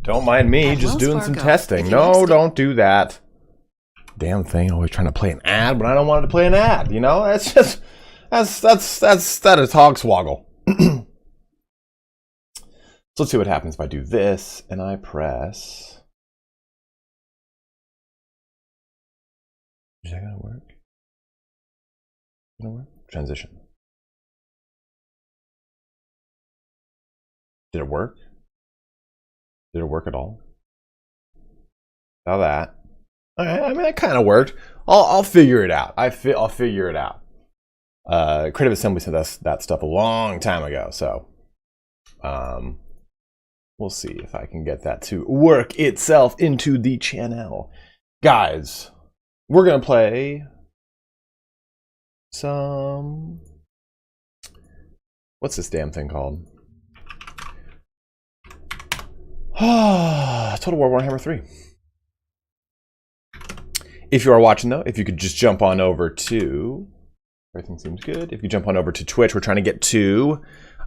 Don't mind me, just doing some testing. No, don't do that. Damn thing, always trying to play an ad when I don't want it to play an ad, you know? That's just, that is hogswoggle. So let's see what happens if I do this, and I press... Is that gonna work? Gonna work? Transition. Did it work? Did it work at all? Now that. Okay, I mean, that kind of worked. I'll figure it out. I'll figure it out. Creative Assembly sent us that stuff a long time ago, so we'll see if I can get that to work itself into the channel. Guys, we're gonna play some... What's this damn thing called? Total War Warhammer 3. If you are watching though, if you could just jump on over to... Everything seems good. If you jump on over to Twitch, we're trying to get to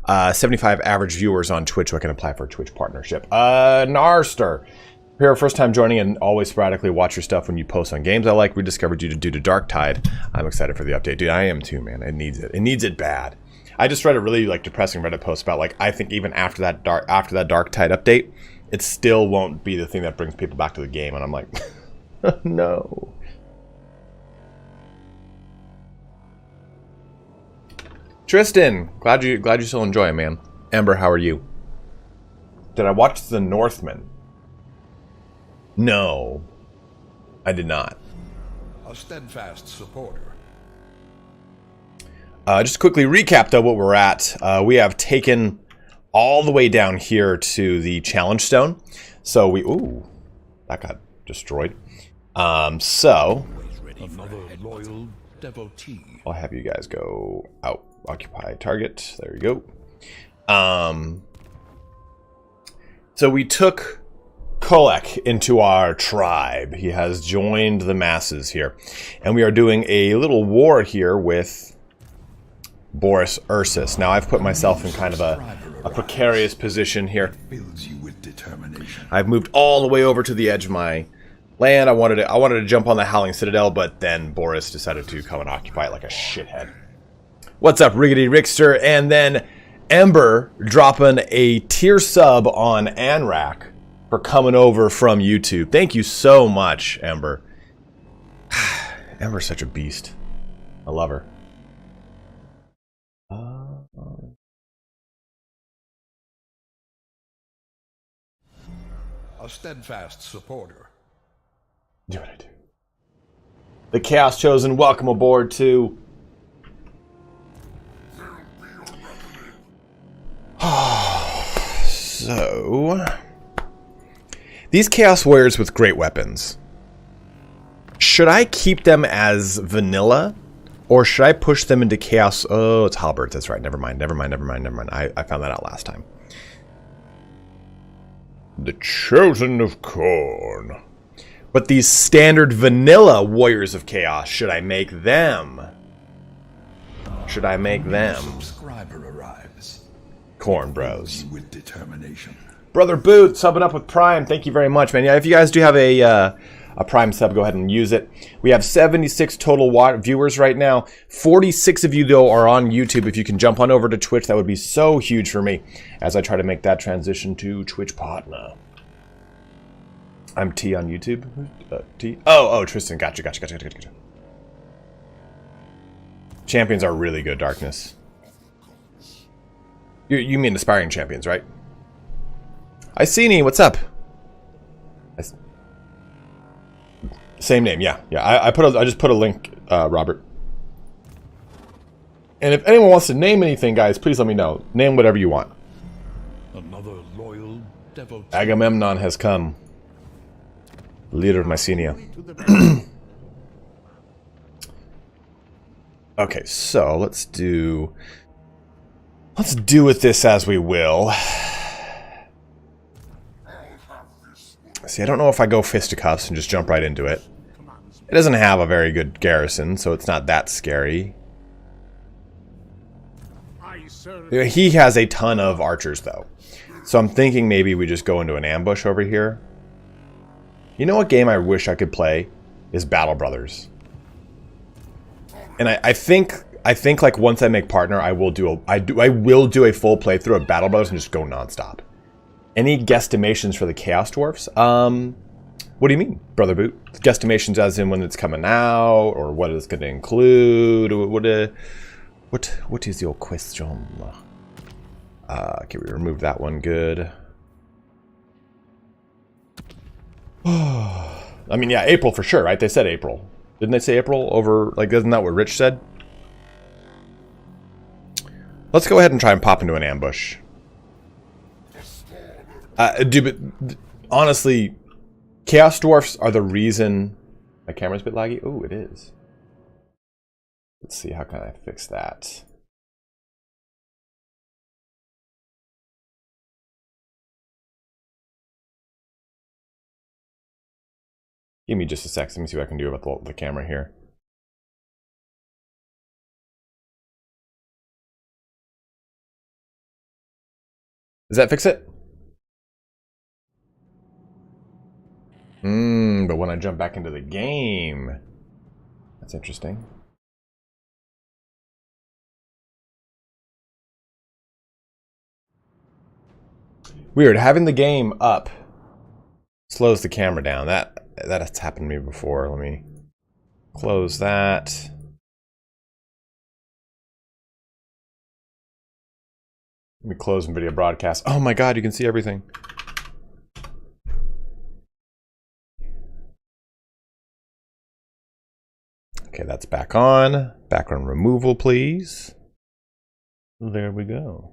75 average viewers on Twitch so I can apply for a Twitch partnership. Narster. If you're first time joining and always sporadically watch your stuff when you post on games I like, we discovered you due to Dark Tide. I'm excited for the update. Dude, I am too, man. It needs it. It needs it bad. I just read a really depressing Reddit post about I think even after that Dark Tide update, it still won't be the thing that brings people back to the game, and I'm like, no. Tristan, glad you still enjoy it, man. Ember, how are you? Did I watch The Northman? No, I did not. A steadfast supporter. Just quickly recap though what we're at. We have taken all the way down here to the challenge stone. So we, ooh, that got destroyed. So Another loyal devotee. I'll have you guys go out, occupy target. There you go. So we took Kolek into our tribe. He has joined the masses here, and we are doing a little war here with Boris Ursus. Now I've put myself in kind of a precarious position here. I've moved all the way over to the edge of my land. I wanted to jump on the Howling Citadel, but then Boris decided to come and occupy it like a shithead. What's up, Riggedy Rickster? And then Ember dropping a tier sub on Anrak for coming over from YouTube. Thank you so much, Ember. Ember's such a beast. I love her. A steadfast supporter. Do what I do. The Chaos Chosen, welcome aboard too. So, these Chaos Warriors with great weapons. Should I keep them as vanilla? Or should I push them into Chaos? Oh, it's halberds. That's right. Never mind. I found that out last time. The Chosen of Khorne. But these standard vanilla Warriors of Chaos, should I make them? Should I make them? Subscriber arrives. Khorne bros. With determination. Brother Boot, subbing up with Prime. Thank you very much, man. Yeah, if you guys do have a Prime sub, go ahead and use it. We have 76 total viewers right now. 46 of you, though, are on YouTube. If you can jump on over to Twitch, that would be so huge for me as I try to make that transition to Twitch partner. I'm T on YouTube. T? Oh, Tristan. Gotcha. Champions are really good, Darkness. You mean aspiring champions, right? Iceni, what's up? Same name, yeah. I just put a link, Robert. And if anyone wants to name anything, guys, please let me know. Name whatever you want. Another loyal devotee. Agamemnon has come. Leader of Mycenae. Okay, so let's do with this as we will. See, I don't know if I go fisticuffs and just jump right into it. It doesn't have a very good garrison, so it's not that scary. He has a ton of archers, though. So I'm thinking maybe we just go into an ambush over here. You know what game I wish I could play is Battle Brothers. And I think like once I make partner, I will do a full playthrough of Battle Brothers and just go nonstop. Any guesstimations for the Chaos Dwarfs? What do you mean, Brother Boot? Guesstimations as in when it's coming out, or what it's going to include? What is your question? Okay, we removed that one. Good. I mean, yeah, April for sure, right? They said April. Didn't they say April over, like, isn't that what Rich said? Let's go ahead and try and pop into an ambush. Dude, but honestly, Chaos Dwarfs are the reason... My camera's a bit laggy? Oh, it is. Let's see, how can I fix that? Give me just a sec. Let me see what I can do about the camera here. Does that fix it? But when I jump back into the game... That's interesting. Weird. Having the game up slows the camera down. That has happened to me before. Let me close that. Let me close video broadcast. Oh my god, you can see everything. Okay, that's back on. Background removal, please. There we go.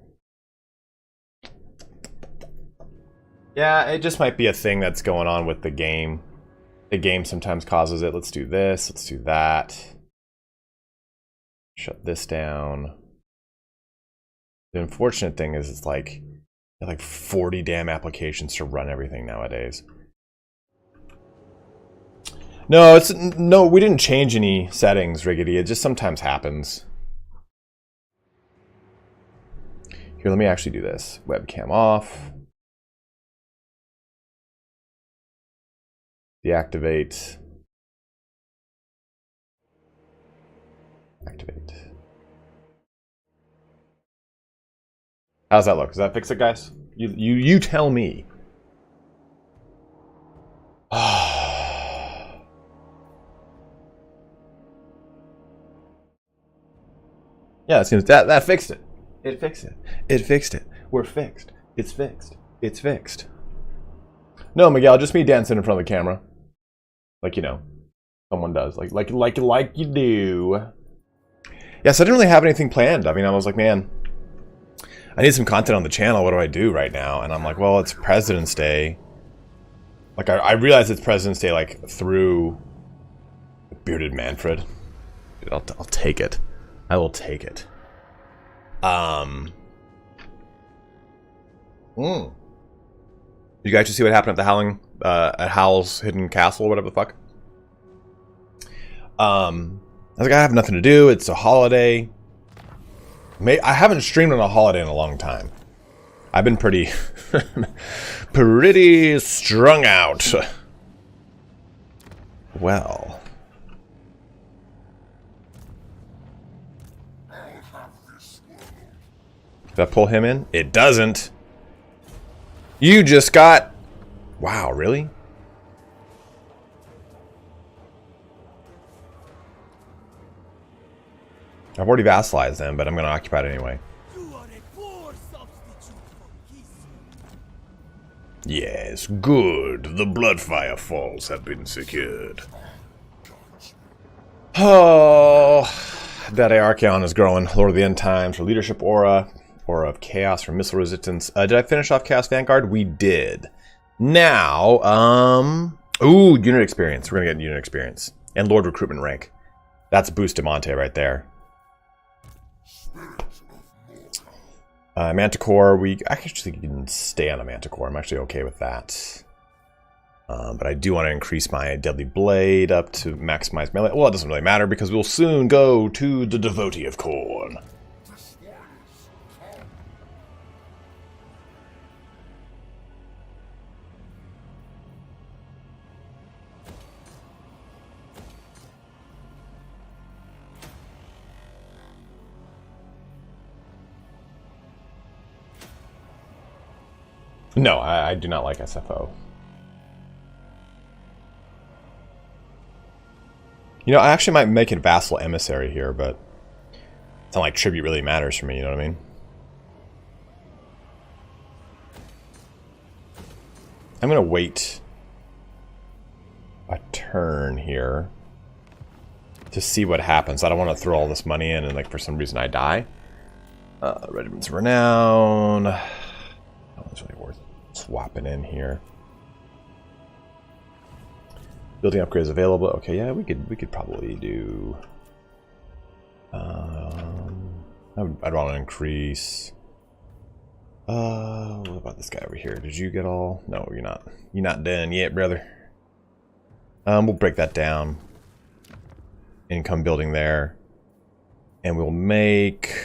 Yeah, it just might be a thing that's going on with the game. The game sometimes causes it. Let's do this. Let's do that. Shut this down. The unfortunate thing is it's like 40 damn applications to run everything nowadays. No, we didn't change any settings, Riggedy. It just sometimes happens. Here, let me actually do this. Webcam off. Deactivate. Activate. How's that look? Does that fix it, guys? You tell me. Yeah, it seems that fixed it. It fixed it. It fixed it. We're fixed. It's fixed. It's fixed. No, Miguel, just me dancing in front of the camera. Like, you know, someone does. Like you do. Yeah, so I didn't really have anything planned. I mean, I was like, man, I need some content on the channel. What do I do right now? And I'm like, well, it's President's Day. Like, I realize it's President's Day, like, through Bearded Manfred. Dude, I'll take it. I will take it. You guys just see what happened at the at Howl's Hidden Castle, or whatever the fuck? I was like, I have nothing to do. It's a holiday. I haven't streamed on a holiday in a long time. I've been pretty, pretty strung out. Well. Does that pull him in? It doesn't. You just got... Wow, really? I've already vassalized them, but I'm going to occupy it anyway. Yes, good. The Bloodfire Falls have been secured. Oh, that Archaon is growing. Lord of the End Times for leadership aura. Aura of Chaos for missile resistance. Did I finish off Chaos Vanguard? We did. Now, ooh, unit experience. We're going to get unit experience. And Lord Recruitment rank. That's Bustamante right there. Manticore, we actually can stay on a Manticore. I'm actually okay with that. But I do want to increase my Deadly Blade up to maximize melee. Well, it doesn't really matter because we'll soon go to the Devotee of Khorne. No, I do not like SFO. You know, I actually might make it Vassal Emissary here, but it's not like tribute really matters for me, you know what I mean? I'm gonna wait a turn here to see what happens. I don't want to throw all this money in and like for some reason I die. Regiments of Renown. Oh, it's really worth swapping in here. Building upgrades available. Okay, yeah, we could probably do. I'd want to increase. What about this guy over here? Did you get all? No, you're not. You're not done yet, brother. We'll break that down. Income building there, and we'll make.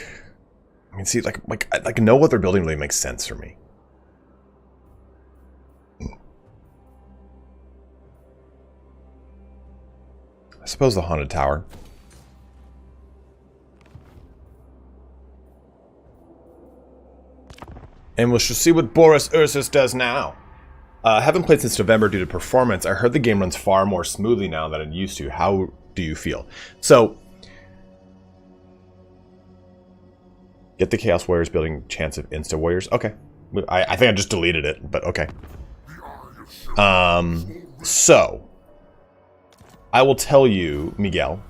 I mean, see, like no other building really makes sense for me. I suppose the Haunted Tower. And we'll see what Boris Ursus does now. Haven't played since November due to performance. I heard the game runs far more smoothly now than it used to. How do you feel? So, get the Chaos Warriors building chance of Insta Warriors. Okay. I think I just deleted it, but okay. So, I will tell you, Miguel.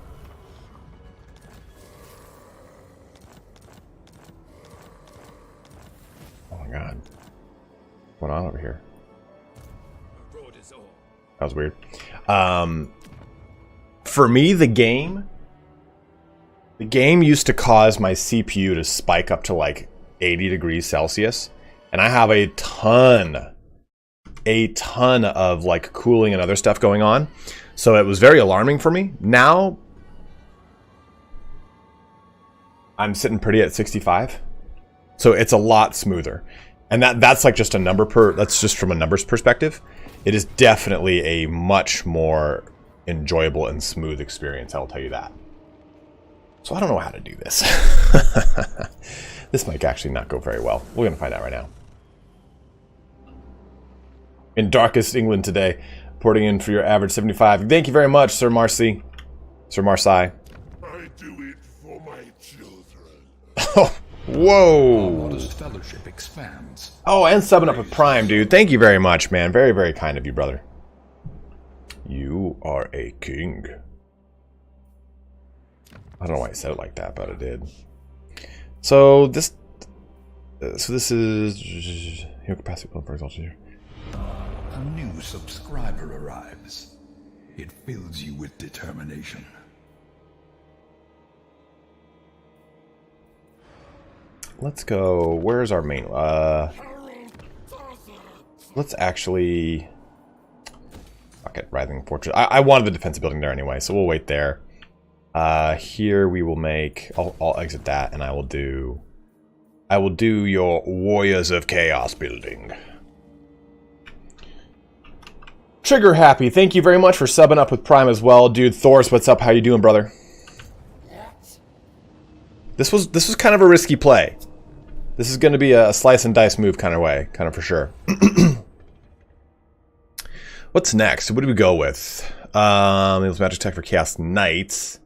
Oh my god. What's going on over here? That was weird. For me, the game used to cause my CPU to spike up to like 80 degrees Celsius. And I have a ton of like cooling and other stuff going on. So it was very alarming for me. Now, I'm sitting pretty at 65. So it's a lot smoother. And that's like just a number that's just from a numbers perspective. It is definitely a much more enjoyable and smooth experience, I'll tell you that. So I don't know how to do this. This might actually not go very well. We're going to find out right now. In darkest England today, porting in for your average 75. Thank you very much, Sir Marcy. Sir Marcy. I do it for my children. Oh, whoa. Our modest fellowship expands. Oh, and subbing up with Prime, dude. Thank you very much, man. Very, very kind of you, brother. You are a king. I don't know why I said it like that, but I did. So this is your capacity for exaltation here. A new subscriber arrives. It fills you with determination. Let's go. Where's our main? Let's actually. Okay, Writhing Fortress. I wanted the defensive building there anyway, so we'll wait there. Here we will make. I'll exit that, and I will do your Warriors of Chaos building. Trigger Happy, thank you very much for subbing up with Prime as well, dude. Thor's, what's up? How you doing, brother? This was kind of a risky play. This is going to be a slice and dice move kind of way, kind of for sure. What's next? What do we go with? Let's Magic Tech for Chaos Knights.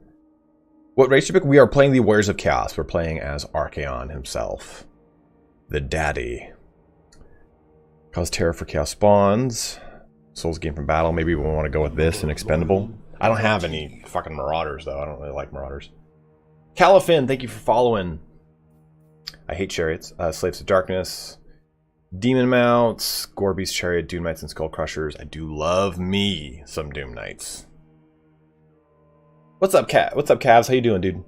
What race do you pick? We are playing the Warriors of Chaos. We're playing as Archaon himself, the daddy. Cause terror for Chaos Spawns. Souls gain from battle. Maybe we want to go with this and Expendable. I don't have any fucking Marauders though. I don't really like Marauders. Califin, thank you for following. I hate chariots. Slaves of Darkness. Demon Mounts. Gorby's Chariot. Doom Knights and Skull Crushers. I do love me some Doom Knights. What's up, Cat? What's up, Cavs? How you doing, dude?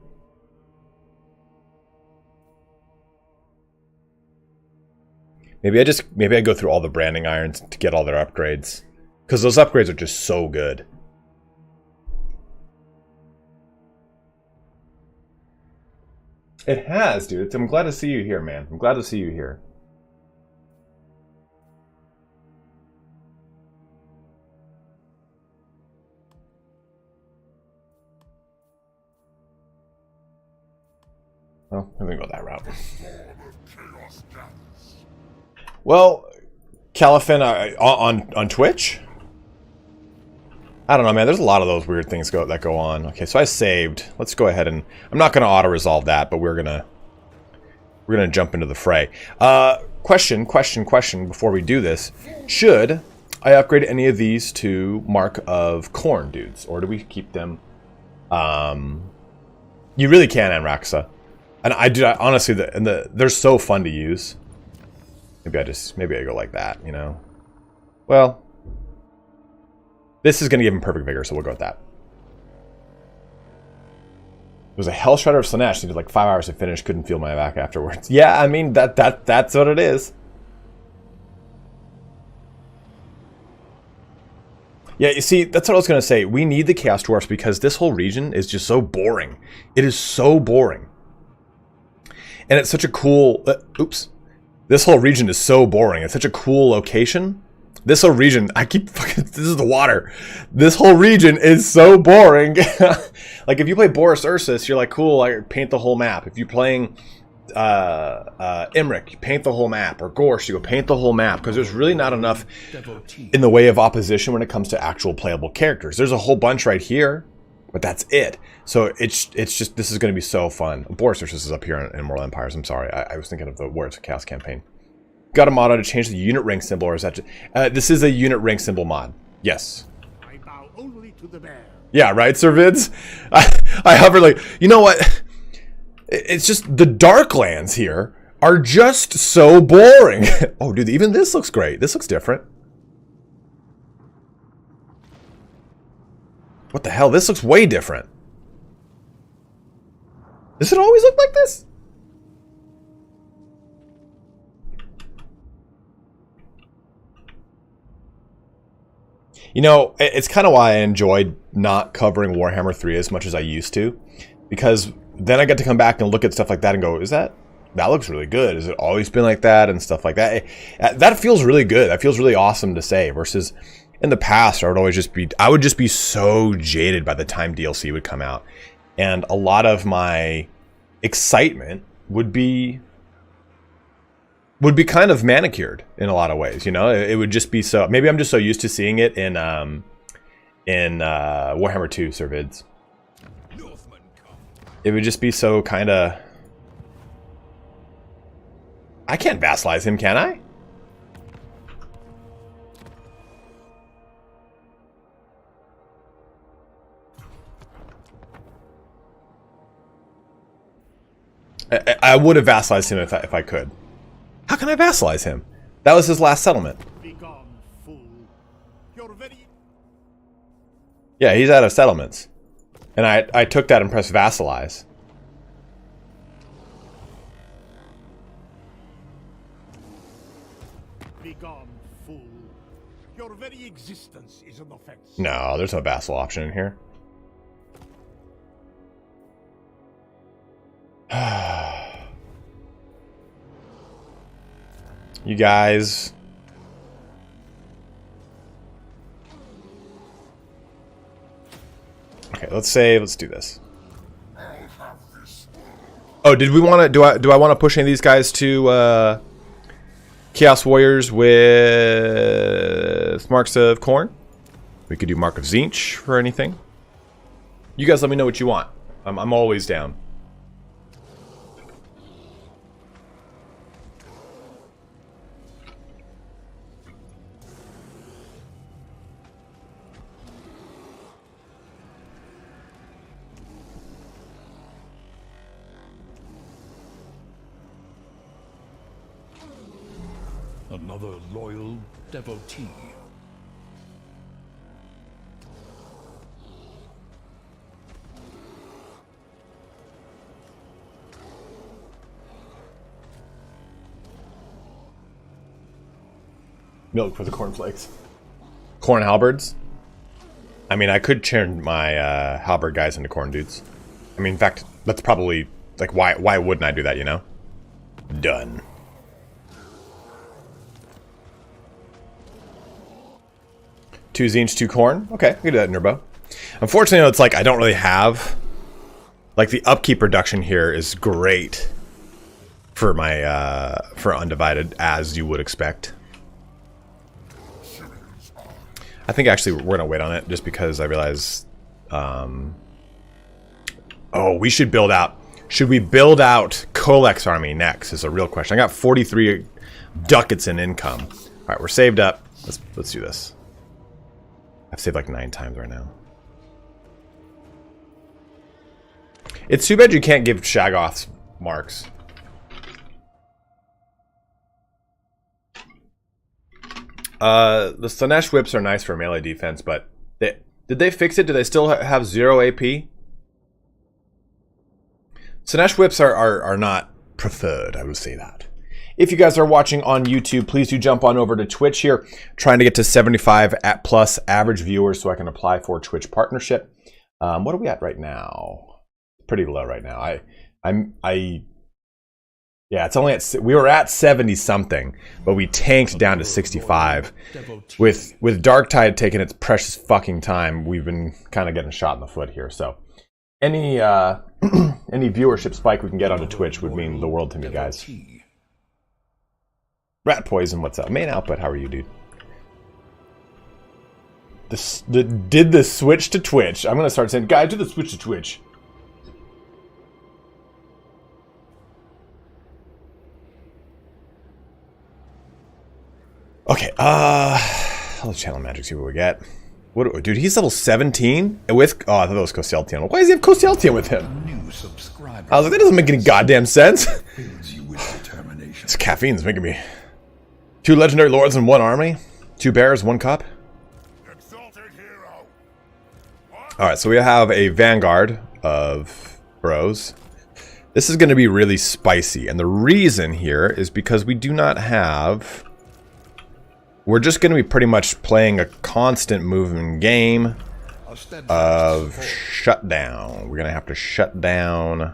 Maybe I go through all the branding irons to get all their upgrades. Because those upgrades are just so good. It has, dude. I'm glad to see you here, man. I'm glad to see you here. Well, I'm gonna go that route. Well, Caliphan on Twitch? I don't know, man. There's a lot of those weird things that go on. Okay, so I saved. Let's go ahead and I'm not going to auto resolve that, but we're gonna jump into the fray. Question before we do this: should I upgrade any of these to Mark of Corn dudes, or do we keep them? You really can, Anraxa, and I do. Honestly, they're so fun to use. Maybe I go like that, you know. Well, this is going to give him perfect vigor, so we'll go with that. It was a Hell Shredder of Slanesh. Needed like 5 hours to finish. Couldn't feel my back afterwards. Yeah, I mean that's what it is. Yeah, you see, that's what I was going to say. We need the Chaos Dwarfs because this whole region is just so boring. It is so boring. And it's such a cool... oops. This whole region is so boring. It's such a cool location. This whole region... I keep fucking... This is the water. This whole region is so boring. Like, if you play Boris Ursus, you're like, cool, I paint the whole map. If you're playing... Imric, you paint the whole map, or Gorsh, you go paint the whole map, because there's really not enough in the way of opposition when it comes to actual playable characters. There's a whole bunch right here, but that's it. So it's just, this is going to be so fun. Boris Ursus is up here in Immortal Empires. I'm sorry, I was thinking of the Warriors of Chaos campaign. Got a mod to change the unit rank symbol, or is that this is a unit rank symbol mod? Yes. I bow only to the bear. Yeah, right, Sir Vids? I hover like, you know what? It's just the Darklands here are just so boring. Oh, dude, even this looks great. This looks different. What the hell? This looks way different. Does it always look like this? You know, it's kind of why I enjoyed not covering Warhammer 3 as much as I used to. Because then I get to come back and look at stuff like that and go, that looks really good. Has it always been like that and stuff like that? That feels really good. That feels really awesome to say. Versus in the past, I would just be so jaded by the time DLC would come out. And a lot of my excitement would be kind of manicured in a lot of ways, you know? It would just be so... Maybe I'm just so used to seeing it in Warhammer 2 Servids. It would just be so kind of... I can't vassalize him, can I? I would have vassalized him if I could. How can I vassalize him? That was his last settlement. Be gone, fool. You're very... Yeah, he's out of settlements. And I took that and pressed vassalize. Be gone, fool. Your very existence is an offense. No, there's no vassal option in here. You guys... Okay, let's save. Let's do this. Oh, did we want to... Do I want to push any of these guys to Chaos Warriors with Marks of Corn? We could do Mark of Zinch for anything. You guys let me know what you want. I'm always down. Another loyal devotee. Milk for the cornflakes. Corn halberds? I mean, I could turn my halberd guys into corn dudes. I mean, in fact, that's probably... Like, why wouldn't I do that, you know? Done. Two Zinch, two corn. Okay, I can do that in Nurbo. Unfortunately, it's like I don't really have... Like, the upkeep reduction here is great for my... for Undivided, as you would expect. I think actually we're gonna wait on it just because I realize. Oh, we should build out. Should we build out Kolek's army next? Is a real question. I got 43 ducats in income. All right, we're saved up. Let's do this. I've saved like 9 times right now. It's too bad you can't give Shaggoths marks. The Slanesh whips are nice for melee defense, but did they fix it? Do they still have 0 AP? Slanesh whips are not preferred, I will say that. If you guys are watching on YouTube, please do jump on over to Twitch here. Trying to get to 75 plus average viewers so I can apply for Twitch partnership. What are we at right now? Pretty low right now. Yeah, it's only at, we were at 70 something, but we tanked down to 65. With Darktide taking its precious fucking time, we've been kind of getting shot in the foot here. So any any viewership spike we can get onto Twitch would mean the world to me, guys. Rat Poison, what's up? Main output, how are you, dude? Did the switch to Twitch? I'm gonna start saying, guys, do the switch to Twitch. Okay, all the channel magic, see what we get. What, dude, he's level 17 with. Oh, I thought that was Koseltian. Why does he have Koseltian with him? I was like, that doesn't make any goddamn sense. This caffeine's making me. 2 legendary lords in 1 army, 2 bears, 1 cup. All right, so we have a vanguard of bros. This is going to be really spicy, and the reason here is because we do not have. We're just going to be pretty much playing a constant moving game of shutdown. We're going to have to shut down.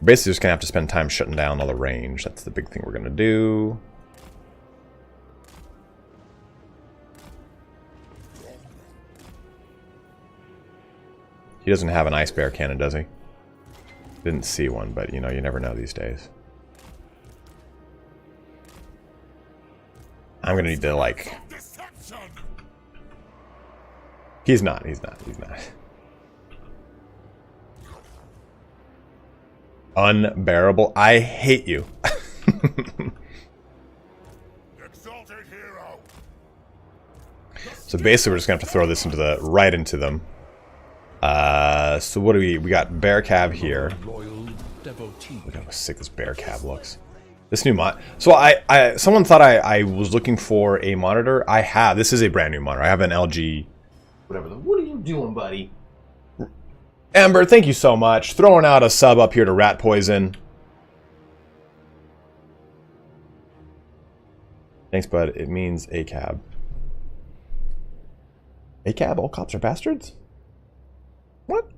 Basically just going to have to spend time shutting down all the range. That's the big thing we're going to do. He doesn't have an ice bear cannon, does he? Didn't see one, but you know, you never know these days. I'm gonna need to, like... He's not. Unbearable. I hate you. So basically we're just gonna have to throw this into the... right into them. So what do we got bear cab here. Look how sick this bear cab looks. This new mod. So someone thought I was looking for a monitor. I have. This is a brand new monitor. I have an LG. Whatever. What are you doing, buddy? Amber, thank you so much. Throwing out a sub up here to Rat Poison. Thanks, bud. It means a cab. A cab? All cops are bastards? What?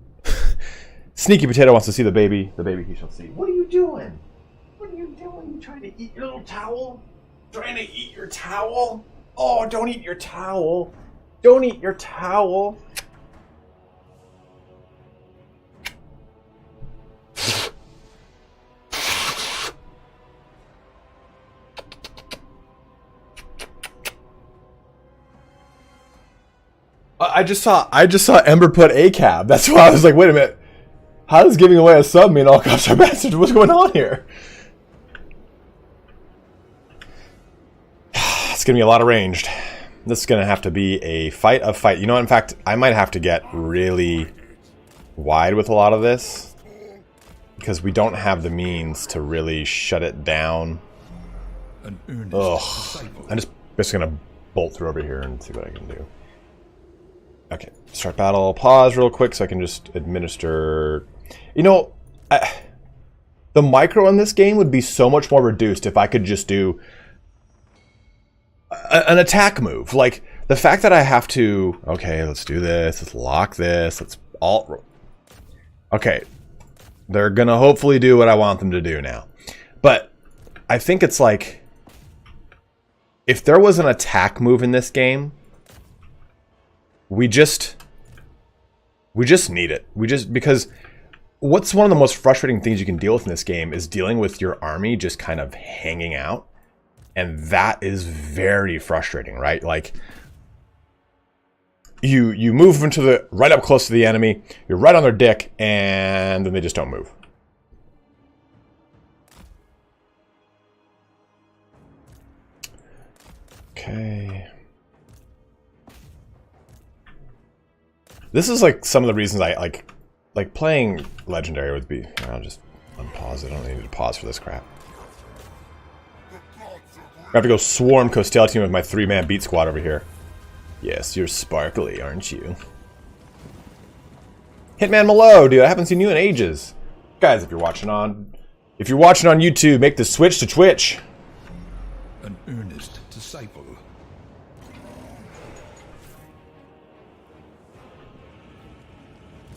Sneaky Potato wants to see the baby. The baby he shall see. What are you doing? What are you doing? You trying to eat your little towel? Trying to eat your towel? Oh, don't eat your towel. Don't eat your towel. I just saw Ember put a cab. That's why I was like, wait a minute. How does giving away a sub mean all cops are bastards? What's going on here? It's gonna be a lot of ranged. This is gonna have to be a fight of fight. You know, in fact, I might have to get really wide with a lot of this because we don't have the means to really shut it down. Ugh. I'm just gonna bolt through over here and see what I can do. Okay, start battle. Pause real quick so I can just administer. You know, the micro in this game would be so much more reduced if I could just do an attack move. Like, the fact that I have to... Okay, let's do this. Let's lock this. Let's alt... Okay. They're gonna hopefully do what I want them to do now. But I think it's like... If there was an attack move in this game... We just need it. Because what's one of the most frustrating things you can deal with in this game is dealing with your army just kind of hanging out. And that is very frustrating, right? Like, you move into the right up close to the enemy, you're right on their dick, and then they just don't move. Okay. This is like some of the reasons I like playing Legendary would be. I'll just unpause it. I don't need to pause for this crap. I have to go swarm Costello team with my 3-man beat squad over here. Yes, you're sparkly, aren't you? Hitman Malo, dude, I haven't seen you in ages. Guys, if you're watching on YouTube, make the switch to Twitch. An earnest disciple.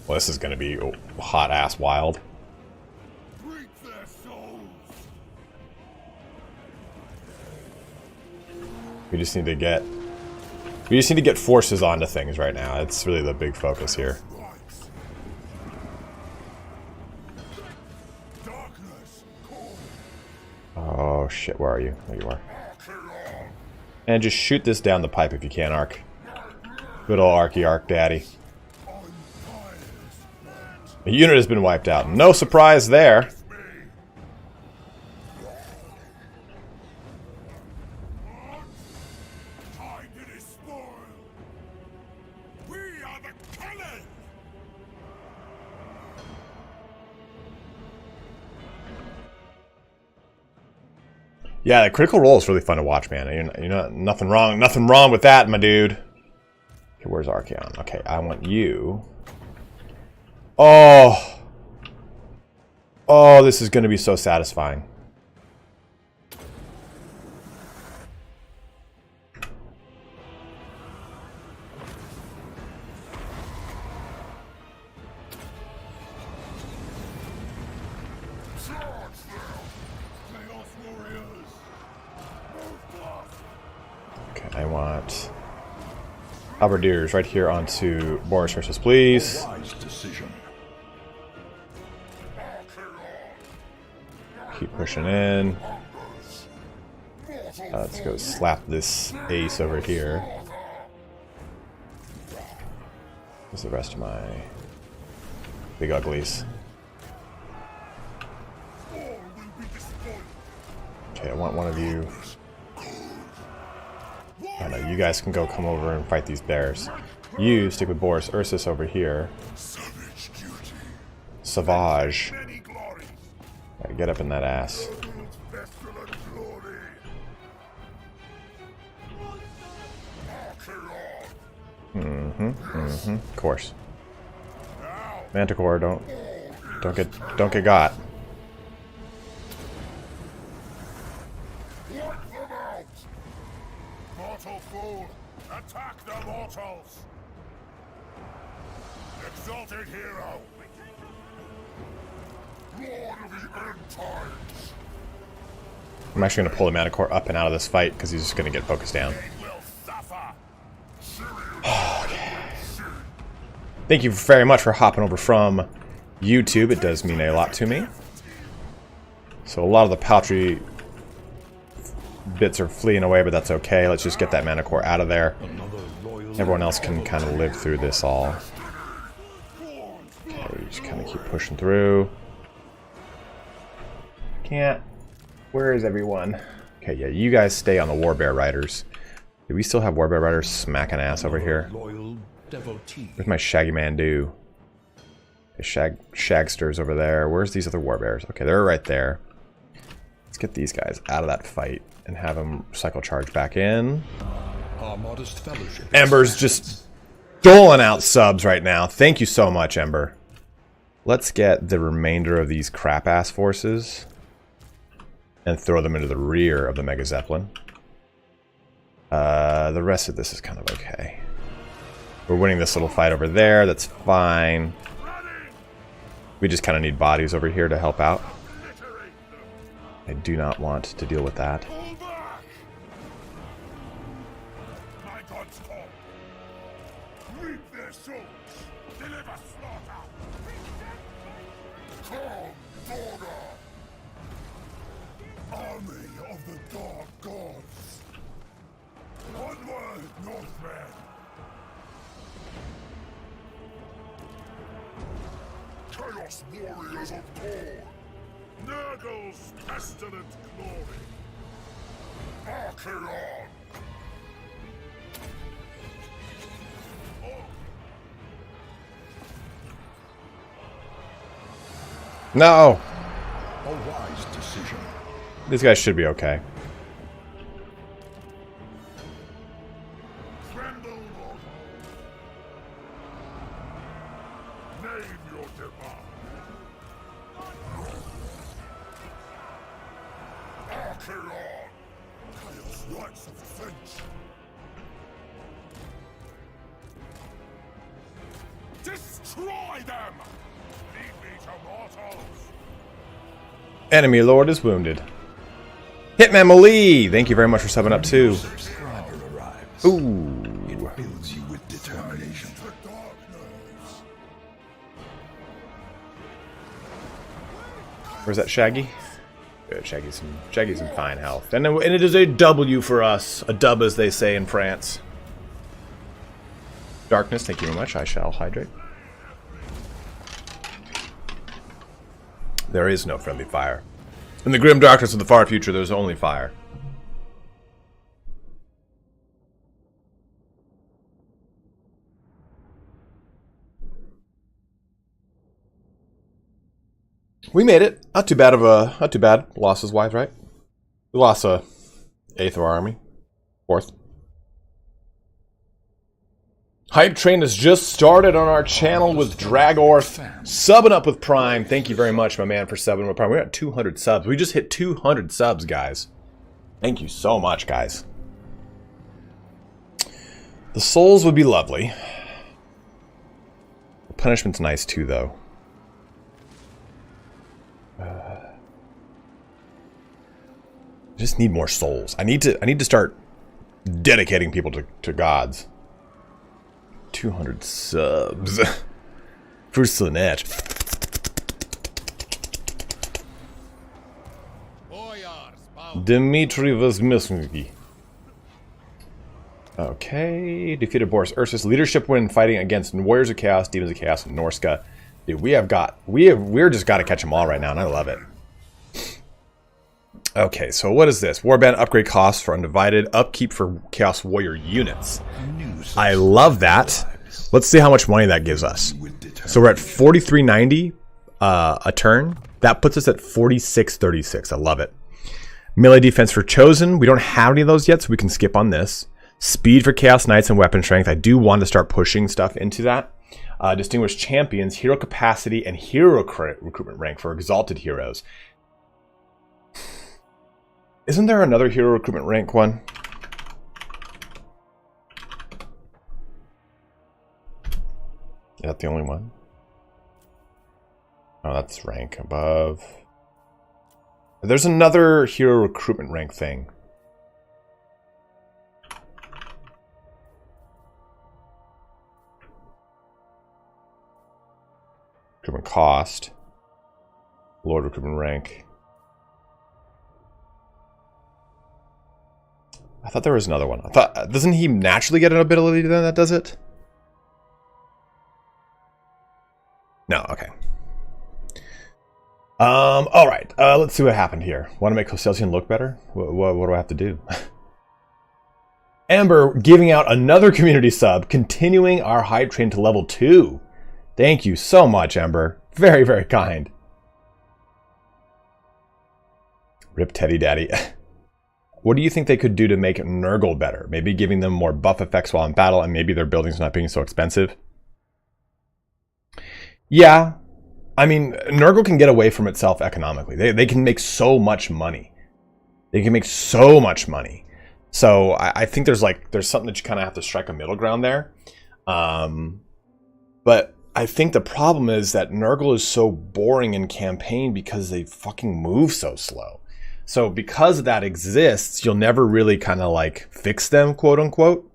Well, this is gonna be hot ass wild. We just need to get forces onto things right now. It's really the big focus here. Oh shit, where are you? There you are. And just shoot this down the pipe if you can, Arc. Good old Arc daddy. The unit has been wiped out. No surprise there. Yeah, the critical role is really fun to watch, man. You know, nothing wrong with that, my dude. Okay, where's Archaon? Okay, I want you. Oh, this is going to be so satisfying. I want halberdiers right here onto Boris Ursus, please. Wise decision. Keep pushing in. Let's go slap this ace over here. Where's the rest of my big uglies? Okay, I want one of you. I know, you guys can come over and fight these bears. You stick with Boris Ursus over here. Savage. Gotta get up in that ass. Of course. Manticore, don't get got. Attack the mortals! Exalted hero! Lord of the end times! I'm actually going to pull the Manticore up and out of this fight because he's just going to get focused down. Okay. Thank you very much for hopping over from YouTube. It does mean a lot to me. So a lot of the paltry bits are fleeing away, but that's okay. Let's just get that Manticore out of there. Everyone else can kind of live through this all. Okay, we just kind of keep pushing through. Can't. Where is everyone? Okay, yeah, you guys stay on the Warbear Riders. Do we still have Warbear Riders smacking ass over here? Where's my Shaggy Man do? Okay, Shagsters over there. Where's these other Warbears? Okay, they're right there. Let's get these guys out of that fight and have them cycle charge back in. Our modest fellowship. Ember's just doling out subs right now. Thank you so much, Ember. Let's get the remainder of these crap-ass forces and throw them into the rear of the Mega Zeppelin. The rest of this is kind of okay. We're winning this little fight over there. That's fine. We just kind of need bodies over here to help out. I do not want to deal with that. Army of the Dark Gods. Onward, Northmen. Chaos Warriors of Thor. Nurgle's pestilent glory. Archaon. No! A wise decision. These guys should be okay. Tremble, mortal. Name your demand. Archaon. Chaos Knights of the Finch. Destroy them! Lead me to mortals. Enemy lord is wounded. Hitman Mali! Thank you very much for subbing up too. Subscriber arrives. Ooh. It fills you with determination. The darkness. Where's that Shaggy? Good, Shaggy's in fine health. And it is a W for us. A dub, as they say in France. Darkness, thank you very much. I shall hydrate. There is no friendly fire. In the grim darkness of the far future, there's only fire. We made it. Not too bad. Losses wise, right? We lost a eighth of our army. Fourth. Hype Train has just started on our channel with Dragorth subbing up with Prime. Thank you very much, my man, for subbing with Prime. We're at 200 subs. We just hit 200 subs, guys. Thank you so much, guys. The souls would be lovely. The punishment's nice too, though. I just need more souls. I need to start dedicating people to gods. 200 subs for Slanesh. Dmitry Vosmilsky. Okay, defeated Boris Ursus. Leadership win fighting against Warriors of Chaos, Demons of Chaos, and Norska. Dude, we're just got to catch them all right now, and I love it. Okay, so what is this? Warband upgrade costs for Undivided, upkeep for Chaos Warrior units. I love that. Let's see how much money that gives us. So we're at 43.90 a turn. That puts us at 46.36. I love it. Melee defense for Chosen. We don't have any of those yet, so we can skip on this. Speed for Chaos Knights and weapon strength. I do want to start pushing stuff into that. Distinguished Champions, hero capacity, and hero recruitment rank for exalted heroes. Isn't there another hero recruitment rank one? Is that the only one? Oh, that's rank above. There's another hero recruitment rank thing. Recruitment cost. Lord recruitment rank. I thought there was another one. I thought, doesn't he naturally get an ability then that does it? No, okay. All right. Let's see what happened here. Want to make Hostelsian look better? What do I have to do? Amber giving out another community sub, continuing our hype train to level 2. Thank you so much, Amber. Very, very kind. Rip Teddy Daddy. What do you think they could do to make Nurgle better? Maybe giving them more buff effects while in battle, and maybe their buildings not being so expensive? Yeah. I mean, Nurgle can get away from itself economically. They can make so much money. They can make so much money. So I think there's something that you kind of have to strike a middle ground there. But I think the problem is that Nurgle is so boring in campaign because they fucking move so slow. So because that exists, you'll never really kind of like fix them, quote unquote.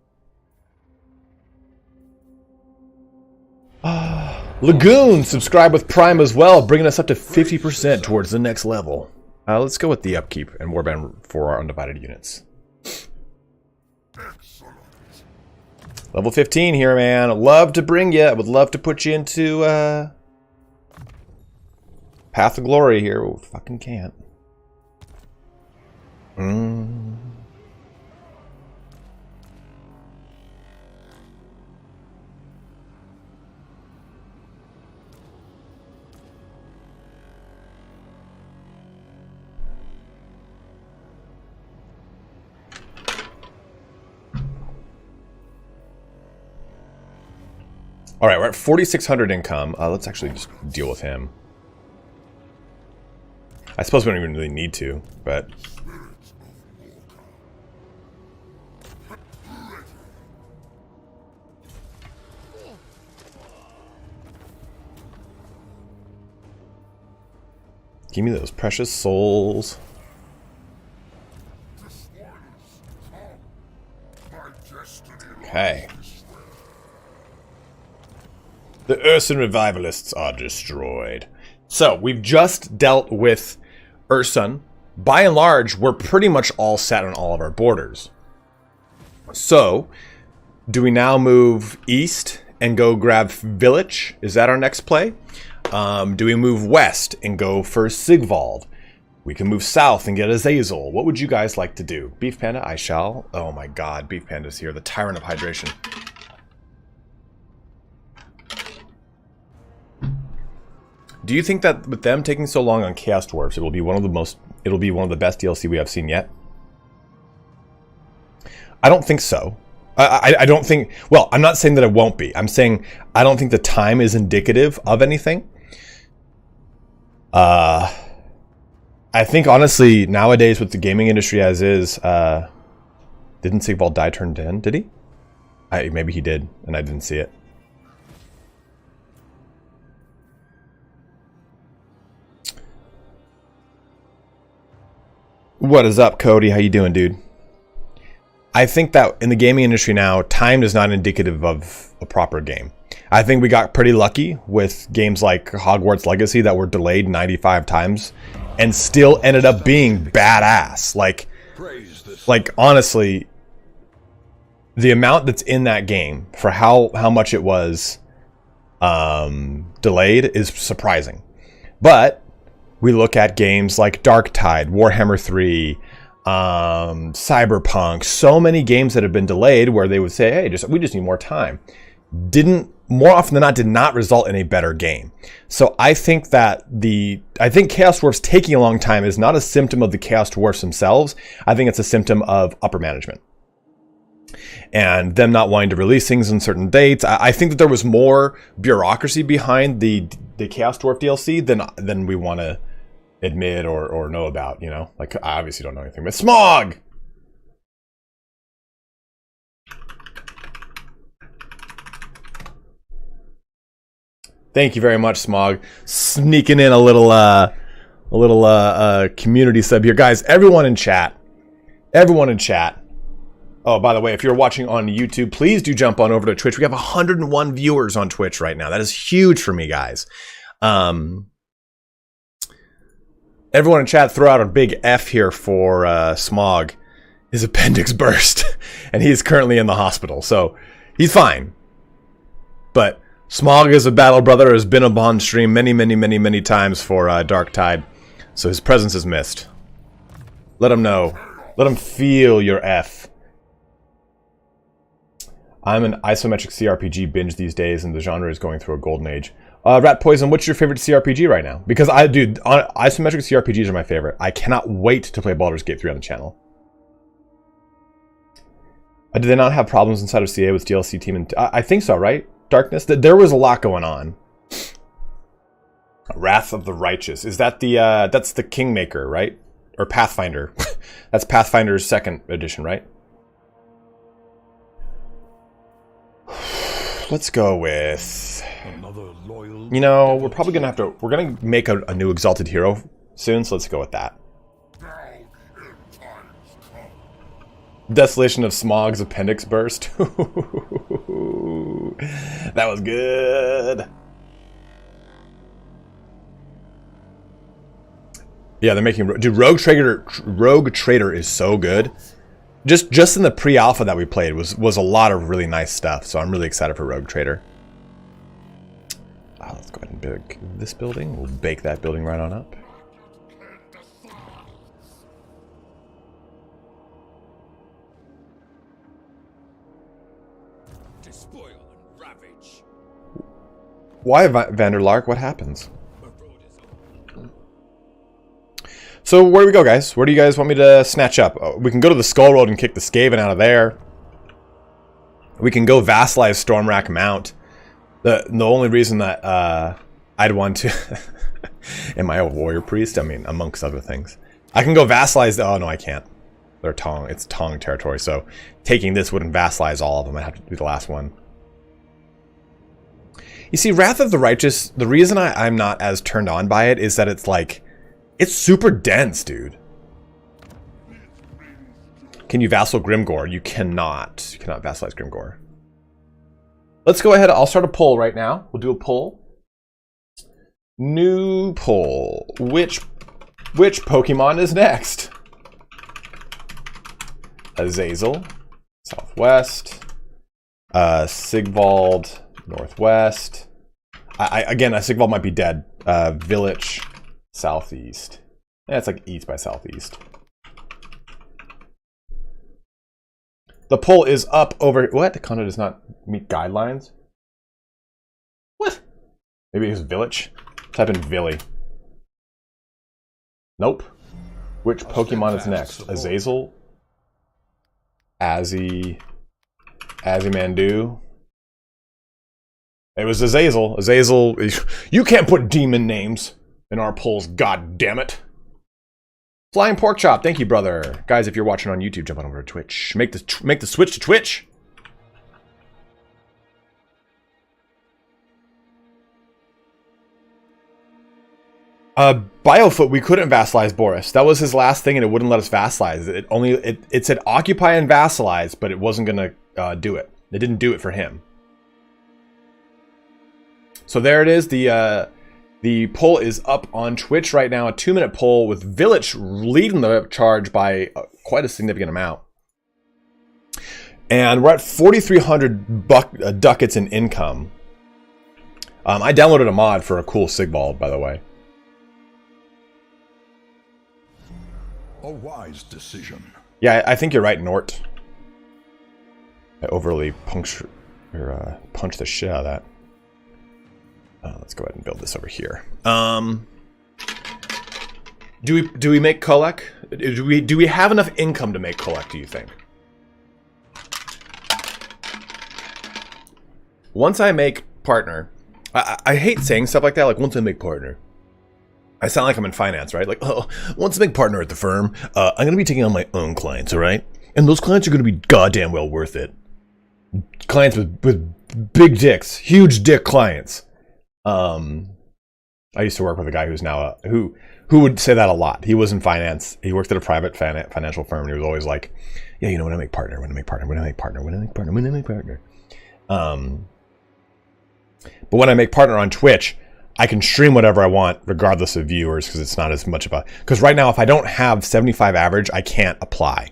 Lagoon subscribe with Prime as well, bringing us up to 50% towards the next level. Let's go with the upkeep and warband for our undivided units. Level 15 here, man. I'd love to bring you. I would love to put you into Path of Glory here. Oh, fucking can't. All right, we're at 4,600 income. Let's actually just deal with him. I suppose we don't even really need to, but... Give me those precious souls. Okay. The Urson Revivalists are destroyed. So, we've just dealt with Urson. By and large, we're pretty much all set on all of our borders. So, do we now move east and go grab Village? Is that our next play? Do we move west and go for Sigvald? We can move south and get Azazel. What would you guys like to do? Beef Panda, I shall. Oh my god, Beef Panda's here. The Tyrant of Hydration. Do you think that with them taking so long on Chaos Dwarfs, it'll be one of the best DLC we have seen yet? I don't think so. I don't think, well, I'm not saying that it won't be. I'm saying I don't think the time is indicative of anything. I think honestly nowadays with the gaming industry as is, didn't Sigvald die turned in? Did he? Maybe he did, and I didn't see it. What is up, Cody? How you doing, dude? I think that in the gaming industry now, time is not indicative of a proper game. I think we got pretty lucky with games like Hogwarts Legacy that were delayed 95 times and still ended up being badass. Like honestly, the amount that's in that game for how much it was delayed is surprising. But we look at games like Darktide, Warhammer 3, Cyberpunk, so many games that have been delayed where they would say, hey, we just need more time. More often than not, did not result in a better game. So I think that Chaos Dwarfs taking a long time is not a symptom of the Chaos Dwarfs themselves. I think it's a symptom of upper management. And them not wanting to release things on certain dates. I think that there was more bureaucracy behind the Chaos Dwarf DLC than we want to admit or know about, you know? Like, I obviously don't know anything, but Smog! Thank you very much, Smog. Sneaking in a little community sub here. Guys, everyone in chat. Oh, by the way, if you're watching on YouTube, please do jump on over to Twitch. We have 101 viewers on Twitch right now. That is huge for me, guys. Everyone in chat, throw out a big F here for Smog. His appendix burst, and he's currently in the hospital, so he's fine. But Smog is a battle brother, has been on stream many times for Darktide, so his presence is missed. Let him know. Let him feel your F. I'm an isometric CRPG binge these days, and the genre is going through a golden age. Rat Poison, what's your favorite CRPG right now? Because isometric CRPGs are my favorite. I cannot wait to play Baldur's Gate 3 on the channel. Did they not have problems inside of CA with DLC team? And I think so, right? Darkness? There was a lot going on. Wrath of the Righteous. Is that that's the Kingmaker, right? Or Pathfinder. That's Pathfinder's 2nd edition, right? Let's go with... You know, we're probably gonna have to... We're gonna make a new Exalted Hero soon, so let's go with that. Desolation of Smog's appendix burst. That was good. Yeah, they're making... Dude, Rogue Trader is so good. Just in the pre-alpha that we played was a lot of really nice stuff. So I'm really excited for Rogue Trader. Let's go ahead and bake this building. We'll bake that building right on up. Despoil and ravage. Why, Vanderlark? What happens? So where do we go, guys? Where do you guys want me to snatch up? We can go to the Skull Road and kick the Skaven out of there. We can go vassalize Stormrack Mount. The only reason that I'd want to... Am I a warrior priest? I mean, amongst other things. I can go vassalize... Oh, no, I can't. They're Tong. It's Tong territory, so taking this wouldn't vassalize all of them. I'd have to do the last one. You see, Wrath of the Righteous, the reason I'm not as turned on by it is that it's like... It's super dense, dude. Can you vassal Grimgore? You cannot. You cannot vassalize Grimgore. Let's go ahead. I'll start a poll right now. We'll do a poll. New poll. Which Pokemon is next? Azazel, southwest. Sigvald, northwest. Again, Sigvald might be dead. Village, southeast. Yeah, it's like east by southeast. The poll is up over... What? The content does not meet guidelines? What? Maybe it's village? Type in Villy. Nope. Which Pokemon is next? Azazel? Azimandu? It was Azazel. Azazel... You can't put demon names in our polls, god damn it. Flying Pork Chop, thank you, brother. Guys, if you're watching on YouTube, jump on over to Twitch. Make the switch to Twitch. Biofoot, we couldn't vassalize Boris. That was his last thing, and it wouldn't let us vassalize. It said occupy and vassalize, but it wasn't gonna do it. It didn't do it for him. So there it is. The poll is up on Twitch right now, a 2-minute poll with Village leading the charge by quite a significant amount. And we're at 4,300 ducats in income. I downloaded a mod for a cool Sigvald, by the way. A wise decision. Yeah, I think you're right, Nort. I overly punched the shit out of that. Let's go ahead and build this over here. Do we make Kolek? Do we have enough income to make Kolek, do you think? Once I make partner, I hate saying stuff like that, like once I make partner. I sound like I'm in finance, right? Like, oh, once I make partner at the firm, I'm going to be taking on my own clients, all right? And those clients are going to be goddamn well worth it. Clients with big dicks, huge dick clients. I used to work with a guy who's now who would say that a lot. He was in finance. He worked at a private financial firm, and he was always like, "Yeah, you know, when I make partner, when I make partner, when I make partner, when I make partner, when I make partner." But when I make partner on Twitch, I can stream whatever I want, regardless of viewers, because it's not as much of a. Because right now, if I don't have 75 average, I can't apply.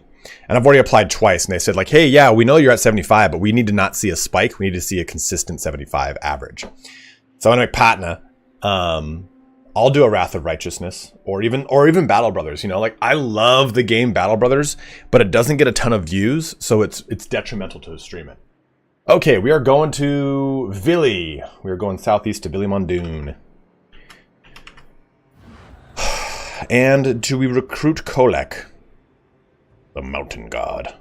And I've already applied twice, and they said like, "Hey, yeah, we know you're at 75, but we need to not see a spike. We need to see a consistent 75 average." So I'm gonna make Patna. I'll do a Wrath of Righteousness, or even Battle Brothers. You know, like I love the game Battle Brothers, but it doesn't get a ton of views, so it's detrimental to stream it. Okay, we are going to Villy. We are going southeast to Villy Mondoon. And do we recruit Kolek, the Mountain God?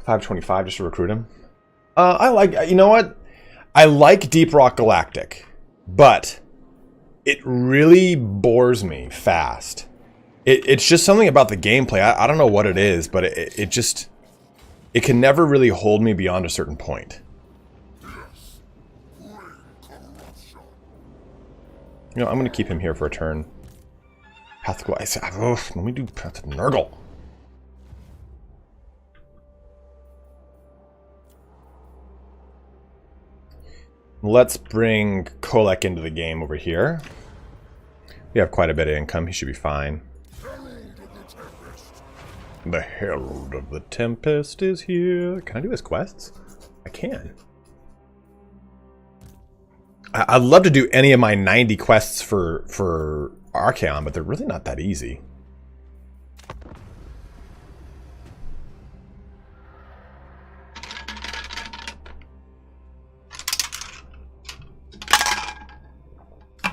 $525 just to recruit him. I like, you know what? I like Deep Rock Galactic, but it really bores me fast. It's just something about the gameplay. I don't know what it is, but it can never really hold me beyond a certain point. You know, I'm going to keep him here for a turn. Path to go. Let me do Path to Nurgle. Let's bring Kolek into the game over here. We have quite a bit of income. He should be fine. The Herald of the Tempest is here. Can I do his quests? I can. I'd love to do any of my 90 quests for Archaon, but they're really not that easy.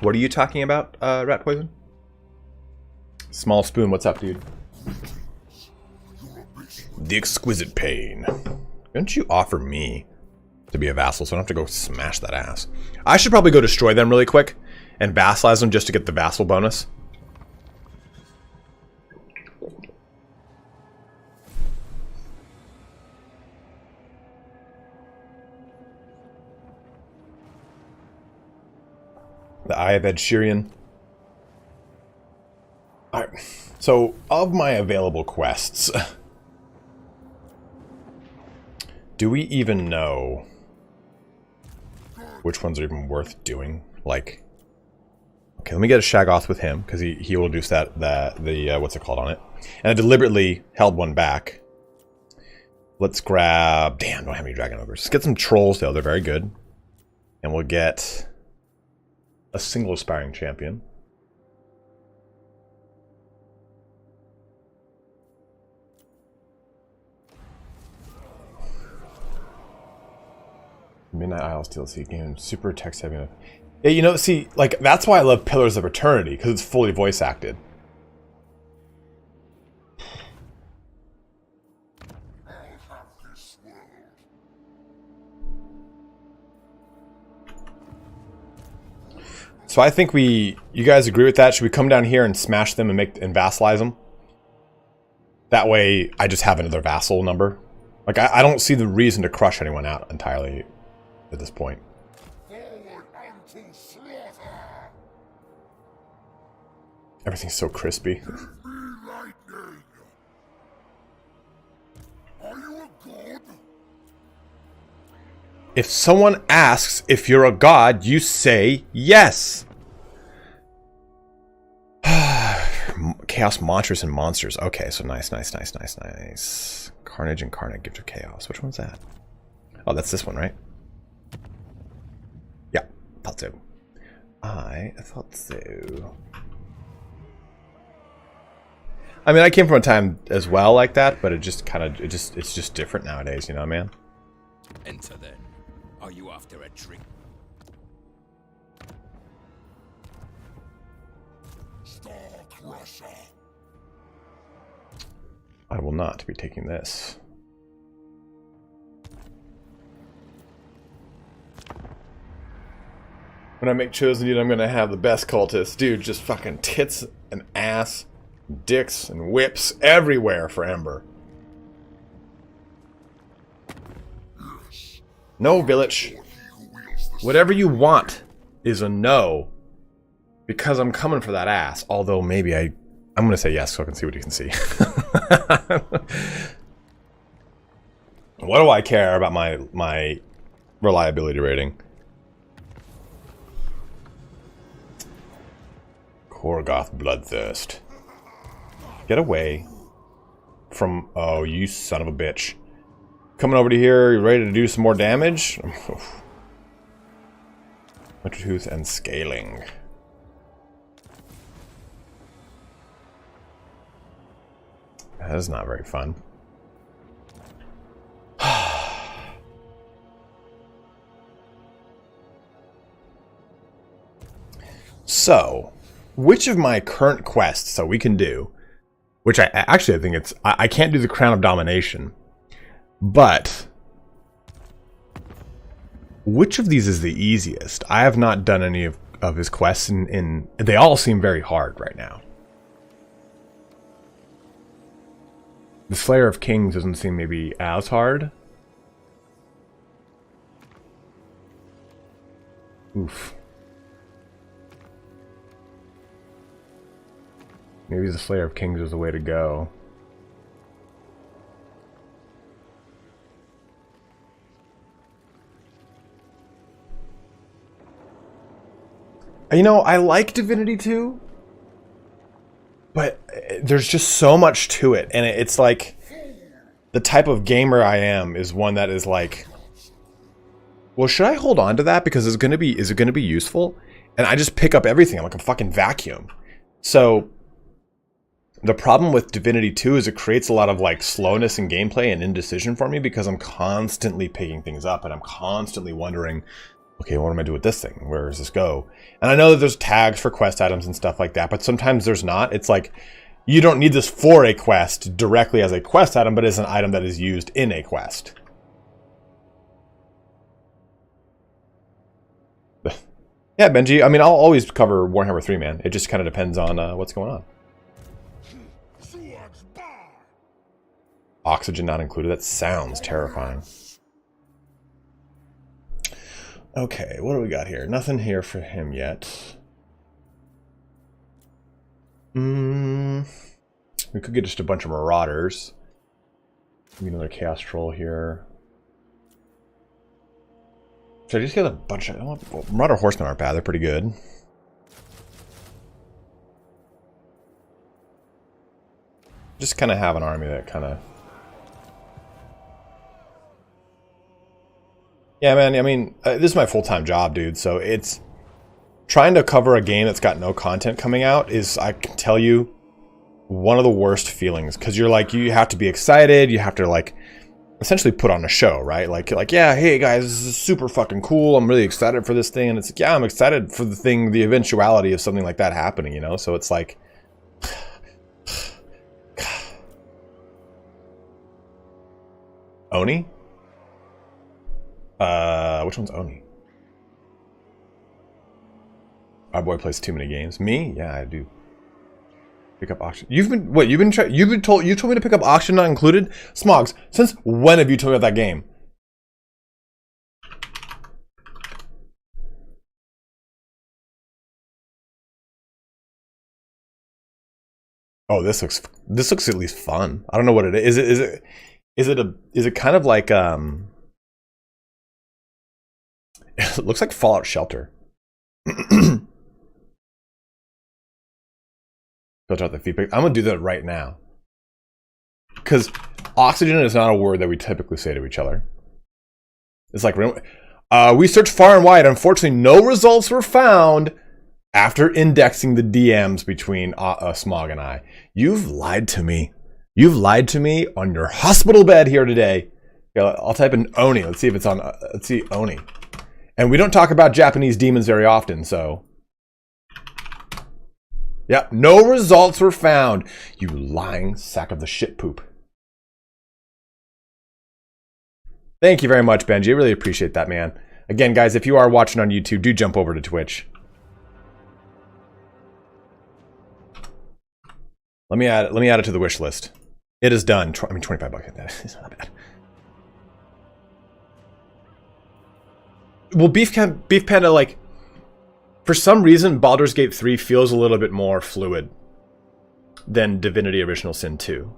What are you talking about, Rat Poison? Small Spoon, what's up, dude? The Exquisite Pain. Don't you offer me to be a vassal so I don't have to go smash that ass? I should probably go destroy them really quick and vassalize them just to get the vassal bonus. The Eye of Ed Sheeran. Alright, so of my available quests, do we even know which ones are even worth doing? Like, okay, let me get a Shaggoth with him, because he will reduce the what's it called on it. And I deliberately held one back. Let's grab, damn, don't have any Dragon Ogres. Let's get some Trolls though, they're very good. And we'll get a single aspiring champion. Midnight Isles DLC game, super text heavy enough. Yeah, you know, see, like, that's why I love Pillars of Eternity, because it's fully voice acted. So I think you guys agree with that? Should we come down here and smash them and vassalize them? That way, I just have another vassal number. Like, I don't see the reason to crush anyone out entirely at this point. Everything's so crispy. If someone asks if you're a god, you say yes. Chaos Monsters and Monsters. Okay, so nice. Carnage Incarnate, Gift of Chaos. Which one's that? Oh, that's this one, right? Yeah, thought so. I thought so. I mean, I came from a time as well like that, but it's just different nowadays, you know, man? Enter then. Are you after a drink? I will not be taking this. When I make Chosen Dude, I'm gonna have the best cultists. Dude, just fucking tits and ass, dicks and whips everywhere for Ember. No, Village. Whatever you want is a no. Because I'm coming for that ass. Although maybe I'm gonna say yes so I can see what you can see. What do I care about my reliability rating? Korgoth Bloodthirst. Get away from... Oh, you son of a bitch. Coming over to here, you ready to do some more damage? Wintertooth and Scaling. That is not very fun. So, which of my current quests so we can do, which I think it's, I can't do the Crown of Domination, but which of these is the easiest? I have not done any of his quests in they all seem very hard right now. The Slayer of Kings doesn't seem maybe as hard. Oof. Maybe the Slayer of Kings is the way to go. You know, I like Divinity 2, but there's just so much to it, and it's like the type of gamer I am is one that is like, well, should I hold on to that because is it going to be useful? And I just pick up everything. I'm like a fucking vacuum. So the problem with Divinity 2 is it creates a lot of like slowness in gameplay and indecision for me because I'm constantly picking things up and I'm constantly wondering, okay, what am I doing with this thing? Where does this go? And I know that there's tags for quest items and stuff like that, but sometimes there's not. It's like, you don't need this for a quest directly as a quest item, but as an item that is used in a quest. Yeah, Benji, I mean, I'll always cover Warhammer 3, man. It just kind of depends on what's going on. Oxygen not included. That sounds terrifying. Okay, what do we got here? Nothing here for him yet. We could get just a bunch of Marauders. Maybe another Chaos Troll here. Should I just get a bunch of... Well, Marauder Horsemen aren't bad. They're pretty good. Just kind of have an army that kind of... Yeah, man, I mean, this is my full-time job, dude. So it's... Trying to cover a game that's got no content coming out is, I can tell you, one of the worst feelings. Because you're like, you have to be excited. You have to, like... essentially put on a show, right? Like, yeah, hey guys, this is super fucking cool. I'm really excited for this thing. And it's like, yeah, I'm excited for the thing, the eventuality of something like that happening, you know? So it's like... Oni? Which one's Oni? Our boy plays too many games. Me? Yeah, I do. Pick up auction. You told me to pick up auction not included? Smogs, since when have you told me about that game? Oh, this looks at least fun. I don't know what it is. Is it kind of like it looks like Fallout Shelter. Filter out the feedback. I'm gonna do that right now. Because oxygen is not a word that we typically say to each other. It's like, we searched far and wide. Unfortunately, no results were found after indexing the DMs between Smog and I. You've lied to me. You've lied to me on your hospital bed here today. Yeah, I'll type in Oni. Let's see if it's on. Let's see, Oni. And we don't talk about Japanese demons very often, so... Yep, no results were found. You lying sack of the shit poop. Thank you very much, Benji. I really appreciate that, man. Again, guys, if you are watching on YouTube, do jump over to Twitch. Let me add it to the wish list. It is done. I mean, 25 bucks. It's not bad. Well, Beef Panda, like, for some reason, Baldur's Gate 3 feels a little bit more fluid than Divinity Original Sin 2.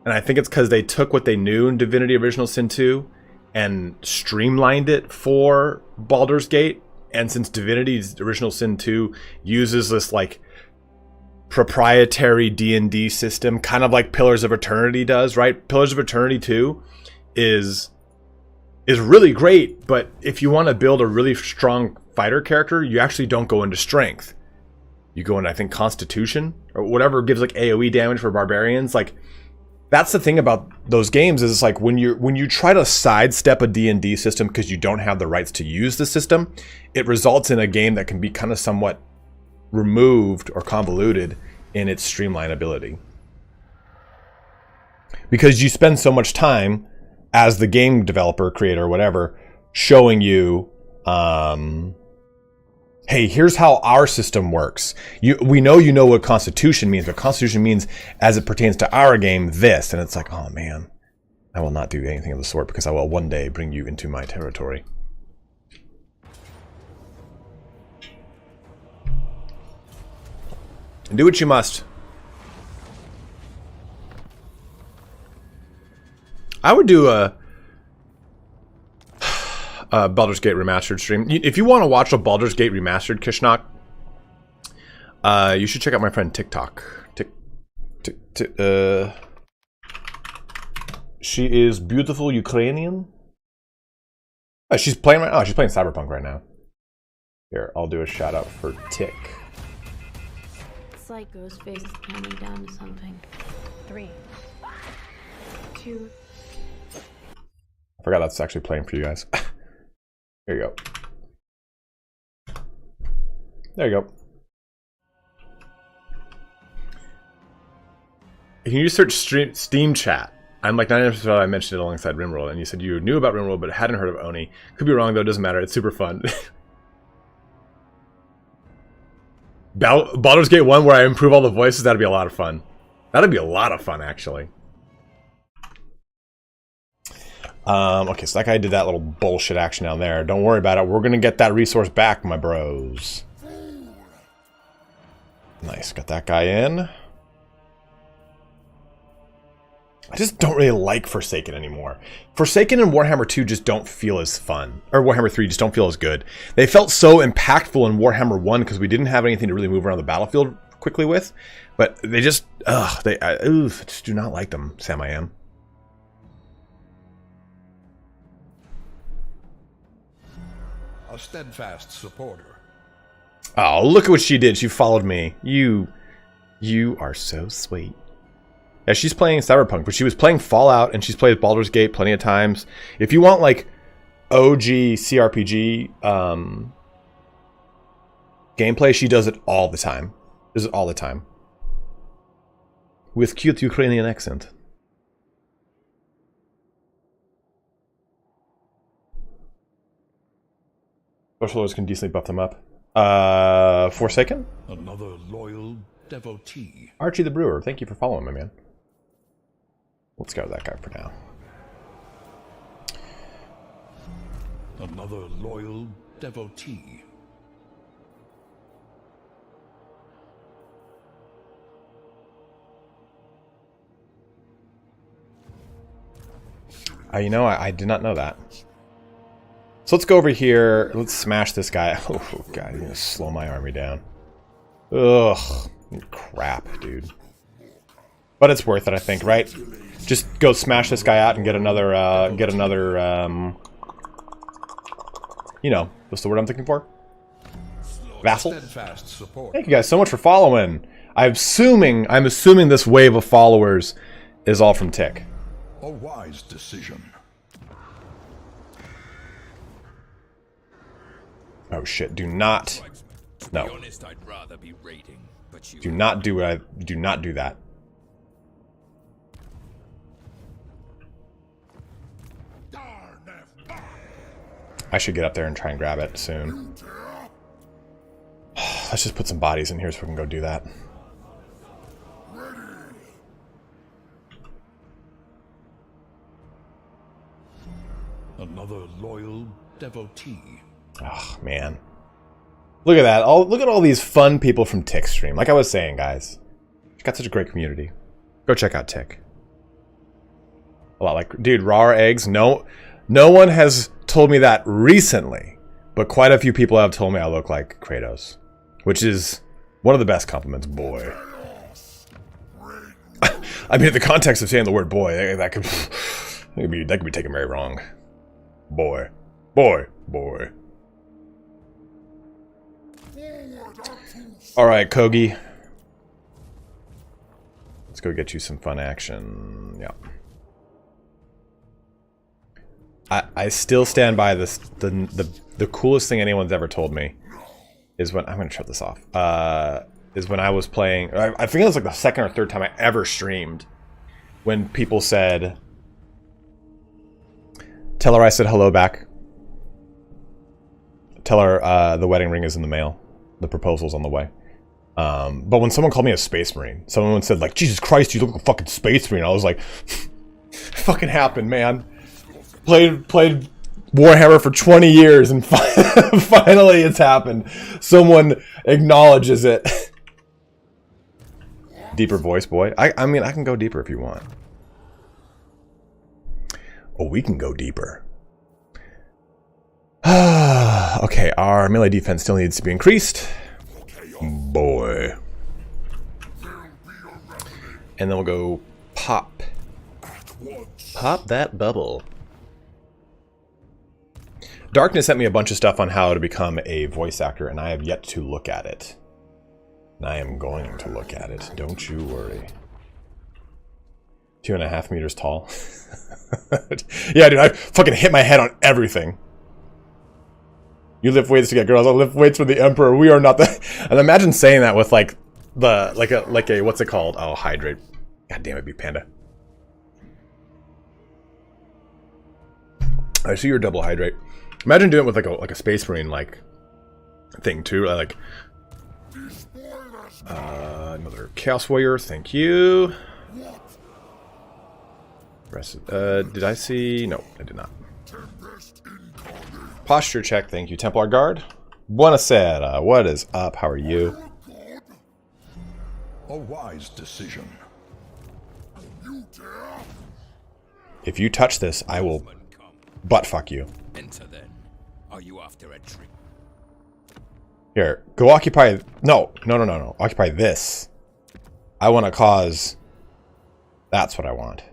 And I think it's because they took what they knew in Divinity Original Sin 2 and streamlined it for Baldur's Gate. And since Divinity Original Sin 2 uses this, like, proprietary D&D system, kind of like Pillars of Eternity does, right? Pillars of Eternity 2 is really great, but if you want to build a really strong fighter character, you actually don't go into strength. You go into, I think, Constitution, or whatever gives like AoE damage for barbarians. Like, that's the thing about those games, is it's like when you try to sidestep a D&D system because you don't have the rights to use the system, it results in a game that can be kind of somewhat removed or convoluted in its streamlinability. Because you spend so much time as the game developer, creator, whatever, showing you, hey, here's how our system works. We know you know what Constitution means, but Constitution means, as it pertains to our game, this. And it's like, oh man, I will not do anything of the sort because I will one day bring you into my territory. And do what you must. I would do a Baldur's Gate Remastered stream. If you want to watch a Baldur's Gate Remastered, Kishnak, You should check out my friend TikTok. She is beautiful Ukrainian. Oh, she's playing right. Oh, she's playing Cyberpunk right now. Here, I'll do a shout out for Tick. It's like Ghostface is counting down to something. 3, 2. I forgot that's actually playing for you guys. Here you go. There you go. Can you search Steam chat? I'm like 90% sure I mentioned it alongside RimWorld, and you said you knew about RimWorld but hadn't heard of Oni. Could be wrong though, doesn't matter. It's super fun. Baldur's Gate 1 where I improve all the voices, that'd be a lot of fun. That'd be a lot of fun, actually. Okay, so that guy did that little bullshit action down there. Don't worry about it. We're gonna get that resource back, my bros. Nice, got that guy in. I just don't really like Forsaken anymore. Forsaken and Warhammer 2 just don't feel as fun. Or Warhammer 3 just don't feel as good. They felt so impactful in Warhammer 1 because we didn't have anything to really move around the battlefield quickly with. But they just, I just do not like them, Sam I am. A steadfast supporter. Oh, look at what she did. She followed me. You are so sweet. Yeah, she's playing Cyberpunk, but she was playing Fallout, and she's played Baldur's Gate plenty of times. If you want, like, OG CRPG gameplay, she does it all the time. Does it all the time. With cute Ukrainian accent. Social Lords can decently buff them up. Forsaken? Another loyal devotee. Archie the Brewer, thank you for following me, man. Let's go with that guy for now. Another loyal devotee. You know, I did not know that. So let's go over here. Let's smash this guy. Oh, God, he's going to slow my army down. Ugh. Crap, dude. But it's worth it, I think, right? Just go smash this guy out and get another, you know, what's the word I'm looking for? Vassal? Thank you guys so much for following. I'm assuming this wave of followers is all from Tick. A wise decision. Oh shit, do not. No. To be honest, I'd rather be raiding, but you Do not do that. I should get up there and try and grab it soon. Let's just put some bodies in here so we can go do that. Another loyal devotee. Oh man. Look at that. Look at all these fun people from Tick stream. Like I was saying, guys. It's got such a great community. Go check out Tick. A lot like, dude, raw eggs. No one has told me that recently, but quite a few people have told me I look like Kratos, which is one of the best compliments, boy. I mean, in the context of saying the word boy, that could be taken very wrong. Boy. Alright, Kogi. Let's go get you some fun action. Yeah. I still stand by this. The coolest thing anyone's ever told me is when I'm gonna shut this off. Is when I was playing. I think it was like the second or third time I ever streamed. When people said, "Tell her I said hello back. Tell her the wedding ring is in the mail. The proposal's on the way." But when someone called me a space marine, someone said like, "Jesus Christ, you look like a fucking space marine." I was like, "Fucking happened, man." Played Warhammer for 20 years and finally it's happened. Someone acknowledges it. Deeper voice, boy. I mean, I can go deeper if you want. Oh, we can go deeper. Okay, our melee defense still needs to be increased. boy. And then we'll go pop. Pop that bubble. Darkness sent me a bunch of stuff on how to become a voice actor, and I have yet to look at it. And I am going to look at it. Don't you worry. 2.5 meters tall. Yeah, dude, I fucking hit my head on everything. You lift weights to get girls. I lift weights for the Emperor. We are not the. And imagine saying that with like a what's it called? Oh, hydrate. God damn it, Big Panda. I see your double hydrate. Imagine doing it with like a Space Marine like thing too. Like another Chaos Warrior. Thank you. Did I see? No, I did not. Posture check. Thank you, Templar Guard. Buonasera. What is up? How are you? A wise decision. If you touch this, I will butt fuck you. Enter then. Are you after a trick? Here, go occupy. No. Occupy this. I want to cause. That's what I want.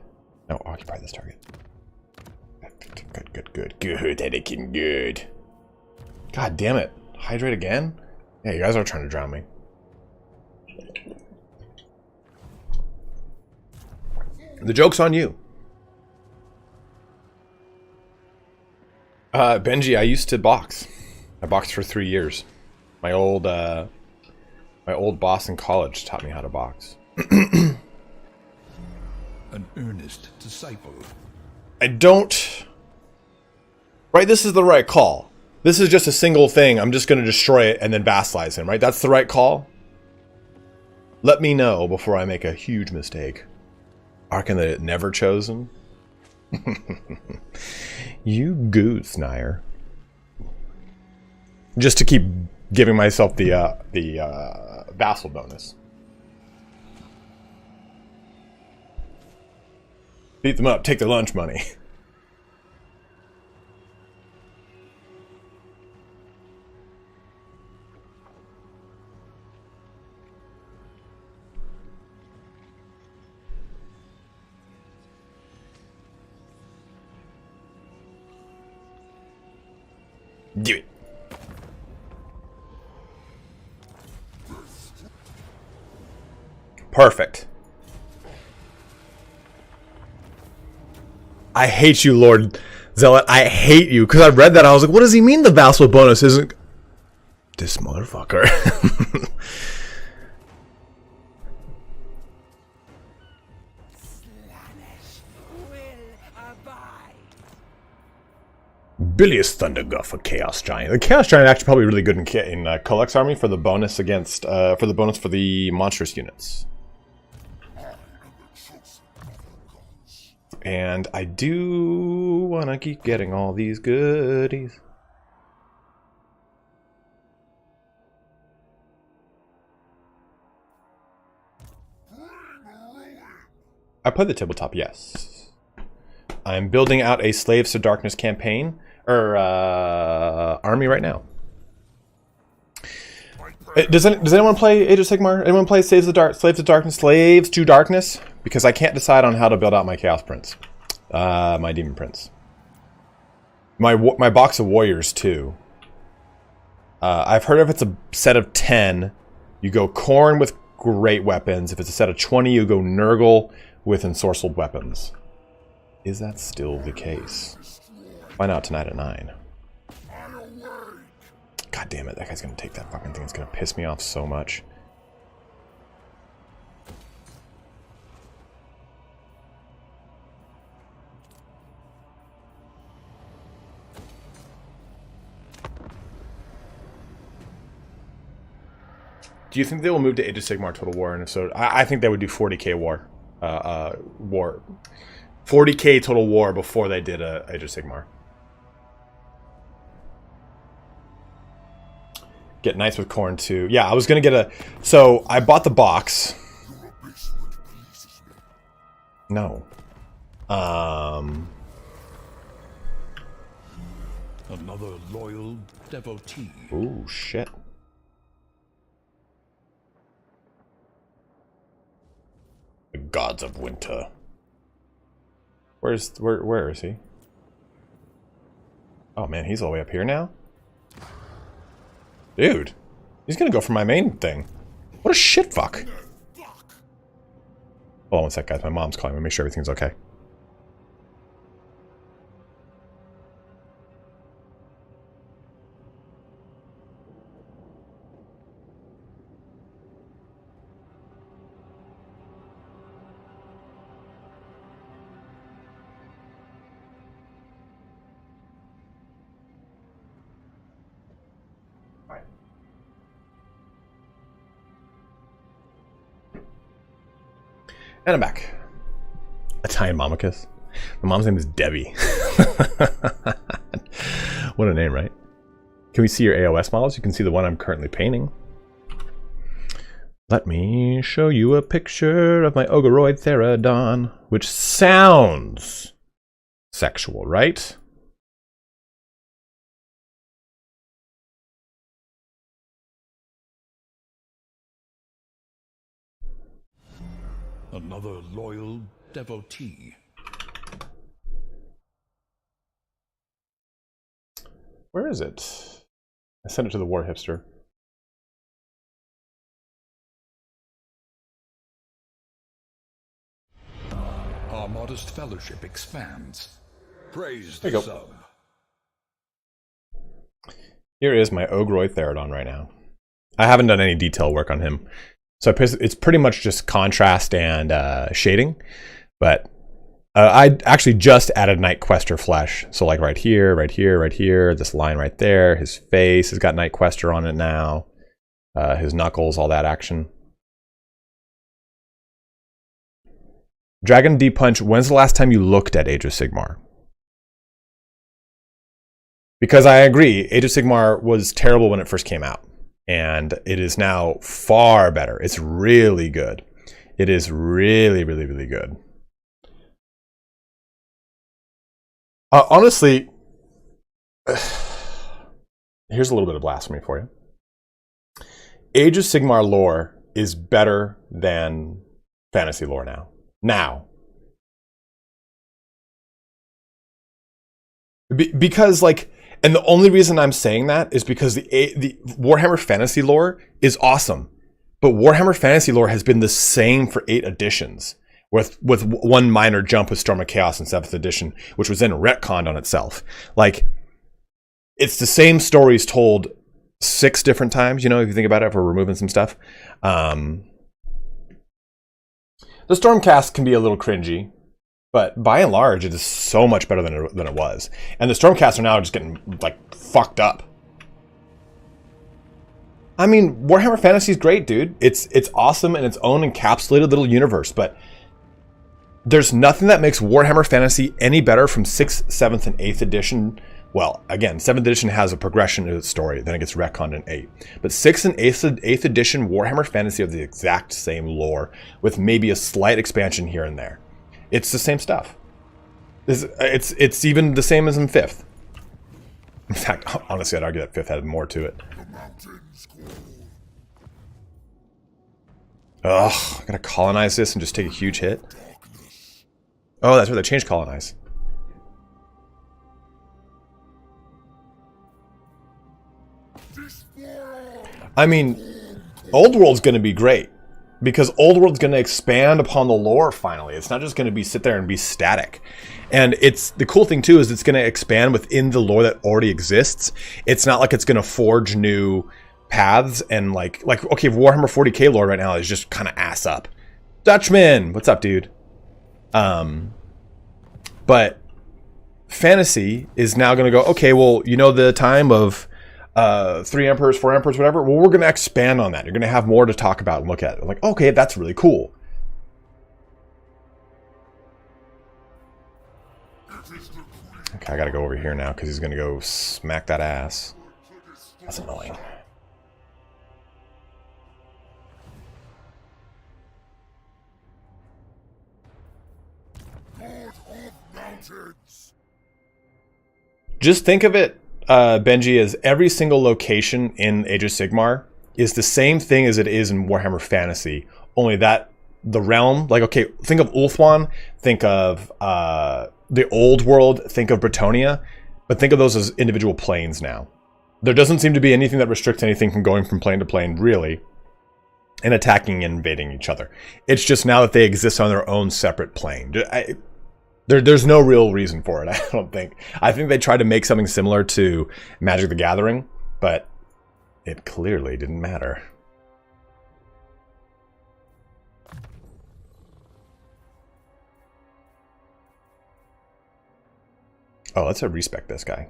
No, occupy this target. Good. Anakin, good. God damn it. Hydrate again? Yeah, you guys are trying to drown me. The joke's on you. Benji, I used to box. I boxed for 3 years. My old boss in college taught me how to box. An earnest disciple. I don't... Right, this is the right call. This is just a single thing. I'm just going to destroy it and then vassalize him, right? That's the right call? Let me know before I make a huge mistake. Archaon that never chosen? You goose, Nair. Just to keep giving myself the vassal bonus. Beat them up, take their lunch money. Do it. Perfect. I hate you, Lord Zealot. I hate you. Because I read that, I was like, what does he mean the vassal bonus isn't... This motherfucker. Bilious Thunderguff, a Chaos Giant. The Chaos Giant actually probably really good in Kolek's army for the bonus against for the monstrous units. And I do want to keep getting all these goodies. I played the tabletop, yes. I'm building out a Slaves to Darkness campaign, or army right now. Does anyone play Age of Sigmar? Anyone play Slaves to Darkness? Because I can't decide on how to build out my Chaos Prince, my Demon Prince, my box of Warriors too. I've heard if it's a set of 10, you go Khorne with great weapons. If it's a set of 20, you go Nurgle with ensorcelled weapons. Is that still the case? Find out tonight at 9. God damn it, that guy's gonna take that fucking thing. It's gonna piss me off so much. Do you think they will move to Age of Sigmar Total War? And if so, I think they would do 40k war. 40k Total War before they did Age of Sigmar. Get Knights with Khorne too. Yeah, I was gonna get a... So, I bought the box. No. Another loyal devotee. Ooh, shit. Gods of Winter. Where is he? Oh man, he's all the way up here now? Dude, he's gonna go for my main thing. What a shit fuck. Hold on one sec, guys. My mom's calling me. Make sure everything's okay. And I'm back. Italian Mamacus. My mom's name is Debbie. What a name, right? Can we see your AOS models? You can see the one I'm currently painting. Let me show you a picture of my Ogoroid Therodon, which sounds sexual, right? Another loyal devotee. Where is it? I sent it to the War Hipster. Our modest fellowship expands. Praise There the you go. sub. Here is my Ogoroid Therodon right now. I haven't done any detail work on him. So it's pretty much just contrast and shading. But I actually just added Night Quester flesh. So like right here, right here, right here, this line right there. His face has got Night Quester on it now. His knuckles, all that action. Dragon D Punch, when's the last time you looked at Age of Sigmar? Because I agree, Age of Sigmar was terrible when it first came out. And it is now far better. It's really good. It is really, really, really good. Honestly, here's a little bit of blasphemy for you. Age of Sigmar lore is better than fantasy lore now. Because like, and the only reason I'm saying that is because the Warhammer Fantasy lore is awesome. But Warhammer Fantasy lore has been the same for 8 editions. With one minor jump with Storm of Chaos in 7th edition, which was then retconned on itself. Like, it's the same stories told 6 different times, you know, if you think about it, if we're removing some stuff. The Stormcast can be a little cringy. But by and large, it is so much better than it was. And the Stormcasts are now just getting, like, fucked up. I mean, Warhammer Fantasy is great, dude. It's awesome in its own encapsulated little universe. But there's nothing that makes Warhammer Fantasy any better from 6th, 7th, and 8th edition. Well, again, 7th edition has a progression to its story. Then it gets retconned in 8. But 6th and 8th edition Warhammer Fantasy are the exact same lore, with maybe a slight expansion here and there. It's the same stuff. It's even the same as in 5th. In fact, honestly, I'd argue that 5th had more to it. Ugh, I gotta colonize this and just take a huge hit. Oh, that's where they changed colonize. I mean, Old World's gonna be great. Because Old World's going to expand upon the lore finally. It's not just going to be sit there and be static. And it's the cool thing too is it's going to expand within the lore that already exists. It's not like it's going to forge new paths and like okay, Warhammer 40k lore right now is just kind of ass up. Dutchman, what's up, dude? But fantasy is now going to go, okay, well, you know the time of 3 emperors, 4 emperors, whatever. Well, we're going to expand on that. You're going to have more to talk about and look at. I'm like, okay, that's really cool. Okay, I got to go over here now because he's going to go smack that ass. That's annoying. Just think of it, Benji, as every single location in Age of Sigmar is the same thing as it is in Warhammer Fantasy, only that the realm. Like, okay, think of Ulthuan, think of the old world, think of Bretonnia, but think of those as individual planes now. There doesn't seem to be anything that restricts anything from going from plane to plane, really, and attacking and invading each other. It's just now that they exist on their own separate plane. There's no real reason for it, I don't think. I think they tried to make something similar to Magic the Gathering, but it clearly didn't matter. Oh, let's respec this guy.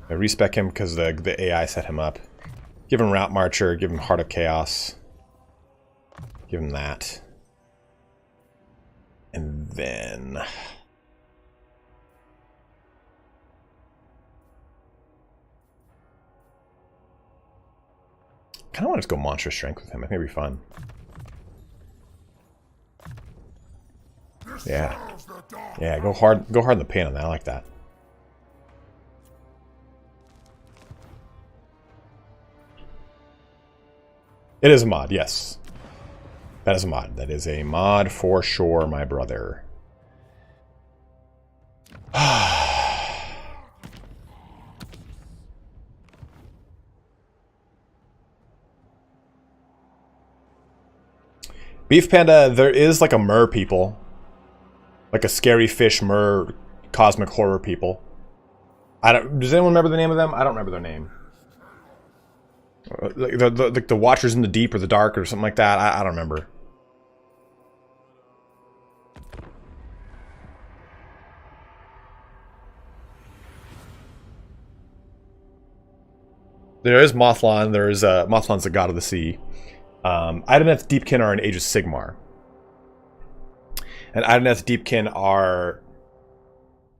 I respec him because the AI set him up. Give him Route Marcher, give him Heart of Chaos. Give him that. And then... I kind of want to go Monstrous Strength with him. I think it'd be fun. Yeah. Yeah, go hard in the paint on that. I like that. It is a mod, yes. That is a mod. That is a mod for sure, my brother. Beef Panda, there is like a mer people. Like a scary fish mer cosmic horror people. Does anyone remember the name of them? I don't remember their name. Like the Watchers in the Deep or the Dark or something like that. I don't remember. There is Mothlan. There is Mothlan's the god of the sea. Idoneth Deepkin are an Age of Sigmar. And Idoneth Deepkin are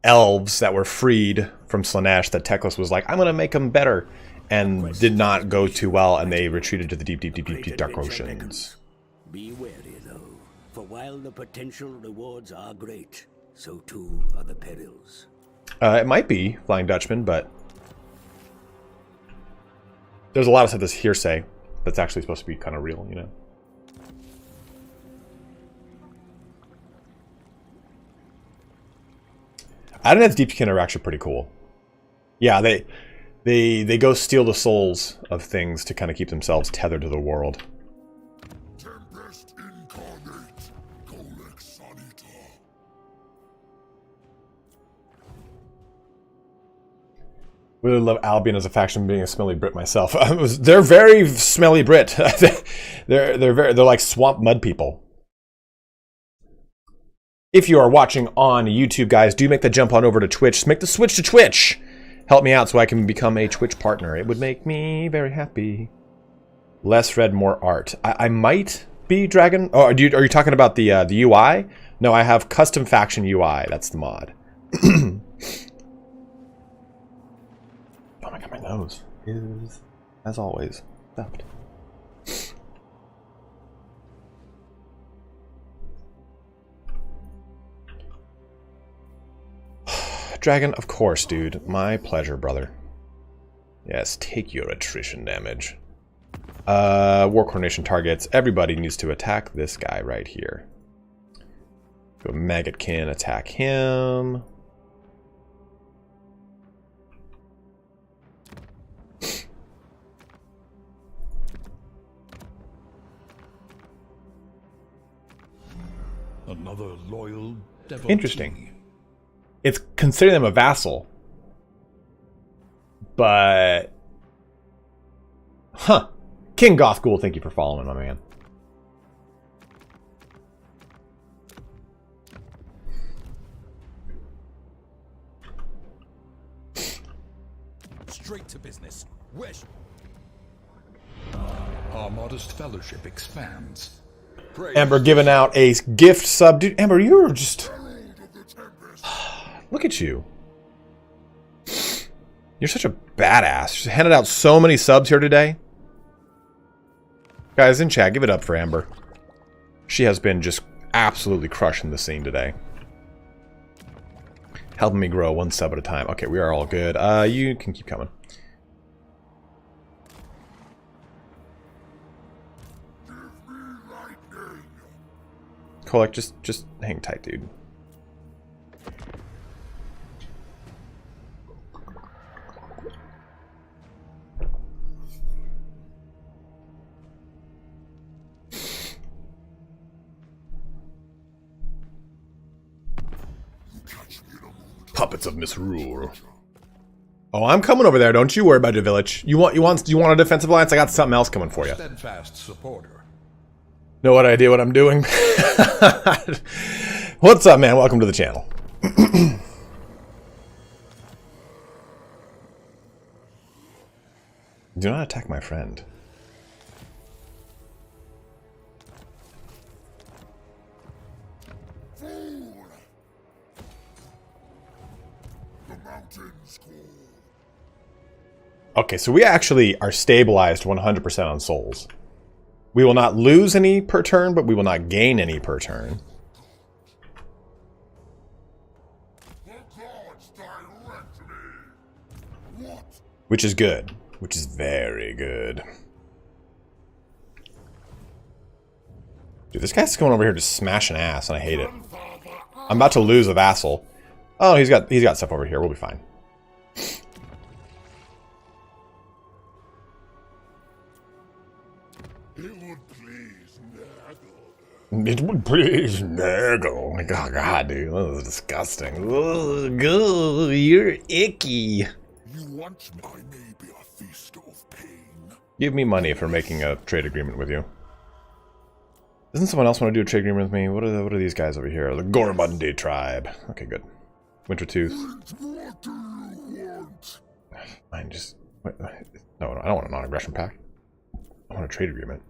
elves that were freed from Slaanesh that Teclis was like, I'm going to make them better. And did not go too well, and they retreated to the deep dark oceans. Be wary, though, for while the potential rewards are great, so too are the perils. It might be Flying Dutchman, but there's a lot of stuff that's hearsay that's actually supposed to be kind of real, you know? Idoneth Deepkin are actually pretty cool. Yeah, they go steal the souls of things to kind of keep themselves tethered to the world. Tempest incarnate, Colex Sanita. Really love Albion as a faction, being a smelly Brit myself. They're very smelly Brit. they're like swamp mud people. If you are watching on YouTube, guys, do make the jump on over to Twitch. Make the switch to Twitch. Help me out so I can become a Twitch partner. It would make me very happy. Less red, more art. I might be Dragon. Oh, are you talking about the UI? No, I have custom faction UI. That's the mod. Oh my god, my nose is, as always, stuffed. Dragon, of course, dude. My pleasure, brother. Yes, take your attrition damage. War Coordination targets. Everybody needs to attack this guy right here. Go Maggotkin, attack him. Another loyal devotee. Interesting. It's considering them a vassal. But... Huh. King Gothghoul, thank you for following, my man. Straight to business. Wish. Our modest fellowship expands. Amber giving out a gift sub. Dude, Amber, you're just... Look at you. You're such a badass. Just handed out so many subs here today. Guys in chat, give it up for Amber. She has been just absolutely crushing the scene today. Helping me grow one sub at a time. Okay, we are all good. You can keep coming. Kolek, just hang tight, dude. Puppets of misrule. Oh, I'm coming over there. Don't you worry about the village. You want a defensive alliance? I got something else coming for you. Steadfast supporter. No idea what I'm doing. What's up, man? Welcome to the channel. Do not attack my friend. Okay, so we actually are stabilized 100% on souls. We will not lose any per turn, but we will not gain any per turn. Which is good. Which is very good. Dude, this guy's going over here just smashing ass, and I hate it. I'm about to lose a vassal. Oh, he's got stuff over here. We'll be fine. It would please Nurgle. Oh god, dude, that was disgusting. Oh, you're icky. You want me? I may be a feast of pain. Give me money for making a trade agreement with you. Doesn't someone else want to do a trade agreement with me? What are these guys over here? The Gormundi tribe. Okay, good. Wintertooth. What do you want? Fine, just wait, no, I don't want a non-aggression pact. I want a trade agreement.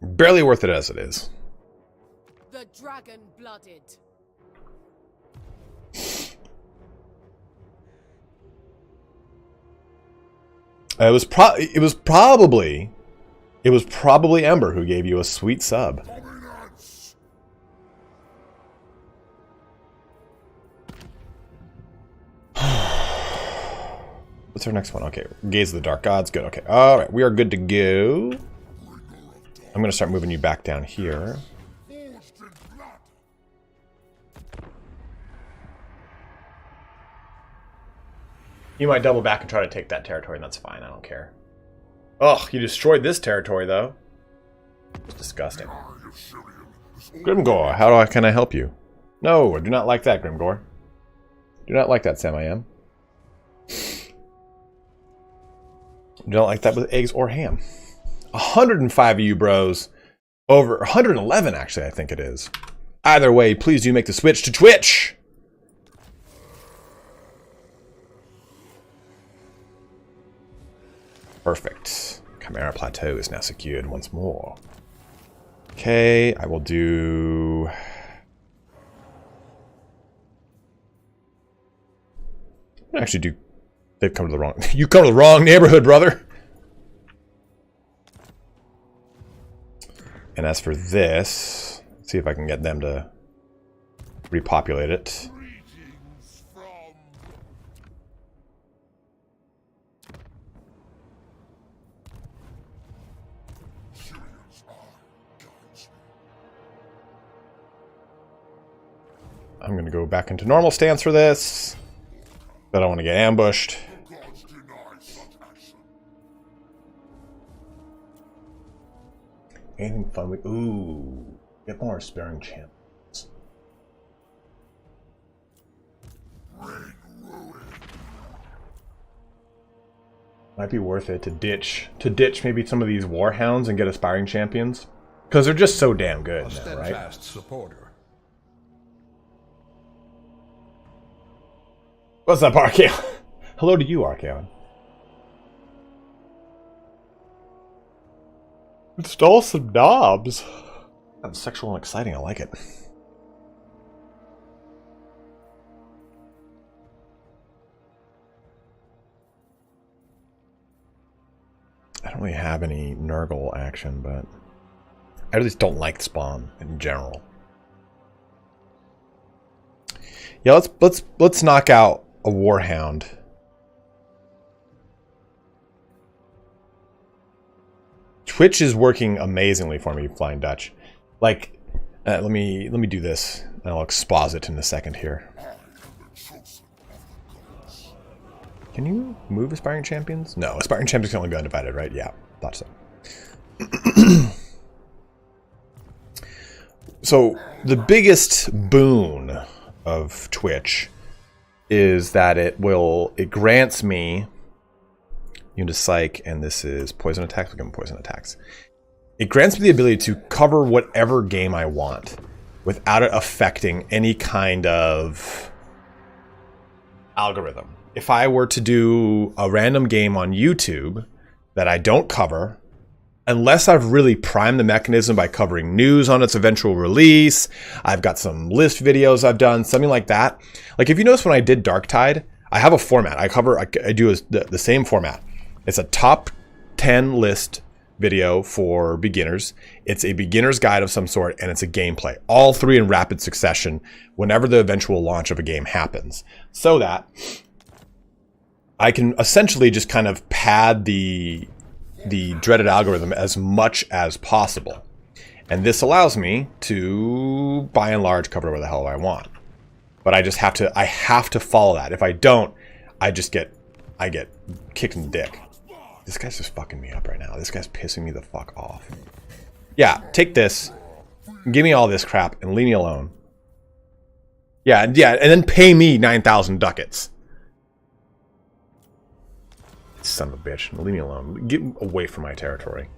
Barely worth it as it is. The dragon-blooded. It was probably Ember who gave you a sweet sub. What's our next one? Okay, Gaze of the Dark Gods. Good. Okay. All right, we are good to go. I'm gonna start moving you back down here. You might double back and try to take that territory, and that's fine. I don't care. Ugh, you destroyed this territory, though. It's disgusting. Grimgore, can I help you? No, I do not like that, Grimgore. Do not like that, Sam I am. Do not like that with eggs or ham. 105 of you bros. Over 111, actually, I think it is. Either way, please do make the switch to Twitch. Perfect. Chimera Plateau is now secured once more. Okay, I will do... Actually do... They've come to the wrong... You come to the wrong neighborhood, brother! And as for this, let's see if I can get them to repopulate it. I'm going to go back into normal stance for this. I don't want to get ambushed. Anything fun? Ooh, get more sparing champions. Might be worth it to ditch maybe some of these warhounds and get aspiring champions, because they're just so damn good, now, right? Steadfast supporter. What's up, Archaon? Hello to you, Archaon. Install some knobs. That's sexual and exciting. I like it. I don't really have any Nurgle action, but I at least don't like spawn in general. Yeah, let's knock out a warhound. Twitch is working amazingly for me, Flying Dutch. Like, let me do this, and I'll exposit in a second here. Can you move Aspiring Champions? No, Aspiring Champions can only be undivided, right? Yeah, thought so. So, the biggest boon of Twitch is that it grants me unit psych, and this is poison attacks. We'll give them poison attacks. It grants me the ability to cover whatever game I want without it affecting any kind of algorithm. If I were to do a random game on YouTube that I don't cover, unless I've really primed the mechanism by covering news on its eventual release, I've got some list videos I've done, something like that. Like if you notice when I did Darktide, I have a format. I do the same format. It's a top 10 list video for beginners. It's a beginner's guide of some sort, and it's a gameplay. All three in rapid succession whenever the eventual launch of a game happens. So that I can essentially just kind of pad the dreaded algorithm as much as possible. And this allows me to, by and large, cover where the hell I want. But I have to follow that. If I don't, I get kicked in the dick. This guy's just fucking me up right now. This guy's pissing me the fuck off. Yeah, take this. Give me all this crap and leave me alone. Yeah, and then pay me 9,000 ducats. Son of a bitch. Leave me alone. Get away from my territory.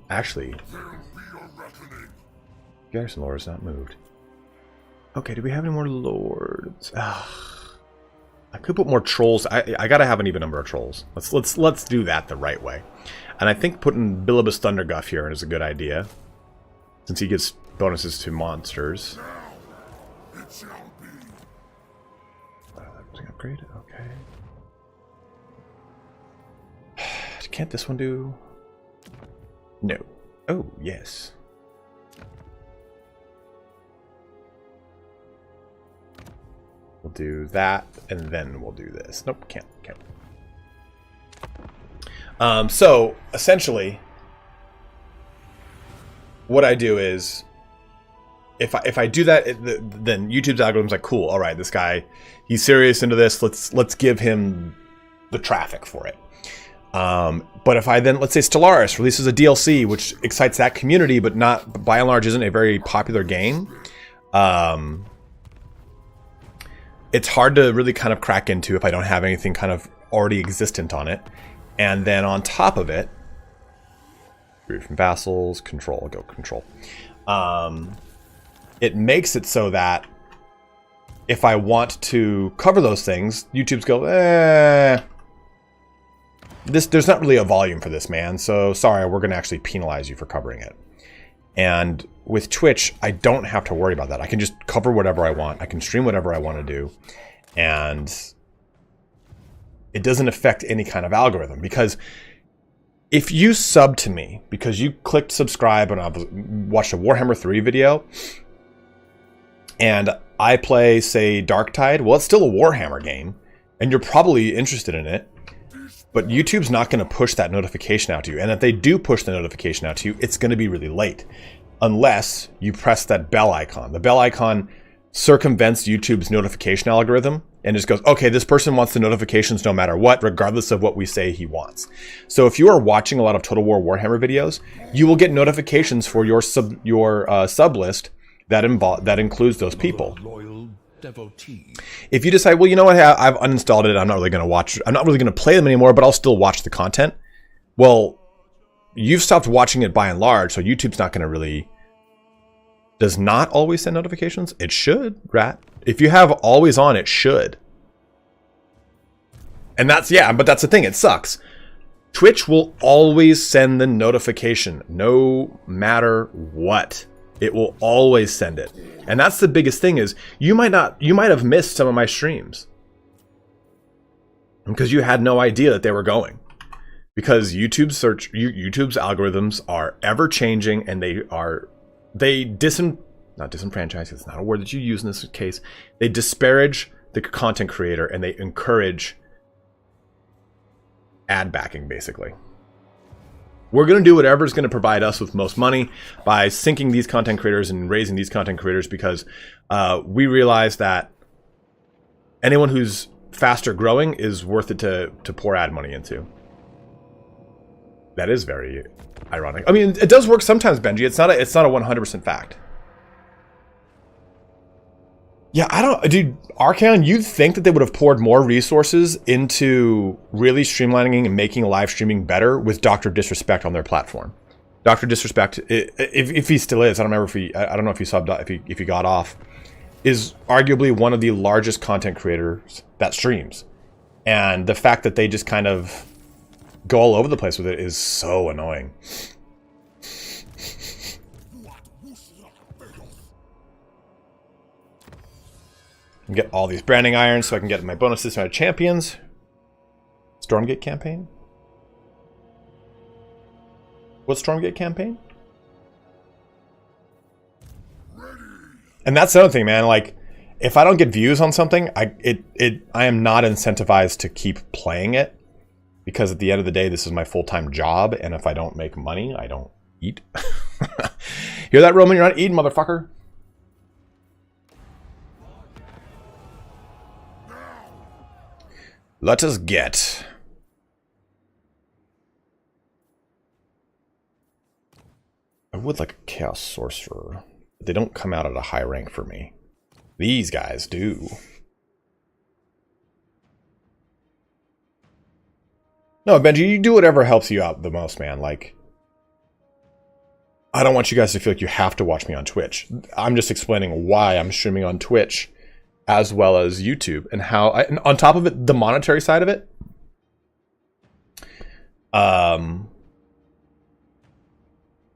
Actually, Garrison Lord is not moved. Okay, do we have any more lords? I could put more trolls. I gotta have an even number of trolls. Let's do that the right way. And I think putting Bilibus Thunderguff here is a good idea, since he gets bonuses to monsters. Upgrade. Okay. Can't this one do? No. Oh, yes. We'll do that, and then we'll do this. Nope, can't. So, essentially, what I do is, if I do that, then YouTube's algorithm's like, cool, all right, this guy, he's serious into this, let's give him the traffic for it. But if I then, let's say Stellaris releases a DLC, which excites that community, but not, by and large, isn't a very popular game, it's hard to really kind of crack into if I don't have anything kind of already existent on it. And then on top of it, free from vassals, control, go control. It makes it so that if I want to cover those things, YouTube's go, there's not really a volume for this, man. So sorry, we're going to actually penalize you for covering it. And with Twitch, I don't have to worry about that. I can just cover whatever I want. I can stream whatever I want to do. And it doesn't affect any kind of algorithm. Because if you sub to me because you clicked subscribe and I've watched a Warhammer 3 video, and I play, say, Darktide, well, it's still a Warhammer game, and you're probably interested in it. But YouTube's not going to push that notification out to you. And if they do push the notification out to you, it's going to be really late. Unless you press that bell icon. The bell icon circumvents YouTube's notification algorithm and just goes, okay, this person wants the notifications no matter what, regardless of what we say he wants. So if you are watching a lot of Total War Warhammer videos, you will get notifications for your sub list that includes those people. Devotee. If you decide, well, you know what, I've uninstalled it, I'm not really going to play them anymore, but I'll still watch the content. Well, you've stopped watching it by and large, so YouTube's not going to really, does not always send notifications. It should, Rat. If you have always on, it should. And that's, yeah, but that's the thing, it sucks. Twitch will always send the notification, no matter what. It will always send it. And that's the biggest thing is you might have missed some of my streams because you had no idea that they were going, because YouTube's algorithms are ever changing, and not disenfranchise, it's not a word that you use in this case. They disparage the content creator and they encourage ad backing, basically. We're going to do whatever is going to provide us with most money by syncing these content creators and raising these content creators, because we realize that anyone who's faster growing is worth it to pour ad money into. That is very ironic. I mean, it does work sometimes, Benji. It's not a 100% fact. Yeah, I don't... Dude, Archaon, you'd think that they would have poured more resources into really streamlining and making live streaming better with Dr. Disrespect on their platform. Dr. Disrespect, if he still is, I don't remember if he... I don't know if he subbed, if he got off, is arguably one of the largest content creators that streams. And the fact that they just kind of go all over the place with it is so annoying. Get all these branding irons so I can get my bonuses to my champions. Stormgate campaign? What's Stormgate campaign? And that's the other thing, man. Like, if I don't get views on something, I am not incentivized to keep playing it, because at the end of the day, this is my full-time job, and if I don't make money, I don't eat. Hear that, Roman? You're not eating, motherfucker. Let us get... I would like a Chaos Sorcerer. But they don't come out at a high rank for me. These guys do. No, Benji, you do whatever helps you out the most, man. Like, I don't want you guys to feel like you have to watch me on Twitch. I'm just explaining why I'm streaming on Twitch as well as YouTube, and how and on top of it, the monetary side of it.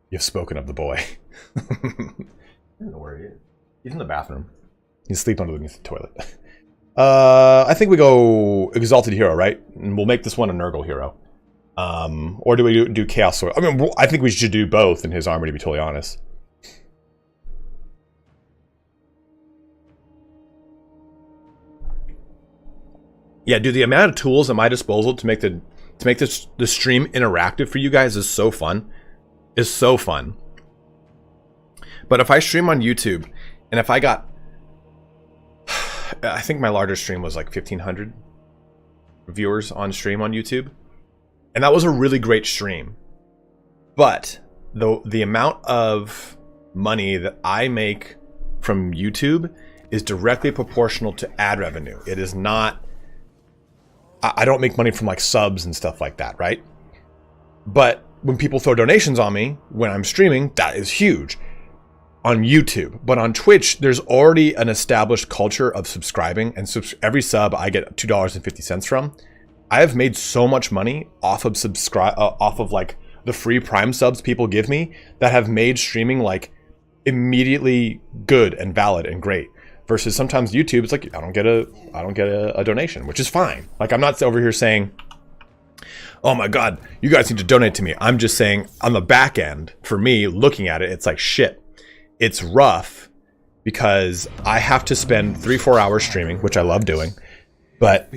You've spoken of the boy. I don't know where he is. He's in the bathroom. He's asleep underneath the toilet. I think we go Exalted Hero, right? And we'll make this one a Nurgle Hero. Or do we do Chaos Sword? I mean, I think we should do both in his armor, to be totally honest. Yeah, dude, the amount of tools at my disposal to make the stream interactive for you guys is so fun. Is so fun. But if I stream on YouTube, and if I got, I think my largest stream was like 1,500 viewers on stream on YouTube, and that was a really great stream. But the amount of money that I make from YouTube is directly proportional to ad revenue. It is not. I don't make money from like subs and stuff like that, right? But when people throw donations on me when I'm streaming, that is huge on YouTube. But on Twitch, there's already an established culture of subscribing, and every sub I get $2.50 from. I have made so much money off of like the free Prime subs people give me that have made streaming like immediately good and valid and great. Versus sometimes YouTube, it's like I don't get a donation, which is fine. Like, I'm not over here saying, oh my god, you guys need to donate to me. I'm just saying on the back end, for me, looking at it, it's like shit. It's rough because I have to spend 3-4 hours streaming, which I love doing. But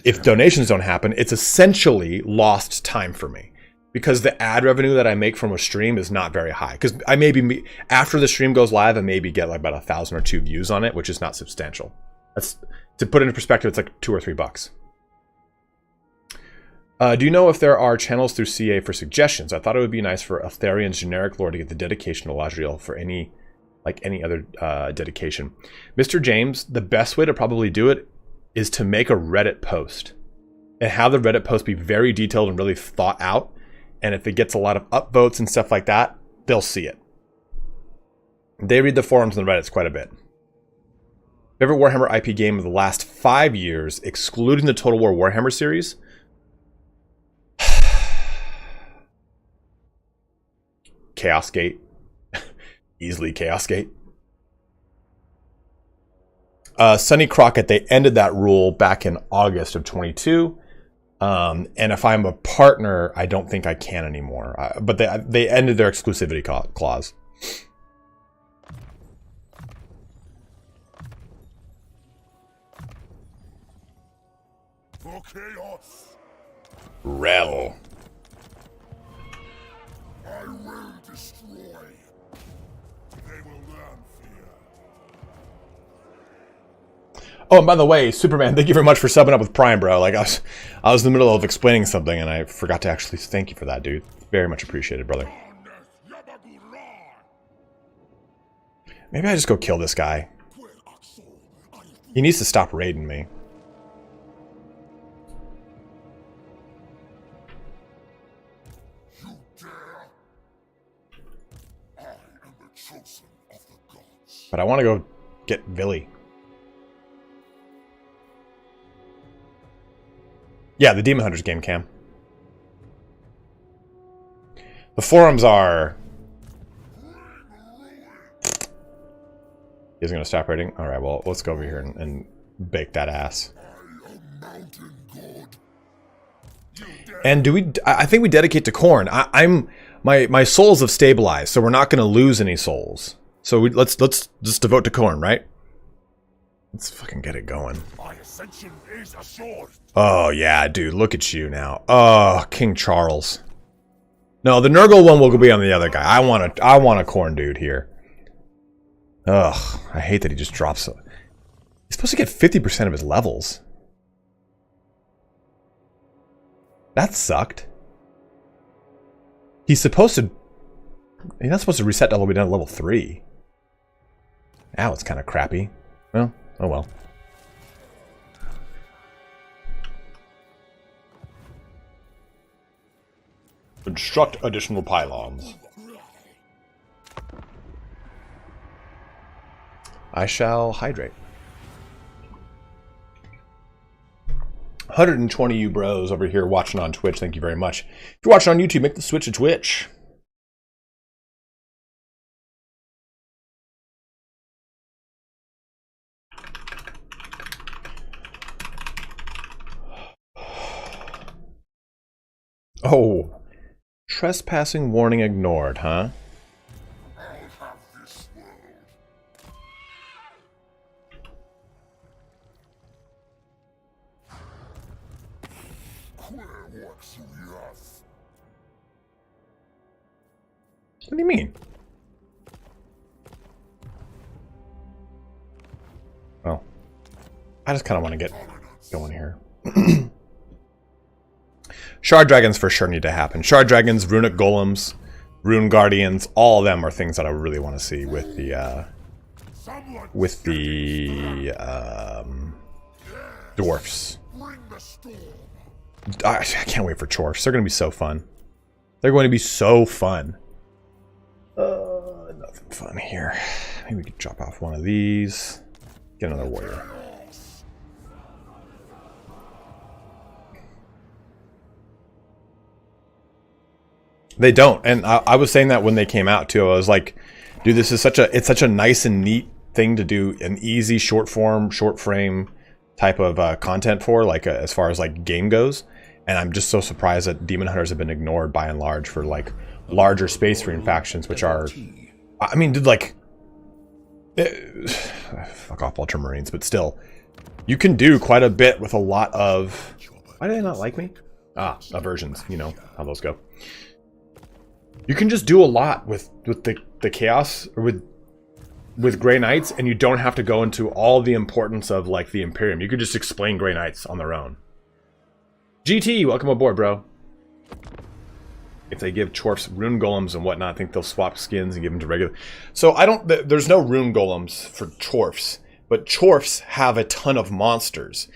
if donations don't happen, it's essentially lost time for me. Because the ad revenue that I make from a stream is not very high. Because I maybe, after the stream goes live, I maybe get like about 1,000 or 2 views on it, which is not substantial. That's, to put it in perspective, it's like $2 or $3. Do you know if there are channels through CA for suggestions? I thought it would be nice for Aetherian's generic lore to get the dedication to Ladriel for any other dedication. Mr. James, the best way to probably do it is to make a Reddit post. And have the Reddit post be very detailed and really thought out. And if it gets a lot of upvotes and stuff like that, they'll see it. They read the forums and the Reddits quite a bit. Favorite Warhammer IP game of the last 5 years, excluding the Total War Warhammer series? Chaos Gate. Easily Chaos Gate. Sonny Crockett, they ended that rule back in August of 22. And if I'm a partner, I don't think I can anymore. But they ended their exclusivity clause. for chaos. Rel. I will destroy. They will learn fear. Oh, and by the way, Superman, thank you very much for subbing up with Prime, bro. Like, I was in the middle of explaining something, and I forgot to actually thank you for that, dude. Very much appreciated, brother. Maybe I just go kill this guy. He needs to stop raiding me. You dare? I am the chosen of the gods. But I want to go get Villy. Yeah, the Demon Hunters game cam. The forums are... He's going to stop raiding? Alright, well, let's go over here and bake that ass. Mountain god. And do we... I think we dedicate to Khorne. My souls have stabilized, so we're not going to lose any souls. So let's just devote to Khorne, right? Let's fucking get it going. My ascension is assured. Oh, yeah, dude. Look at you now. Oh, King Charles. No, the Nurgle one will be on the other guy. I want a Khorne dude here. Ugh, I hate that he just drops... He's supposed to get 50% of his levels. That sucked. He's supposed to... He's not supposed to reset all the way down to level 3. Now it's kind of crappy. Well, oh well. Construct additional pylons. I shall hydrate. 120 you bros over here watching on Twitch. Thank you very much. If you're watching on YouTube, make the switch to Twitch. Oh, trespassing warning ignored, huh? What do you mean? Oh. I just kind of want to get going here. Shard Dragons for sure need to happen. Shard Dragons, Runic Golems, Rune Guardians, all of them are things that I really want to see with the dwarfs. I can't wait for Chorfs. They're going to be so fun. They're going to be so fun. Nothing fun here. Maybe we could drop off one of these. Get another warrior. They don't, and I was saying that when they came out too. I was like, dude, this is such a nice and neat thing to do, an easy short frame type of content for, like as far as like game goes. And I'm just so surprised that Demon Hunters have been ignored by and large for like larger Space Marine factions, which are, I mean, dude, like, fuck off Ultramarines, but still, you can do quite a bit with a lot of. Why do they not like me? Aversions. You know how those go. You can just do a lot with the chaos, or with Grey Knights, and you don't have to go into all the importance of like the Imperium. You could just explain Grey Knights on their own. GT, welcome aboard, bro. If they give Chorfs rune golems and whatnot, I think they'll swap skins and give them to regular. So I don't. There's no rune golems for Chorfs, but Chorfs have a ton of monsters.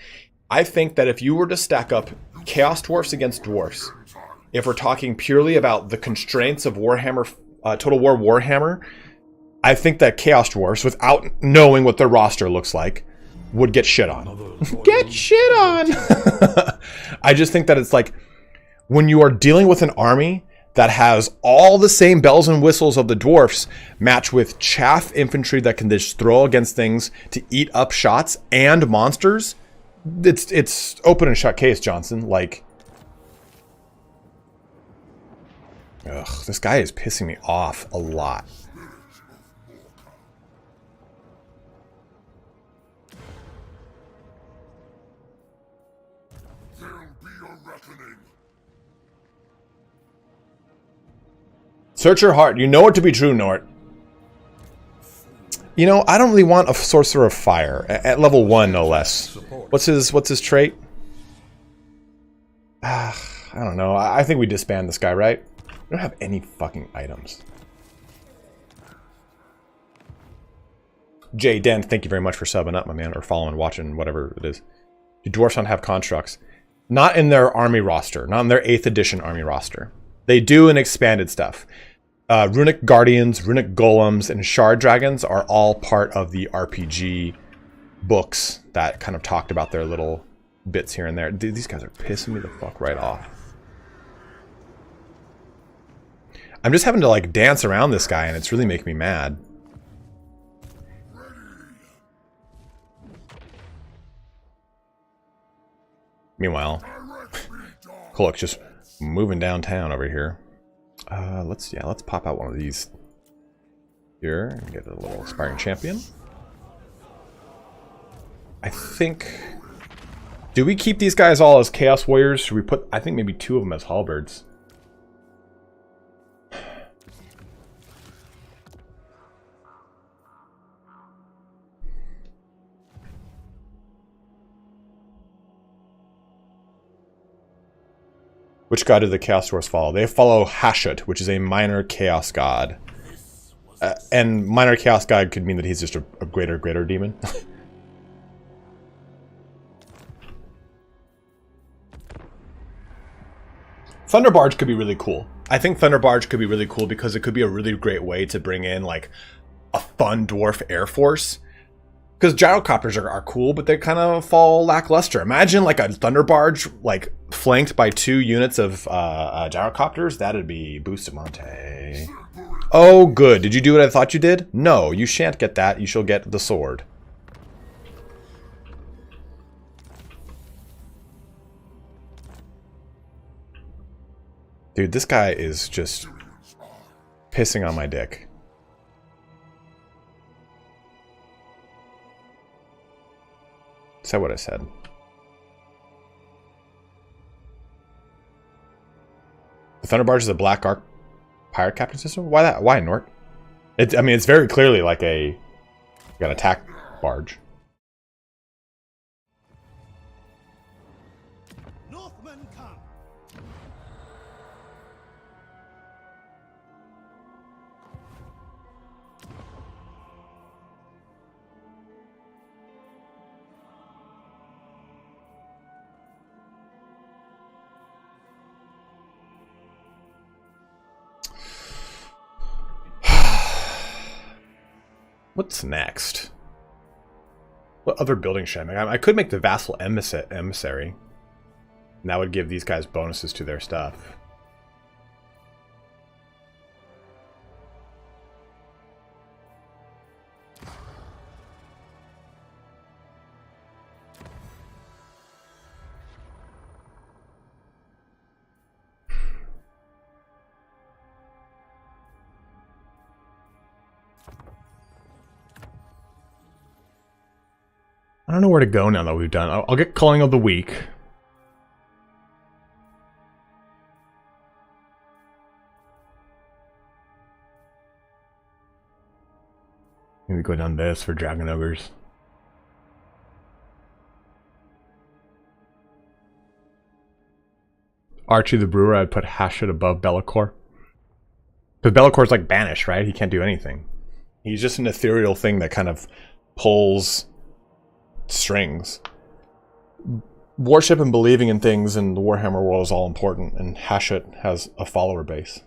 I think that if you were to stack up Chaos Dwarfs against Dwarfs, if we're talking purely about the constraints of Warhammer, Total War Warhammer, I think that Chaos Dwarfs, without knowing what their roster looks like, would get shit on. Get shit on! I just think that it's like, when you are dealing with an army that has all the same bells and whistles of the dwarfs, matched with chaff infantry that can just throw against things to eat up shots and monsters, it's open and shut case, Johnson. Like, ugh, this guy is pissing me off a lot. Search your heart. You know it to be true, Nort. You know, I don't really want a sorcerer of fire at level 1, no less. What's his trait? I don't know. I think we disband this guy, right? We don't have any fucking items. Jay Dent, thank you very much for subbing up, my man, or following, watching, whatever it is. Do dwarfs not have constructs? Not in their army roster, not in their 8th edition army roster. They do in expanded stuff. Runic Guardians, Runic Golems, and Shard Dragons are all part of the RPG books that kind of talked about their little bits here and there. Dude, these guys are pissing me the fuck right off. I'm just having to like dance around this guy and it's really making me mad. Meanwhile, Kolok's just moving downtown over here. Let's pop out one of these here and get a little aspiring champion. I think. Do we keep these guys all as Chaos Warriors? Should we put? I think maybe 2 of them as halberds. Which god do the Chaos Dwarfs follow? They follow Hashut, which is a minor Chaos god. And minor Chaos god could mean that he's just a greater demon. Thunderbarge could be really cool. I think Thunderbarge could be really cool because it could be a really great way to bring in like a fun dwarf air force. Because gyrocopters are cool, but they kind of fall lackluster. Imagine like a Thunderbarge like flanked by 2 units of gyrocopters. That'd be Bustamante. Oh, good. Did you do what I thought you did? No, you shan't get that. You shall get the sword. Dude, this guy is just pissing on my dick. Is that what I said? The Thunderbarge is a Black Ark pirate captain system? Why that? Why, Nort? I mean, it's very clearly like an attack barge. Northmen come. What's next? What other building should I make? I could make the Vassal Emissary. And that would give these guys bonuses to their stuff. I don't know where to go now that we've done. I'll get Culling of the Week. Maybe go down this for Dragon Ogres. Archie the Brewer, I'd put Hashut above Be'lakor. Because Be'lakor's like banished, right? He can't do anything. He's just an ethereal thing that kind of pulls strings. Worship and believing in things in the Warhammer world is all important, and Hashut has a follower base.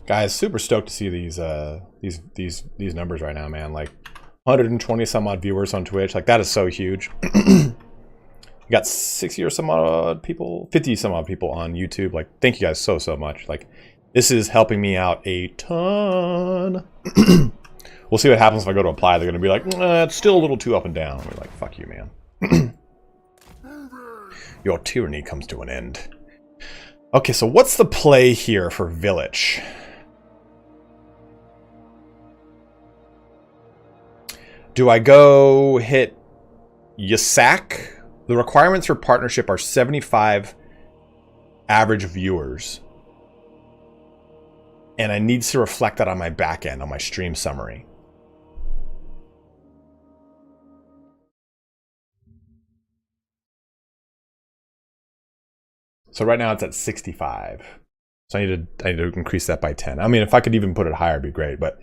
Guys, super stoked to see these numbers right now, man. Like 120 some odd viewers on Twitch. Like that is so huge. We got 60 or some odd people, 50 some odd people on YouTube. Like, thank you guys so much. Like, this is helping me out a ton. We'll see what happens if I go to apply. They're gonna be like, it's still a little too up and down. We're like, fuck you, man. Your tyranny comes to an end. Okay, so what's the play here for Village? Do I go hit Yasak? The requirements for partnership are 75 average viewers. And I need to reflect that on my back end, on my stream summary. So right now it's at 65. So I need to increase that by 10. I mean, if I could even put it higher, it'd be great. But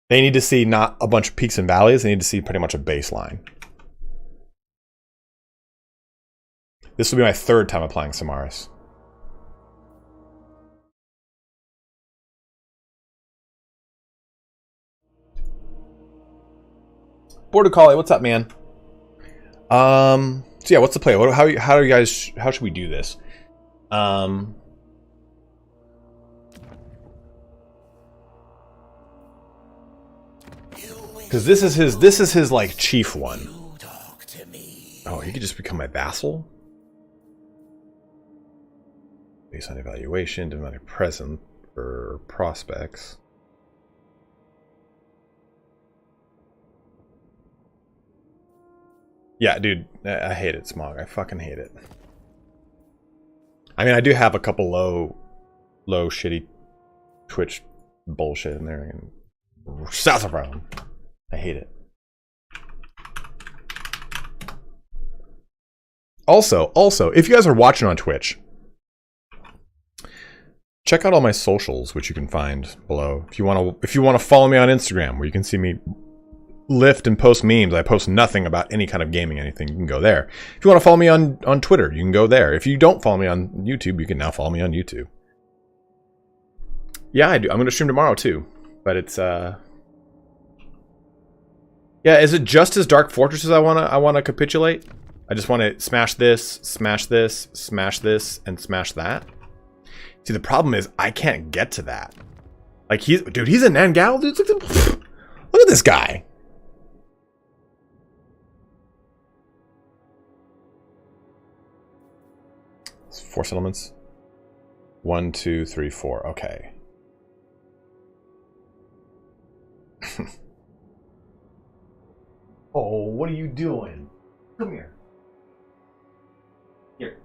they need to see not a bunch of peaks and valleys. They need to see pretty much a baseline. This will be my third time applying Samaras. Border Collie, what's up, man? So yeah, what's the play? How do you guys? How should we do this? Because this is his like chief one. Oh, he could just become my vassal. Based on evaluation, diplomatic present or prospects. Yeah, dude, I hate it, Smog. I fucking hate it. I mean, I do have a couple low shitty Twitch bullshit in there. And south of Rome. I hate it. Also, if you guys are watching on Twitch, check out all my socials, which you can find below. If you want to follow me on Instagram, where you can see me lift and post memes. I post nothing about any kind of gaming, anything. You can go there. If you want to follow me on Twitter, you can go there. If you don't follow me on YouTube, you can now follow me on YouTube. Yeah, I do. I'm going to stream tomorrow too, but it's yeah. Is it just as Dark Fortresses I wanna capitulate? I just want to smash this, smash this, smash this, and smash that. See, the problem is I can't get to that. Like he's a Nangal, dude. Look at this guy. It's 4 settlements. 1, 2, 3, 4. Okay. Oh, what are you doing? Come here. Here.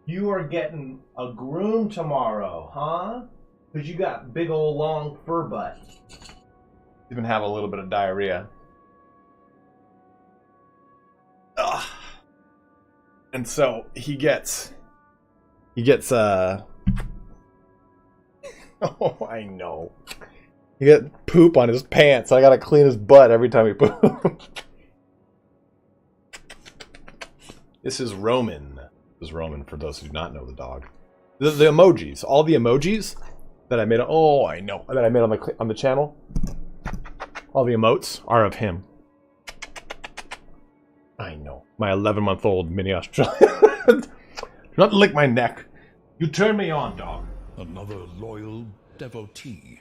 You are getting a groom tomorrow, huh? Because you got big old long fur butt. Even have a little bit of diarrhea. Ugh. And so he gets oh, I know. He got poop on his pants. I gotta clean his butt every time he poops. This is Roman. This is Roman for those who do not know the dog. The emojis, all the emojis that I made. Oh, I know that I made on the channel. All the emotes are of him. I know. My 11-month-old mini Australian. Do not lick my neck. You turn me on, dog. Another loyal devotee.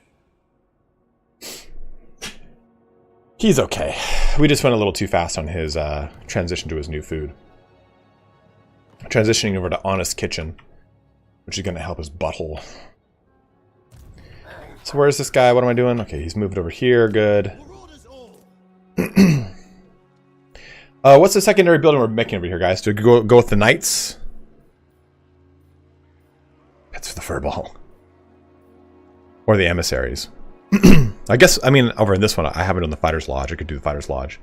He's okay. We just went a little too fast on his transition to his new food. Transitioning over to Honest Kitchen, which is going to help his butthole. So where's this guy? What am I doing? Okay, he's moved over here. Good. What's the secondary building we're making over here, guys? Do we go with the knights? That's for the furball. Or the emissaries. I guess, I mean, over in this one, I haven't done the Fighter's Lodge. I could do the Fighter's Lodge.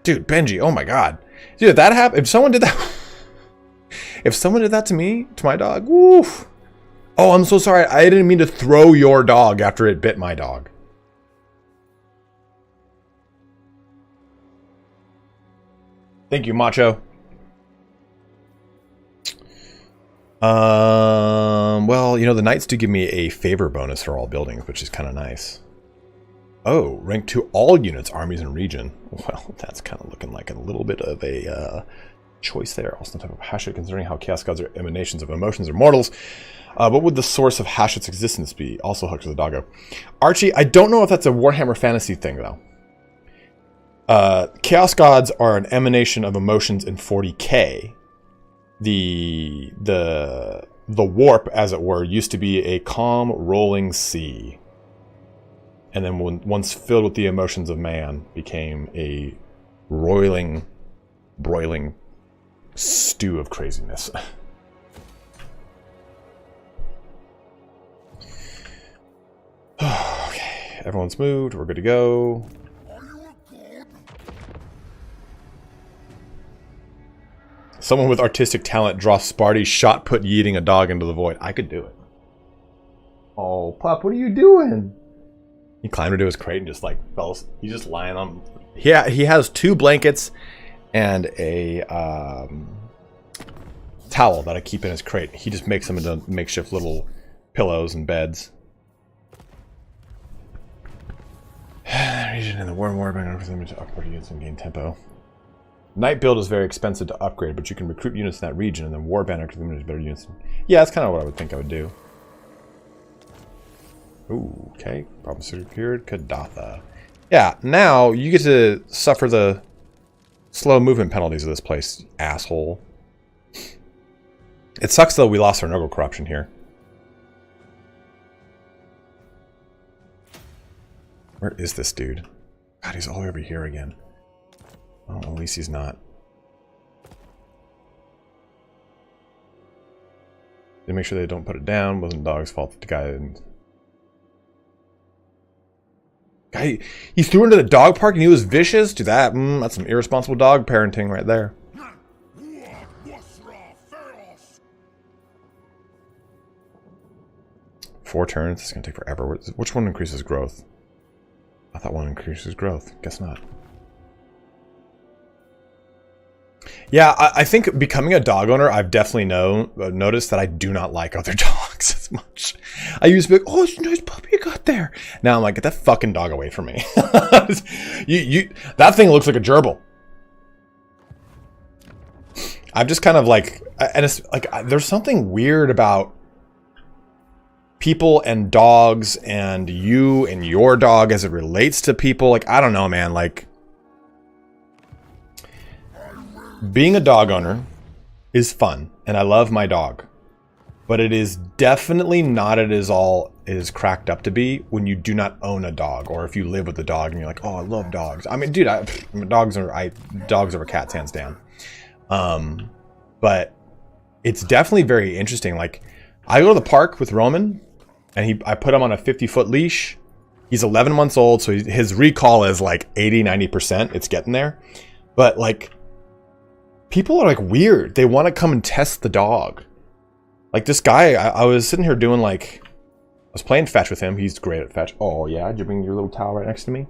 Dude, Benji, oh my god. Dude, if that happened, if someone did that... if someone did that to me, to my dog, woof. Oh, I'm so sorry. I didn't mean to throw your dog after it bit my dog. Thank you, Macho. Well, you know, the knights do give me a favor bonus for all buildings, which is kind of nice. Oh, rank to all units, armies, and region. Well, that's kind of looking like a little bit of a choice there. Also, type of Hashut, considering how Chaos Gods are emanations of emotions or mortals. What would the source of Hashut's existence be? Also hooked to the doggo. Archie, I don't know if that's a Warhammer Fantasy thing, though. Chaos Gods are an emanation of emotions in 40k. The warp, as it were, used to be a calm, rolling sea. and then once filled with the emotions of man, became a roiling, broiling stew of craziness. Okay, everyone's moved. We're good to go. Someone with artistic talent draws Sparty shot put yeeting a dog into the void. I could do it. Oh, Pup, what are you doing? He climbed into his crate and just like fell. He's just lying on. Yeah, he has 2 blankets and a towel that I keep in his crate. He just makes them into makeshift little pillows and beds. Region in the warband everything to upgrade units and gain tempo. Night build is very expensive to upgrade, but you can recruit units in that region, and then warband activate better units. Yeah, that's kind of what I would think I would do. Ooh, okay. Problem secured. Kadatha. Yeah, now you get to suffer the slow movement penalties of this place, asshole. It sucks though we lost our Nurgle corruption here. Where is this dude? God, he's all the way over here again. Oh, at least he's not. They make sure they don't put it down. Wasn't the dog's fault that the guy didn't. Guy, he threw into the dog park and he was vicious? Dude, that's some irresponsible dog parenting right there. 4 turns. It's gonna take forever. Which one increases growth? I thought one increases growth. Guess not. Yeah, I think becoming a dog owner, I've definitely noticed that I do not like other dogs as much. I used to be like, oh, it's a nice puppy you got there. Now I'm like, get that fucking dog away from me. That thing looks like a gerbil. I'm just kind of like, and it's like, there's something weird about people and dogs and you and your dog as it relates to people. Like, I don't know, man. Like, being a dog owner is fun, and I love my dog. But it is definitely not as all it is cracked up to be when you do not own a dog, or if you live with a dog and you're like, oh, I love dogs. I mean, dude, dogs over cats, hands down. But it's definitely very interesting. Like, I go to the park with Roman, and I put him on a 50-foot leash. He's 11 months old, so his recall is like 80-90%. It's getting there. But like, people are like weird. They want to come and test the dog. Like this guy, I was sitting here doing like, I was playing fetch with him. He's great at fetch. Oh yeah, did you bring your little towel right next to me?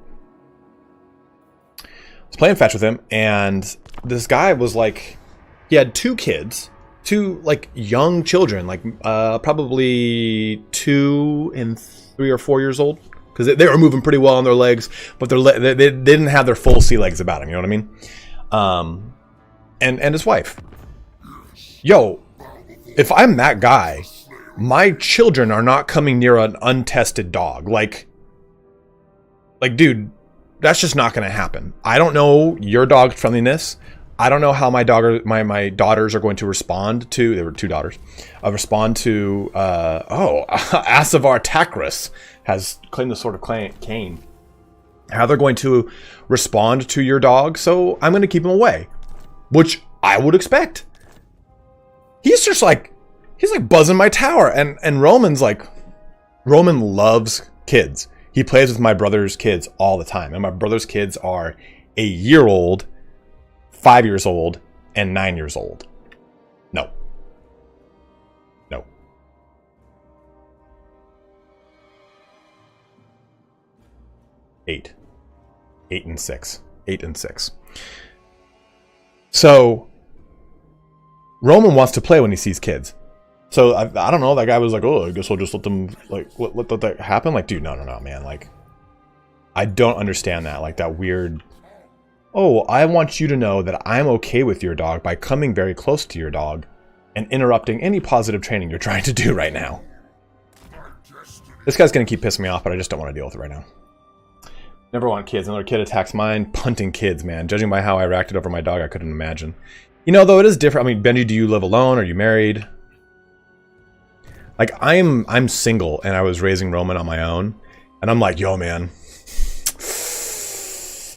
I was playing fetch with him, and this guy was like, he had 2 kids, 2 like young children, like probably 2 and 3 or 4 years old, because they were moving pretty well on their legs, but they didn't have their full sea legs about them. You know what I mean? And his wife. Yo, if I'm that guy, my children are not coming near an untested dog. Like, dude, that's just not going to happen. I don't know your dog's friendliness. I don't know how my daughters are going to respond to. There were 2 daughters. Respond to. Asavar Takris has claimed the sword of Cain. How they're going to respond to your dog. So I'm going to keep him away. Which I would expect. He's just like, he's like buzzing my tower. And Roman loves kids. He plays with my brother's kids all the time. And my brother's kids are a year-old, 5 years old, and 9 years old. No. 8. 8 and 6. 8 and 6. So, Roman wants to play when he sees kids. So, I don't know, that guy was like, oh, I guess I'll just let them, like, let that happen. Like, dude, no, man. Like, I don't understand that. Like, that weird, oh, I want you to know that I'm okay with your dog by coming very close to your dog and interrupting any positive training you're trying to do right now. This guy's going to keep pissing me off, but I just don't want to deal with it right now. Never want kids. Another kid attacks mine. Punting kids, man. Judging by how I reacted over my dog, I couldn't imagine. You know, though, it is different. I mean, Benji, do you live alone? Are you married? Like, I'm single, and I was raising Roman on my own. And I'm like, yo, man.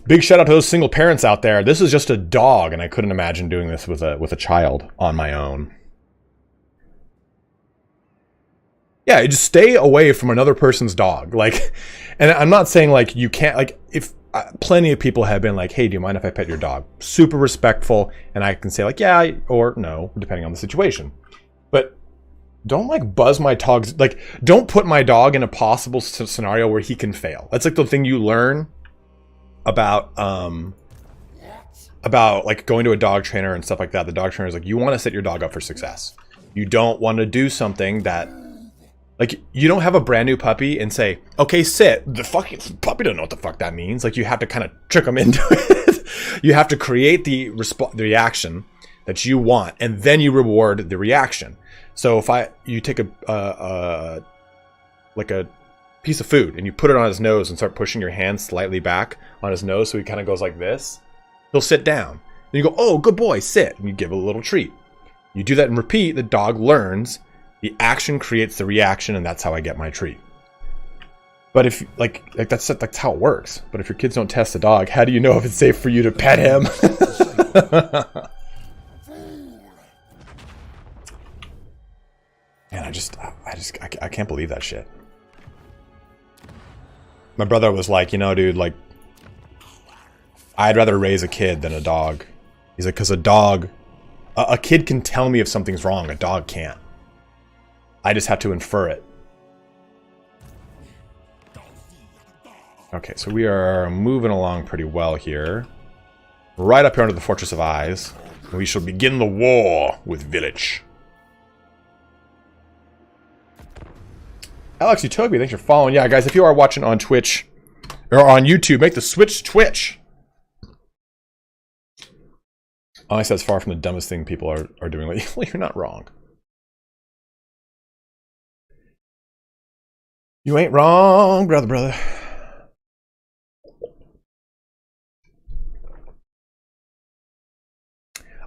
Big shout out to those single parents out there. This is just a dog, and I couldn't imagine doing this with a child on my own. Yeah, just stay away from another person's dog. Like, and I'm not saying like you can't, like, if plenty of people have been like, hey, do you mind if I pet your dog? Super respectful, and I can say like, yeah, or no, depending on the situation. But don't like buzz my dogs. Like, don't put my dog in a possible scenario where he can fail. That's like the thing you learn about like going to a dog trainer and stuff like that. The dog trainer is like, you want to set your dog up for success. You don't want to do something that, like, you don't have a brand new puppy and say, okay, sit. The fucking puppy don't know what the fuck that means. Like, you have to kind of trick them into it. You have to create the reaction that you want, and then you reward the reaction. So if you take a piece of food and you put it on his nose and start pushing your hand slightly back on his nose so he kind of goes like this, he'll sit down. Then you go, oh, good boy, sit. And you give a little treat. You do that and repeat, the dog learns, the action creates the reaction, and that's how I get my treat. But if, like that's how it works. But if your kids don't test the dog, how do you know if it's safe for you to pet him? Man, I can't believe that shit. My brother was like, you know, dude, like, I'd rather raise a kid than a dog. He's like, because a kid can tell me if something's wrong. A dog can't. I just have to infer it. Okay, so we are moving along pretty well here. Right up here under the Fortress of Eyes. We shall begin the war with Village. Alex Utopia, thanks for following. Yeah, guys, if you are watching on Twitch or on YouTube, make the switch to Twitch. Honestly, that's far from the dumbest thing people are doing. Like, well, you're not wrong. You ain't wrong, brother.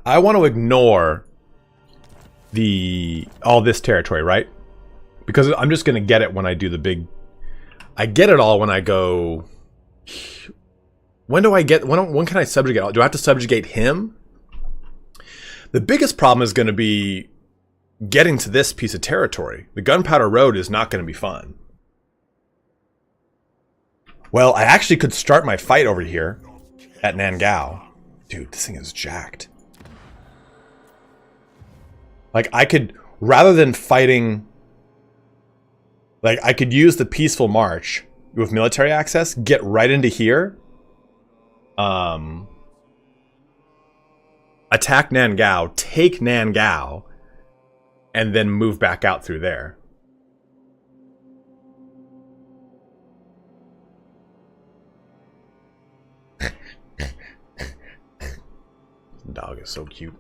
I want to ignore all this territory, right? Because I'm just going to get it when I do the big... I get it all when I go... When can I subjugate? Do I have to subjugate him? The biggest problem is going to be getting to this piece of territory. The Gunpowder Road is not going to be fun. Well, I actually could start my fight over here at Nangao. Dude, this thing is jacked. Like, I could, rather than fighting... Like, I could use the peaceful march with military access, get right into here, attack Nangao, take Nangao, and then move back out through there. The dog is so cute.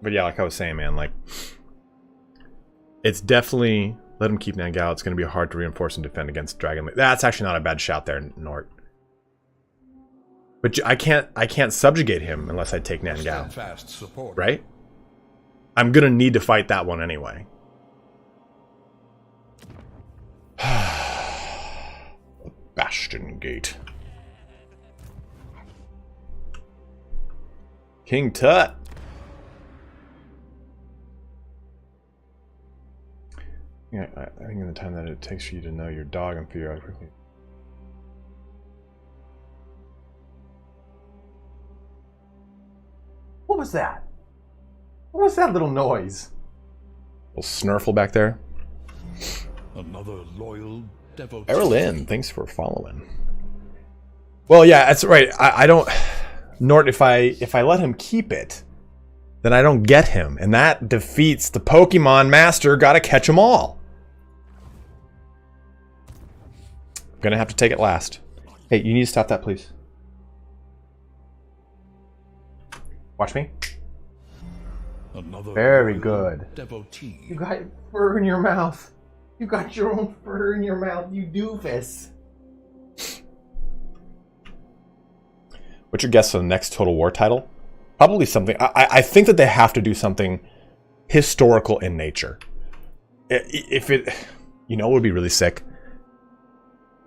But yeah, like I was saying, man, like, it's definitely, let him keep Nangao. It's going to be hard to reinforce and defend against Dragon. That's actually not a bad shout there, Nort. But I can't subjugate him unless I take Nangao. Right? I'm going to need to fight that one anyway. Bastion Gate. King Tut. Yeah, I think in the time that it takes for you to know your dog and figure out quickly. What was that? What was that little noise? Little snurfle back there. Another loyal devotee. Erlyn, thanks for following. Well, yeah, that's right. I don't, Nort. If I let him keep it, then I don't get him, and that defeats the Pokemon Master. Gotta catch them all. I'm gonna have to take it last. Hey, you need to stop that, please. Watch me. Another very good. Devotee. You got fur in your mouth. You got your own fur in your mouth, you doofus. What's your guess on the next Total War title? Probably something. I think that they have to do something historical in nature. if it, you know, what would be really sick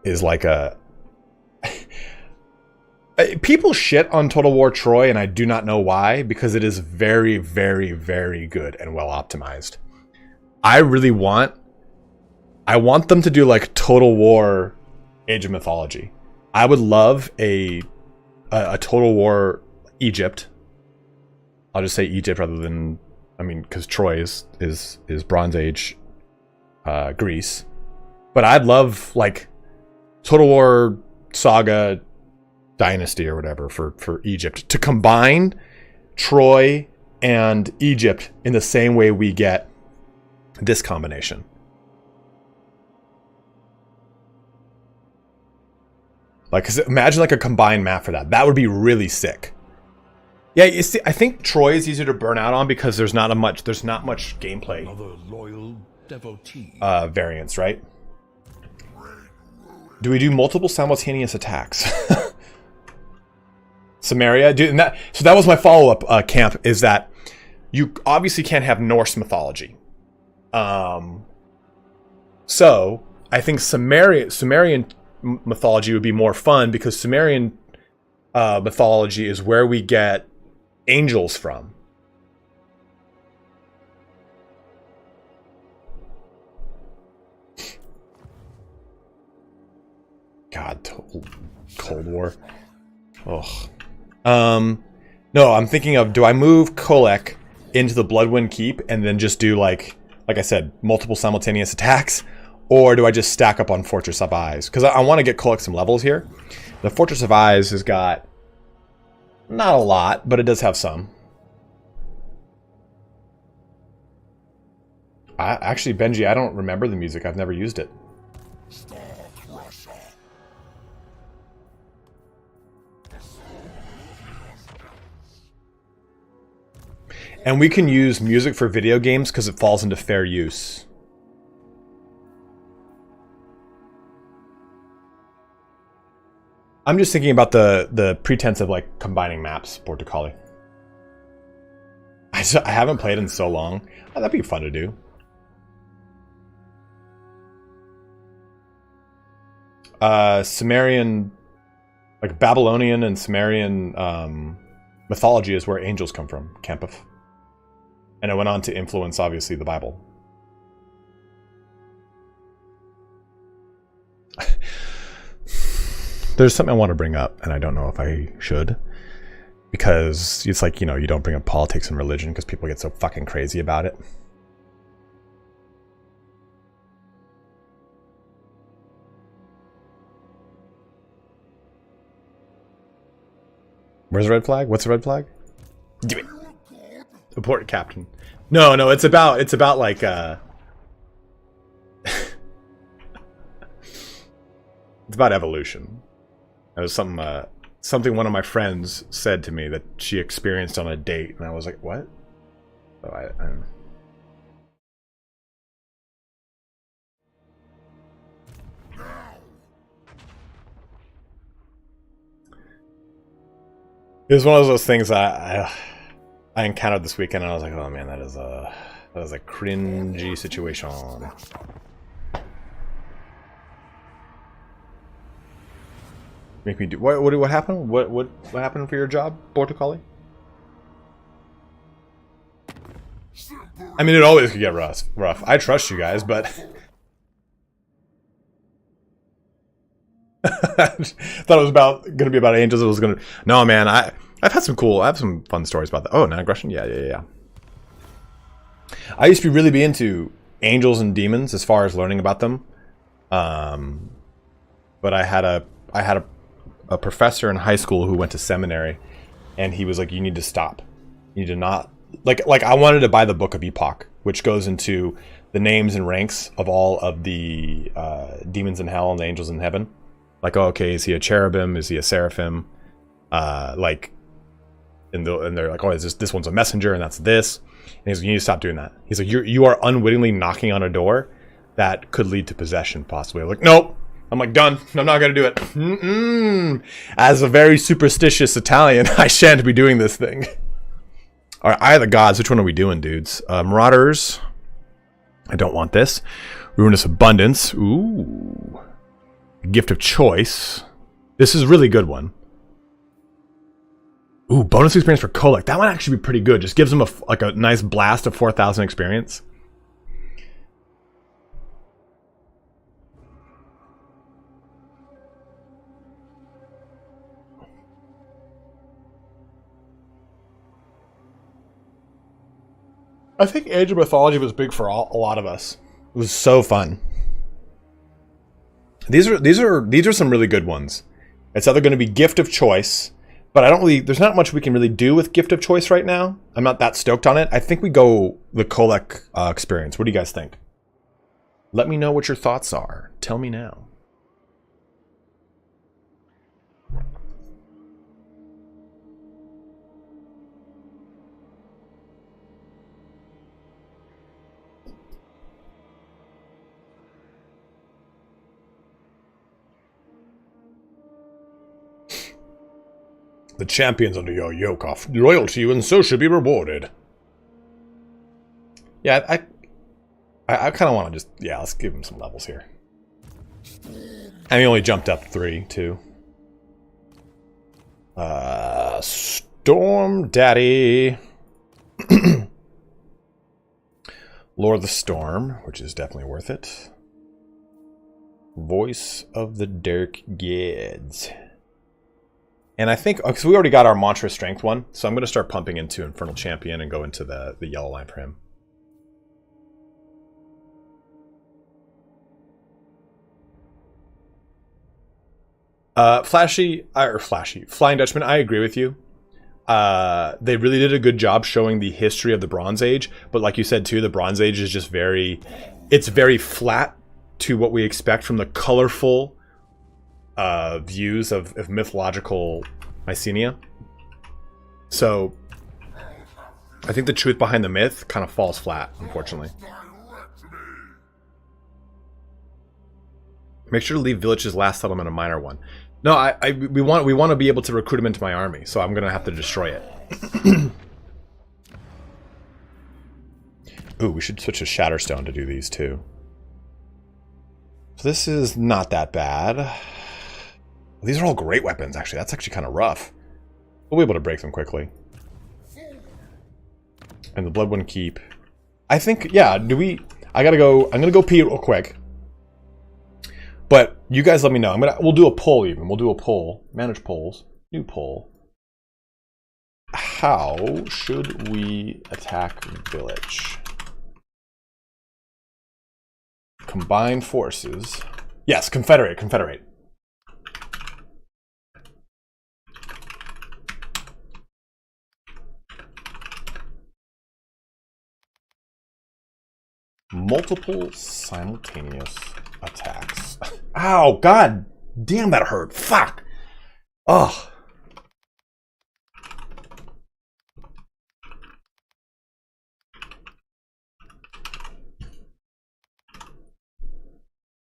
is like a. People shit on Total War Troy, and I do not know why, because it is very, very, very good and well optimized. I want them to do like Total War Age of Mythology. I would love a Total War Egypt. I'll just say Egypt rather than, I mean, because Troy is Bronze Age Greece. But I'd love like Total War Saga Dynasty or whatever for Egypt to combine Troy and Egypt in the same way we get this combination. Like, 'cause imagine like a combined map for that. That would be really sick. Yeah, you see, I think Troy is easier to burn out on because there's not much gameplay Another loyal devotee. variance, right? Do we do multiple simultaneous attacks? Samaria, dude, and so that was my follow-up camp, is that you obviously can't have Norse mythology. So I think Sumerian mythology would be more fun, because Sumerian mythology is where we get angels from. God, Cold War. Ugh. No, I'm thinking of, do I move Kolek into the Bloodwind Keep and then just do like I said, multiple simultaneous attacks? Or do I just stack up on Fortress of Eyes? Because I want to get Kolek some levels here. The Fortress of Eyes has got not a lot, but it does have some. Actually, Benji, I don't remember the music. I've never used it. And we can use music for video games because it falls into fair use. I'm just thinking about the pretense of like combining maps, Portocali. I haven't played in so long. Oh, that'd be fun to do. Sumerian, like Babylonian and Sumerian mythology is where angels come from, Campus. And it went on to influence, obviously, the Bible. There's something I want to bring up, and I don't know if I should. Because it's like, you know, you don't bring up politics and religion because people get so fucking crazy about it. Where's the red flag? What's the red flag? Give it. Report, Captain. No, it's about like it's about evolution. That was something one of my friends said to me that she experienced on a date, and I was like, what? So I it was one of those things I encountered this weekend, and I was like, oh man, that is a cringy situation. Make me do what happened? What happened for your job, Portocali? I mean, it always could get rough. I trust you guys, but thought it was gonna be about angels. It was gonna. No, man. I have some fun stories about that. Oh, non-aggression. Yeah. I used to really be into angels and demons as far as learning about them. But I had a professor in high school who went to seminary, and he was like, "You need to stop. You need to not like." I wanted to buy the Book of Epoch, which goes into the names and ranks of all of the demons in hell and the angels in heaven. Like, oh, okay, is he a cherubim? Is he a seraphim? Like, and they're like, oh, is this one's a messenger, and that's this. And he's like, you need to stop doing that. He's like, you are unwittingly knocking on a door that could lead to possession, possibly. I'm like, nope. I'm like, done. I'm not gonna do it. As a very superstitious Italian, I shan't be doing this thing. All right, Eye of the Gods. Which one are we doing, dudes? Marauders. I don't want this. Ruinous Abundance. Ooh. Gift of Choice. This is a really good one. Ooh, bonus experience for Kolek. That one actually be pretty good. Just gives him a nice blast of 4,000 experience. I think Age of Mythology was big for a lot of us. It was so fun. These are some really good ones. It's either going to be Gift of Choice, but I don't really. There's not much we can really do with Gift of Choice right now. I'm not that stoked on it. I think we go the Kolek experience. What do you guys think? Let me know what your thoughts are. Tell me now. The champions under your yoke are loyal to you and so should be rewarded. Yeah, I kind of want to just... Yeah, let's give him some levels here. And he only jumped up 3, too. Storm Daddy. Lord of the Storm, which is definitely worth it. Voice of the Dark Gods. And I think, because we already got our Mantra Strength one, so I'm going to start pumping into Infernal Champion and go into the yellow line for him. Flying Dutchman, I agree with you. They really did a good job showing the history of the Bronze Age, but like you said too, the Bronze Age is just it's very flat to what we expect from the colorful views of mythological Mycenae. So I think the truth behind the myth kind of falls flat, unfortunately. Make sure to leave Village's last settlement a minor one. No, we want to be able to recruit him into my army, so I'm gonna have to destroy it. Ooh, we should switch to Shatterstone to do these too. So this is not that bad. These are all great weapons, actually. That's actually kind of rough. We'll be able to break them quickly. And the Blood One Keep. I think, yeah, I'm gonna go pee real quick. But you guys let me know. We'll do a poll even. We'll do a poll. Manage polls. New poll. How should we attack Village? Combine forces. Yes, Confederate. Multiple simultaneous attacks. Ow, god damn, that hurt. Fuck. Ugh.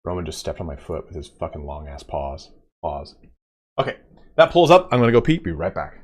Roman just stepped on my foot with his fucking long ass paws. Okay, that pulls up. I'm gonna go pee. Be right back.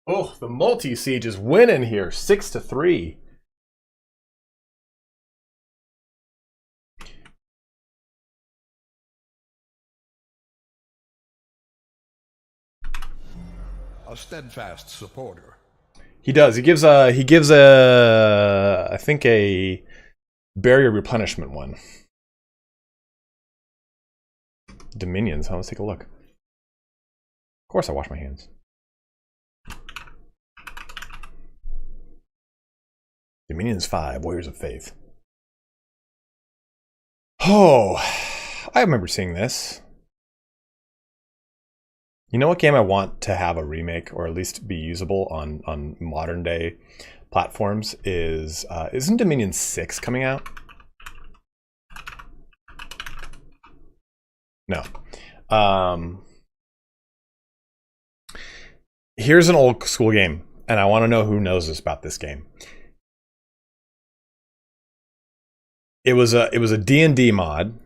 Oh, the multi-siege is winning here, 6-3. A steadfast supporter. He does. He gives a I think a barrier replenishment one. Dominions, huh? Let's take a look. Of course I wash my hands. Dominions 5, Warriors of Faith. Oh, I remember seeing this. You know what game I want to have a remake, or at least be usable on modern day platforms is, isn't Dominion 6 coming out? No. Here's an old school game, and I want to know who knows this about this game. It was a D&D mod.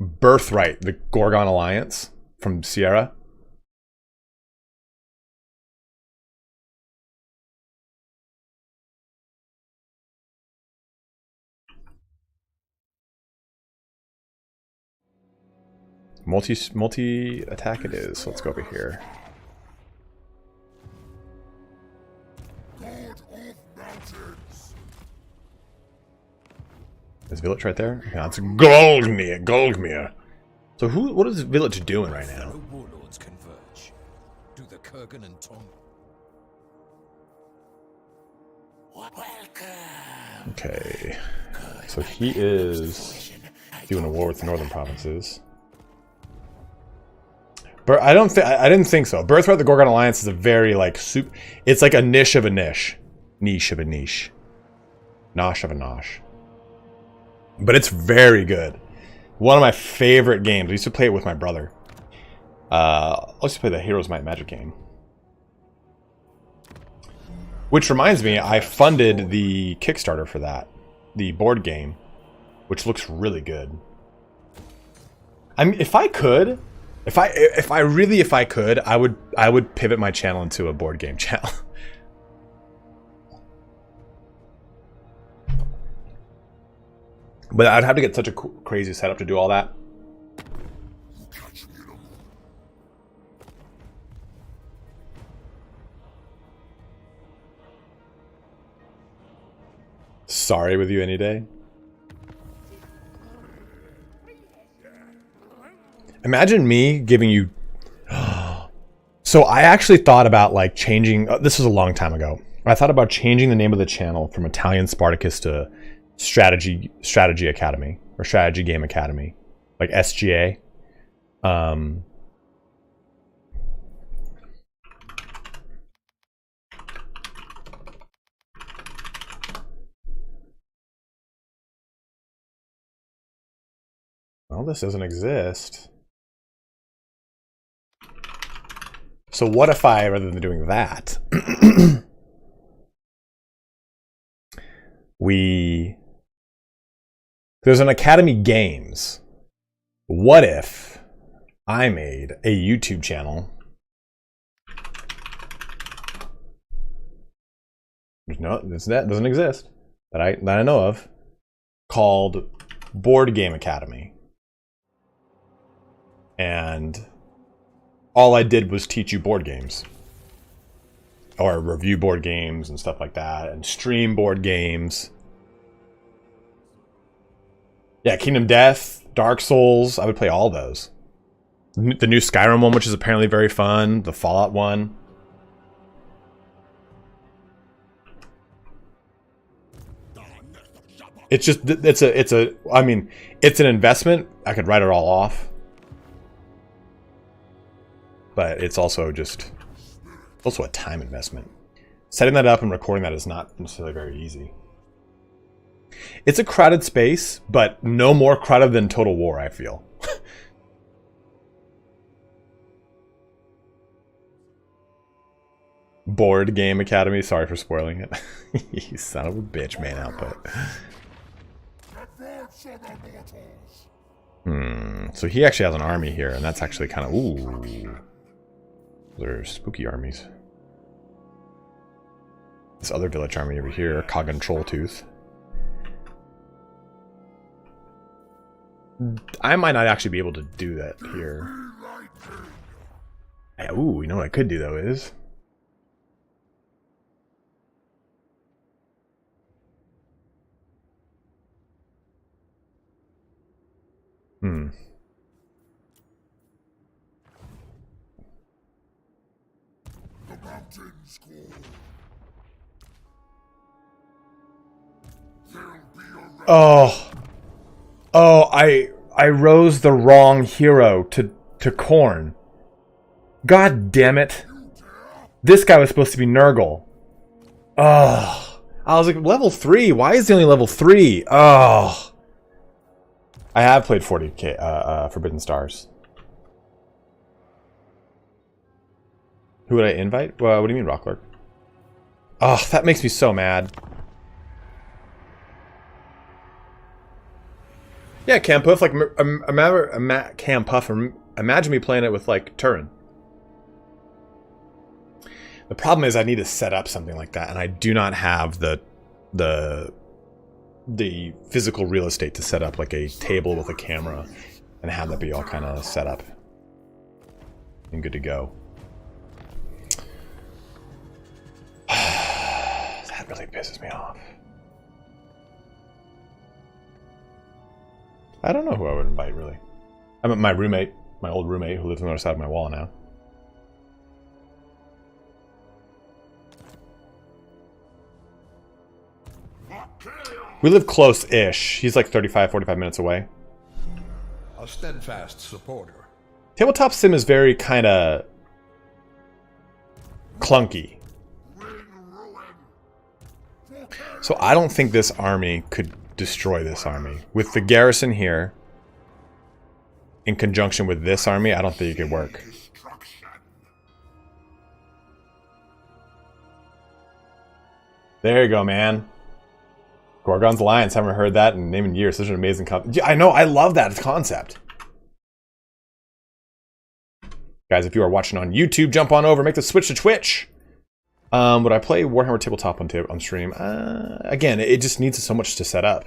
Birthright, the Gorgon Alliance from Sierra. Multi attack it is. So let's go over here. Is Village right there? Yeah, it's Goldmere. So what is Village doing right now? Warlords converge. Do the Kurgan and Tom. Okay. So he is doing a war with the northern provinces. But I didn't think so. Birthright the Gorgon Alliance is a very like it's like a niche of a niche. Niche of a niche. Nosh of a nosh. But it's very good. One of my favorite games. I used to play it with my brother. I used to play the Heroes Might Magic game. Which reminds me, I funded the Kickstarter for that. The board game. Which looks really good. I mean, if I could, I would pivot my channel into a board game channel. But I'd have to get such a crazy setup to do all that. Sorry with you any day. Imagine me giving you... So I actually thought about like changing... this was a long time ago. I thought about changing the name of the channel from Italian Spartacus to Strategy Academy. Or Strategy Game Academy. Like SGA. Well, this doesn't exist. So what if I, rather than doing that, there's an Academy Games. What if I made a YouTube channel? No, that doesn't exist that I know of, called Board Game Academy. And all I did was teach you board games. Or review board games and stuff like that. And stream board games. Yeah, Kingdom Death, Dark Souls. I would play all those. The new Skyrim one, which is apparently very fun. The Fallout one. It's just, I mean, it's an investment. I could write it all off. But it's also a time investment. Setting that up and recording that is not necessarily very easy. It's a crowded space, but no more crowded than Total War, I feel. Board Game Academy, sorry for spoiling it. You son of a bitch, main output. So he actually has an army here, and that's actually kind of, ooh. They're spooky armies. This other village army over here, Kagan Trolltooth. I might not actually be able to do that here. Ooh, you know what I could do though is... The mountains call. There'll be a Oh, I rose the wrong hero to Khorne. God damn it! This guy was supposed to be Nurgle. Oh, I was like level 3. Why is he only level 3? Oh, I have played 40k Forbidden Stars. Who would I invite? Well, what do you mean, Rocklark? Oh, that makes me so mad. Yeah, Campuff, like, Campuff, imagine me playing it with, like, Turin. The problem is I need to set up something like that, and I do not have the physical real estate to set up, like, a table with a camera and have that be all kind of set up and good to go. That really pisses me off. I don't know who I would invite, really. I mean, my roommate, my old roommate, who lives on the other side of my wall now. We live close-ish. He's like 35, 45 minutes away. A steadfast supporter. Tabletop Sim is very kind of clunky. So I don't think this army could destroy this army. With the garrison here, in conjunction with this army, I don't think it could work. There you go, man. Gorgon's Alliance, haven't heard that in name in years. Such an amazing concept. Yeah, I know, I love that concept. Guys, if you are watching on YouTube, jump on over, make the switch to Twitch. Would I play Warhammer Tabletop on stream? Again, it just needs so much to set up.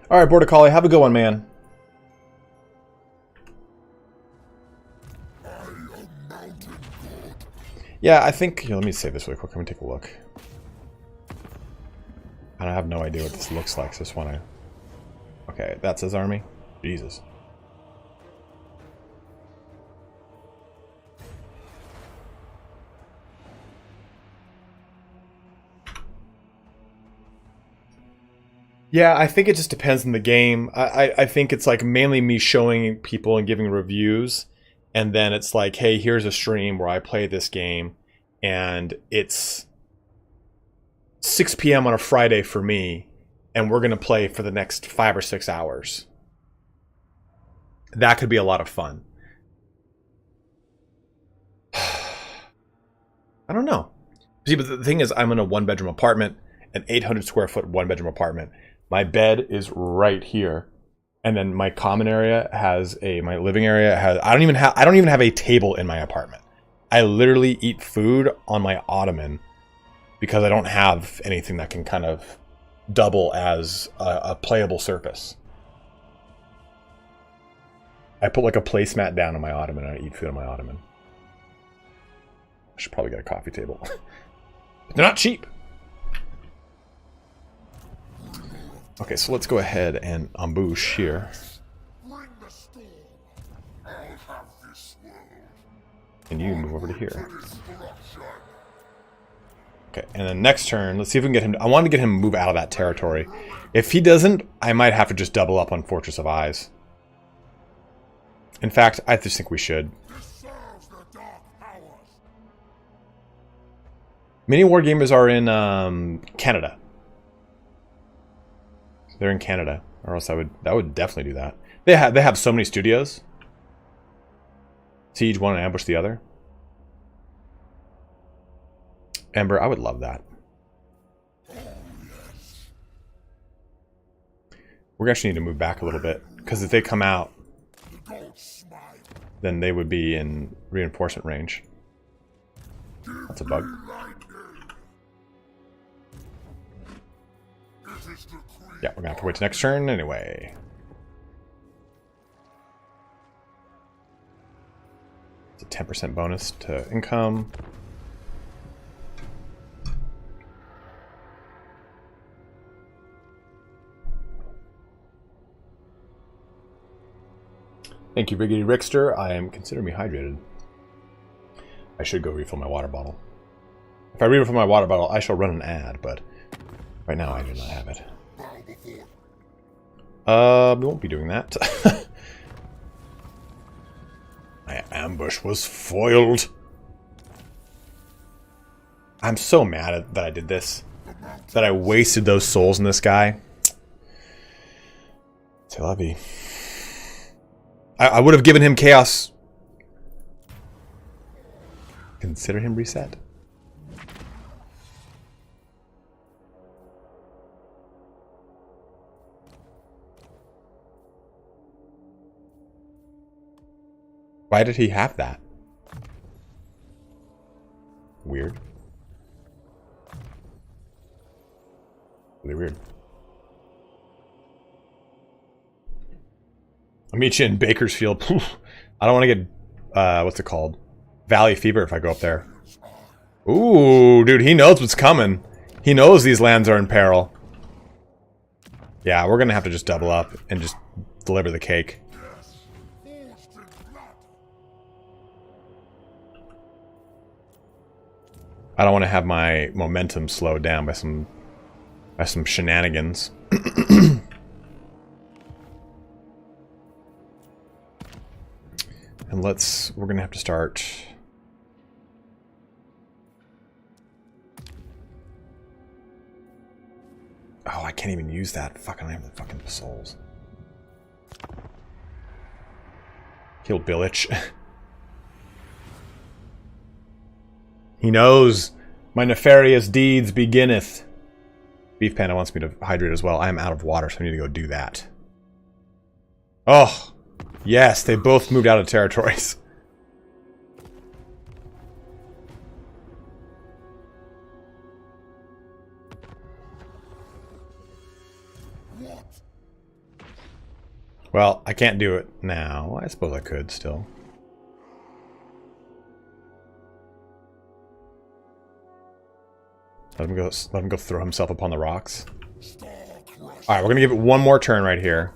Alright, Border Collie, have a good one, man. Yeah, I think... Here, let me save this really quick. Let me take a look. I have no idea what this looks like, so I just want to... Okay, that's his army. Jesus. Yeah, I think it just depends on the game. I think it's like mainly me showing people and giving reviews. And then it's like, hey, here's a stream where I play this game. And it's 6 p.m. on a Friday for me. And we're going to play for the next 5 or 6 hours. That could be a lot of fun. I don't know. See, but the thing is, I'm in a 1-bedroom apartment, an 800 square foot 1-bedroom apartment. My bed is right here. And then my common area has my living area has, I don't even have a table in my apartment. I literally eat food on my ottoman because I don't have anything that can kind of double as a playable surface. I put like a placemat down on my ottoman and I eat food on my ottoman. I should probably get a coffee table. But they're not cheap. Okay, so let's go ahead and ambush here. And you move over to here. Okay, and then next turn, let's see if we can get him... I want to get him to move out of that territory. If he doesn't, I might have to just double up on Fortress of Eyes. In fact, I just think we should. Many wargamers are in Canada. They're in Canada, or else that would definitely do that. They have so many studios. Siege one and ambush the other. Ember, I would love that. We actually need to move back a little bit, because if they come out, then they would be in reinforcement range. That's a bug. Yeah, we're gonna have to wait till next turn anyway. It's a 10% bonus to income. Thank you, Riggedy Rickster. I am considering me hydrated. I should go refill my water bottle. If I refill my water bottle, I shall run an ad, but right now I do not have it. We won't be doing that. My ambush was foiled. I'm so mad that I did this. That I wasted those souls in this guy. C'est la vie. I would have given him chaos. Consider him reset. Why did he have that? Weird. Really weird. I'll meet you in Bakersfield. I don't want to get, what's it called? Valley Fever if I go up there. Ooh, dude, he knows what's coming. He knows these lands are in peril. Yeah, we're going to have to just double up and just deliver the cake. I don't want to have my momentum slowed down by some shenanigans. And we're gonna have to start. Oh, I can't even use that. Fuck, I don't have the fucking souls. Kill Billich. He knows my nefarious deeds beginneth. Beef Panda wants me to hydrate as well. I am out of water, so I need to go do that. Oh! Yes, they both moved out of territories. Well, I can't do it now. I suppose I could still. Let him go throw himself upon the rocks. Alright, we're gonna give it one more turn right here.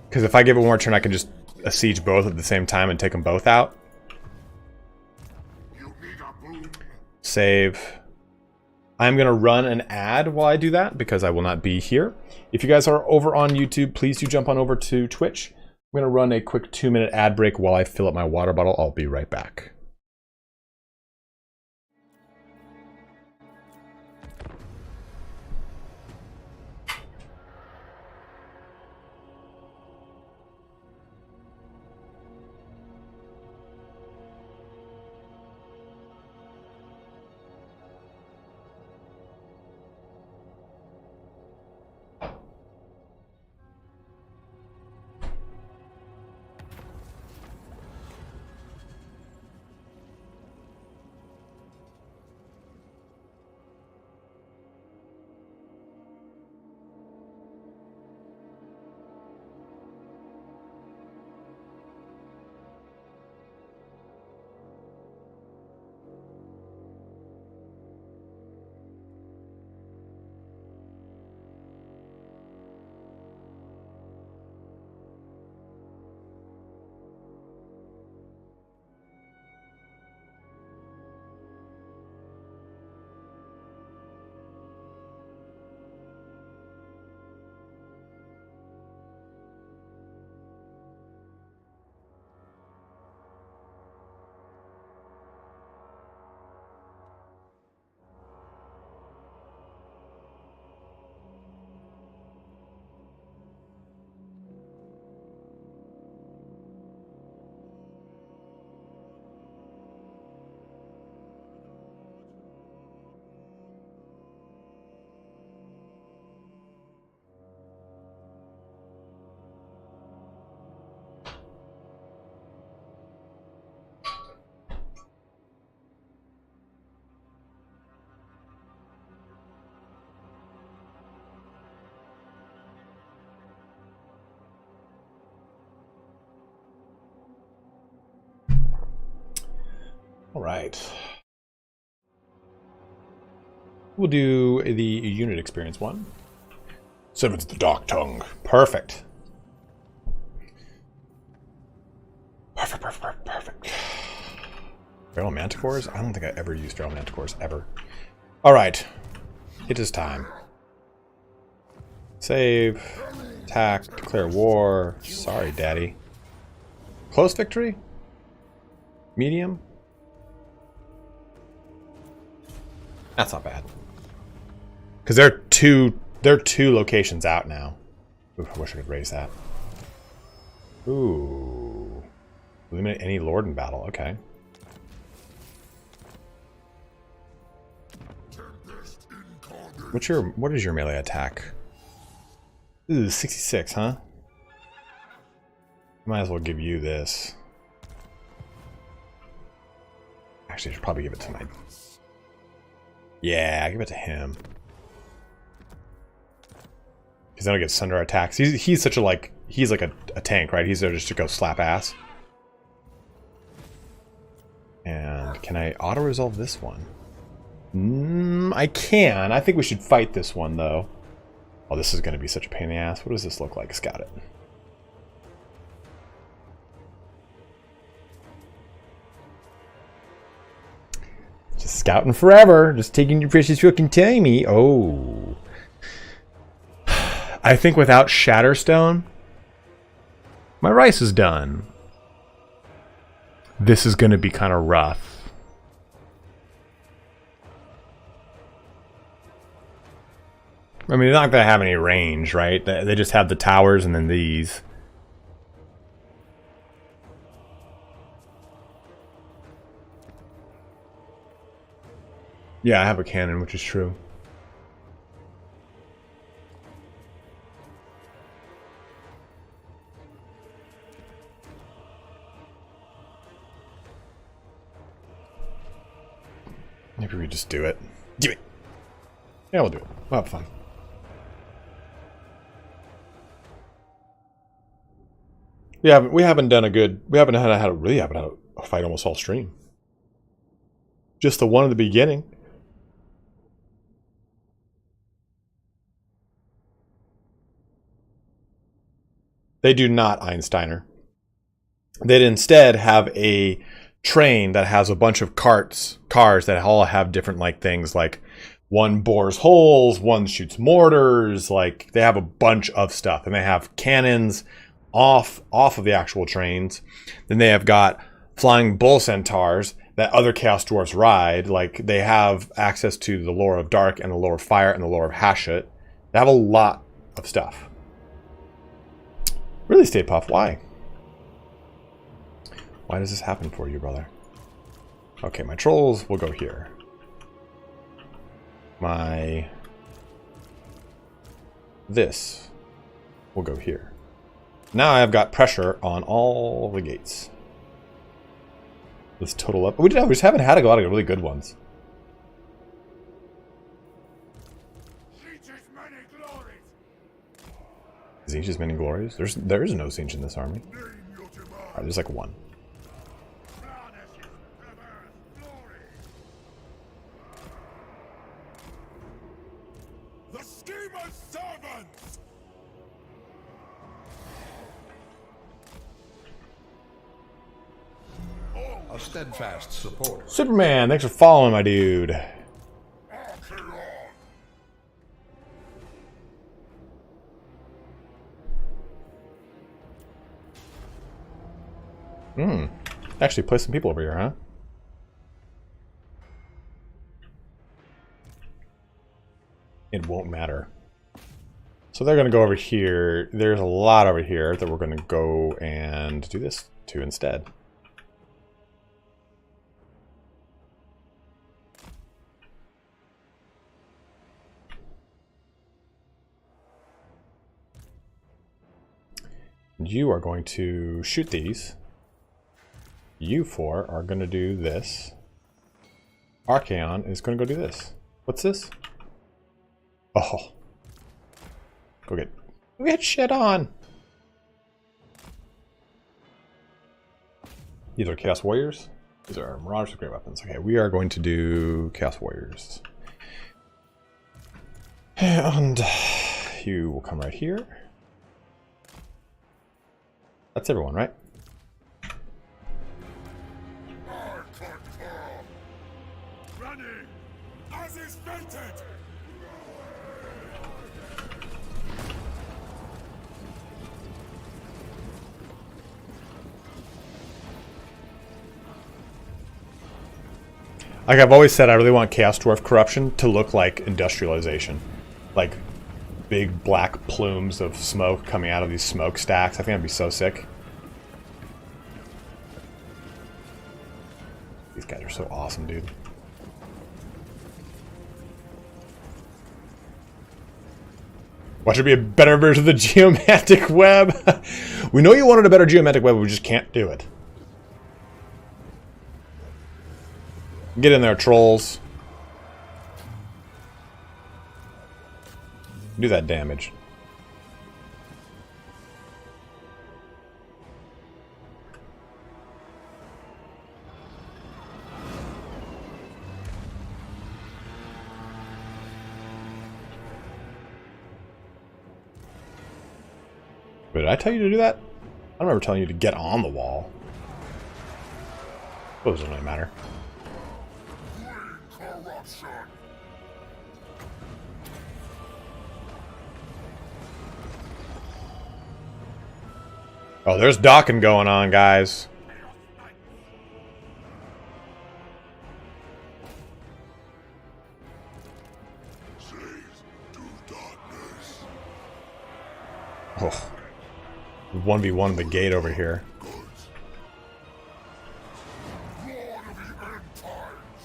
Because if I give it one more turn, I can just siege both at the same time and take them both out. Save. I'm going to run an ad while I do that, because I will not be here. If you guys are over on YouTube, please do jump on over to Twitch. I'm going to run a quick 2-minute ad break while I fill up my water bottle. I'll be right back. All right. We'll do the unit experience one. Seven's the Dark Tongue. Perfect. Perfect. Feral Manticores? I don't think I ever used Feral Manticores, ever. Alright. It is time. Save. Attack. Declare war. Sorry, Daddy. Close victory? Medium? That's not bad. Because they're two locations out now. Oof, I wish I could raise that. Ooh. Eliminate any lord in battle. Okay. What is your melee attack? Ooh, 66, huh? Might as well give you this. Actually, I should probably give it to my... Yeah, give it to him. Because then I get Sunder attacks. He's such a he's like a tank, right? He's there just to go slap ass. And can I auto-resolve this one? I can. I think we should fight this one, though. Oh, this is going to be such a pain in the ass. What does this look like? Scout it. Just scouting forever. Just taking your precious fucking time. Oh. I think without Shatterstone, my rice is done. This is going to be kind of rough. I mean, they're not going to have any range, right? They just have the towers and then these. Yeah, I have a cannon, which is true. Maybe we just do it. Do it! Yeah, we'll do it. We'll have fun. We haven't done a good... We haven't had a fight almost all stream. Just the one at the beginning. They do not Einsteiner. They'd instead have a train that has a bunch of cars that all have different things, like one bores holes, one shoots mortars, they have a bunch of stuff, and they have cannons off of the actual trains. Then they have got flying bull centaurs that other Chaos Dwarfs ride. They have access to the lore of Dark and the lore of Fire and the lore of Hashut. They have a lot of stuff. Really, Stay Puff, why? Why does this happen for you, brother? Okay, my trolls will go here. This will go here. Now I've got pressure on all the gates. Let's total up. We just haven't had a lot of really good ones. Siege's many glories? There is no siege in this army. Alright, there's one. The schemer's servants! A steadfast supporter. Superman, thanks for following, my dude. Archaon. Actually play some people over here, huh? It won't matter. So they're going to go over here. There's a lot over here that we're going to go and do this to instead. You are going to shoot these. You four are going to do this. Archaon is going to go do this. What's this? Oh. Go get shit on. These are Chaos Warriors. These are Marauders with great weapons. Okay, we are going to do Chaos Warriors. And you will come right here. That's everyone, right? Running! As is fated! Like I've always said, I really want Chaos Dwarf Corruption to look like industrialization. Like big black plumes of smoke coming out of these smokestacks. I think that'd be so sick. These guys are so awesome, dude. Watch it be a better version of the geomantic web. We know you wanted a better geomantic web, we just can't do it. Get in there, trolls. Do that damage. But did I tell you to do that? I don't remember telling you to get on the wall. Oh, it doesn't really matter. Corruption! Oh, there's docking going on, guys. Seize to darkness. Oh. 1v1 the gate over here. Goods. Lord of the end times.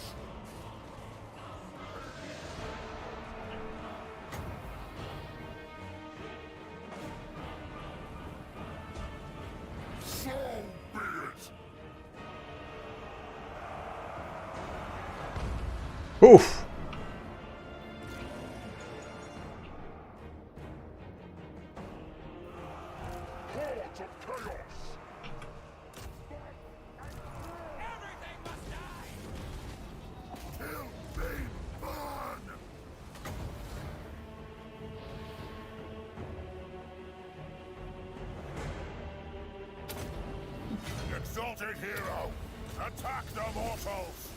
So be it. Oof. Hordes of chaos. Till they burn. Exalted hero, attack the mortals.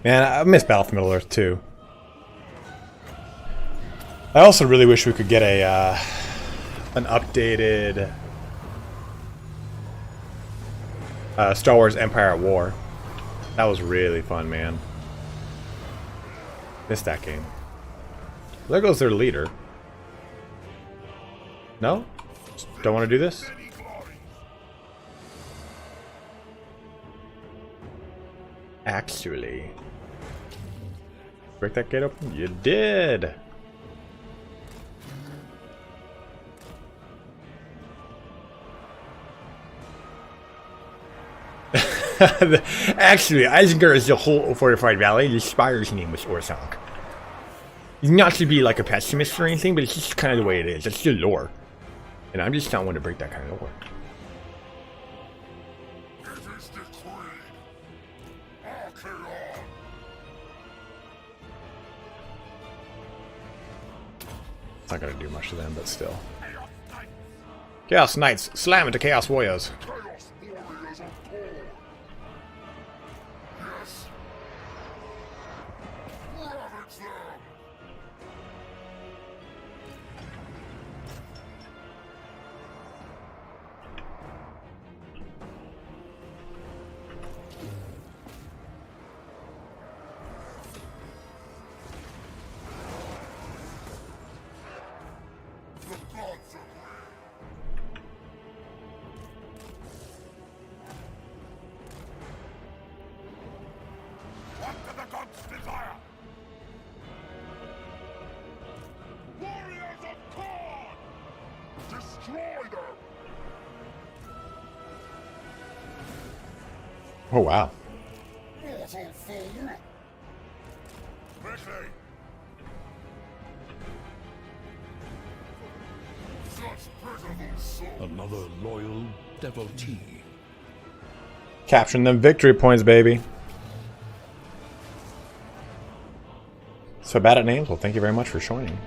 Man, I miss Battle for Middle-earth too. I also really wish we could get a an updated Star Wars Empire at War. That was really fun, man. Missed that game. There goes their leader. No? Just don't want to do this? Any glory. Actually. Break that gate open? You did! Actually, Isengard is the whole fortified valley. The spire's name was Orsank. Not to be like a pessimist or anything, but it's just kind of the way it is. It's the lore. And I'm just not one to break that kind of lore. It is decreed. Archaon. It's not gonna do much to them, but still. Chaos Knights, slam into Chaos Warriors. Chaos warriors of Thor. Yes. Ravage them. The gods are what do the gods desire? Warriors of God! Destroy them! Oh wow. Mortal fool! Quickly! Such Another loyal devotee. Capturing them victory points, baby. So bad at names? Well, thank you very much for joining.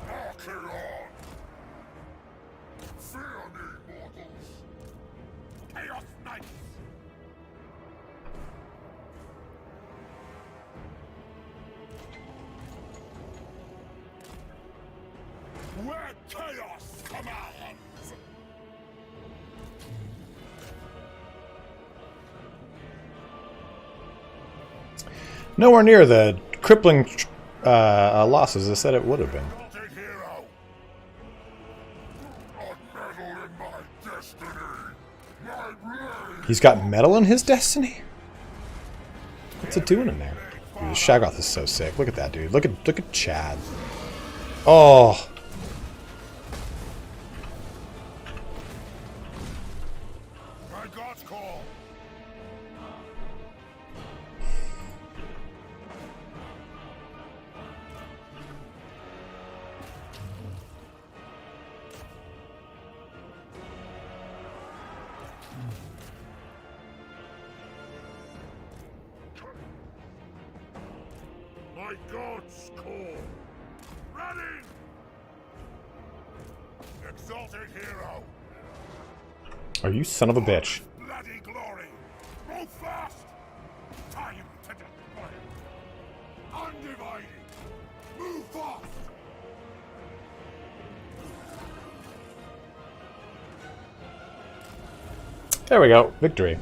Archaon! Fear me, mortals! Chaos Knights! Where chaos commands! Nowhere near the crippling losses I said it would have been. Exalted hero! A meddle in my destiny! My blade! He's got metal in his destiny? What's it doing in there? Dude, this Shaggoth is so sick. Look at that, dude. Look at Chad. Oh. My God's call! My God's call! Ready! Exalted hero! Are you son of a bitch? Bloody glory! Move fast! Time to destroy it! Undivided! Move fast! There we go. Victory.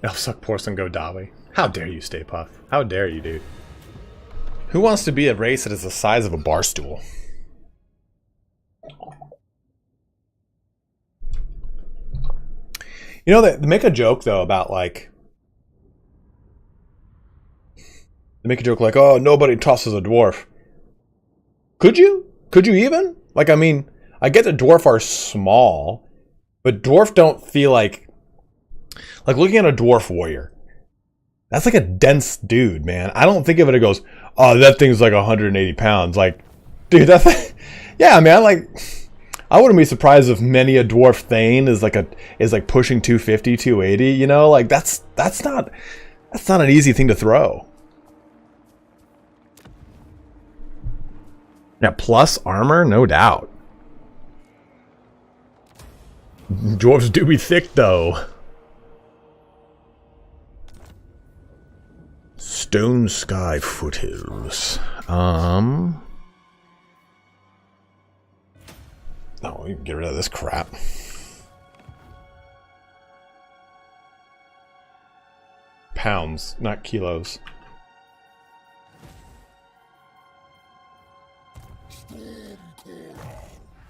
Elf suck porcelain go Dawi. How dare you, Stay Puff? How dare you, dude? Who wants to be a race that is the size of a bar stool? You know, they make a joke though about like, they make a joke like, oh, nobody tosses a dwarf. Could you? Could you even? Like, I mean, I get that dwarf are small, but dwarf don't feel like looking at a dwarf warrior. That's like a dense dude, man. I don't think of it and goes, oh, that thing's like 180 pounds. Like, dude, that's yeah, man. Like, I wouldn't be surprised if many a dwarf thane is like pushing 250, 280. You know, like that's not an easy thing to throw. Yeah, plus armor, no doubt. Dwarves do be thick, though. Stone Sky Foothills. Oh, we can get rid of this crap. Pounds, not kilos.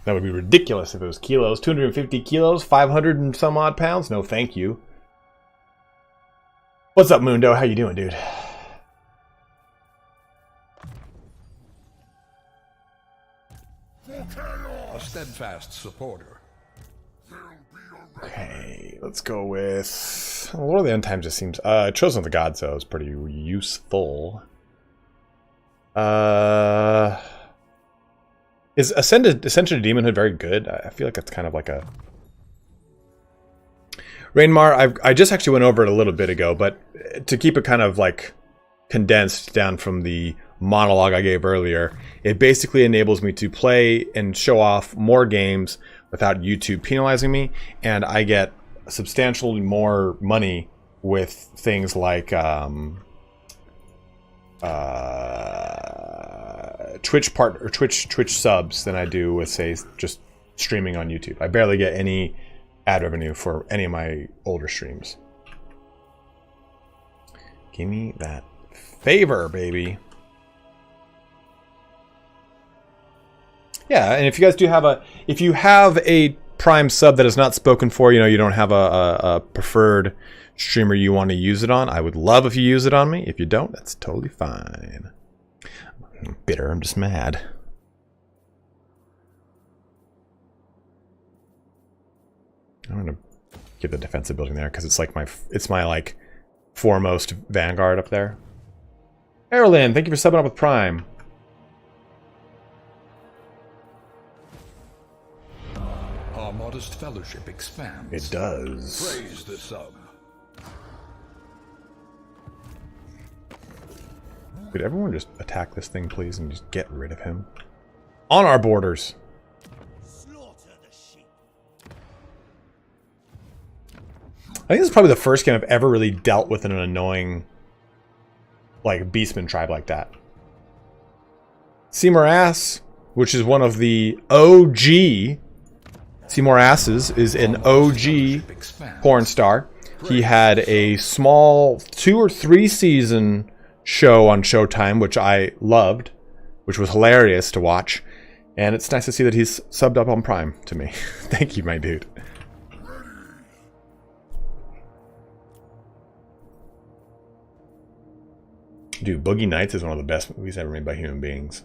That would be ridiculous if it was kilos. 250 kilos, 500 and some odd pounds? No, thank you. What's up, Mundo? How you doing, dude? A steadfast supporter. Okay, let's go with Lord of the End Times. Just seems Chosen of the Gods though is pretty useful. Is Ascension to Demonhood very good? I feel like that's kind of like a Rainmar. I just actually went over it a little bit ago, but to keep it kind of like condensed down from the monologue I gave earlier, it basically enables me to play and show off more games without YouTube penalizing me, and I get substantially more money with things like Twitch subs than I do with, say, just streaming on YouTube. I barely get any ad revenue for any of my older streams. Give me that favor, baby. Yeah, and if you guys do have if you have a Prime sub that is not spoken for, you don't have a preferred streamer you want to use it on, I would love if you use it on me. If you don't, that's totally fine. I'm bitter, I'm just mad. I'm gonna get the defensive building there because it's like my like foremost vanguard up there. Erlyn, thank you for subbing up with Prime. Our modest fellowship expands. It does. Praise the sub. Could everyone just attack this thing, please, and just get rid of him? On our borders. I think this is probably the first game I've ever really dealt with an annoying, like, beastman tribe like that. Seymour Ass, which is one of the OG. Seymour Asses is an OG porn star. He had a small 2 or 3 season show on Showtime, which I loved, which was hilarious to watch. And it's nice to see that he's subbed up on Prime to me. Thank you, my dude. Dude, Boogie Nights is one of the best movies ever made by human beings.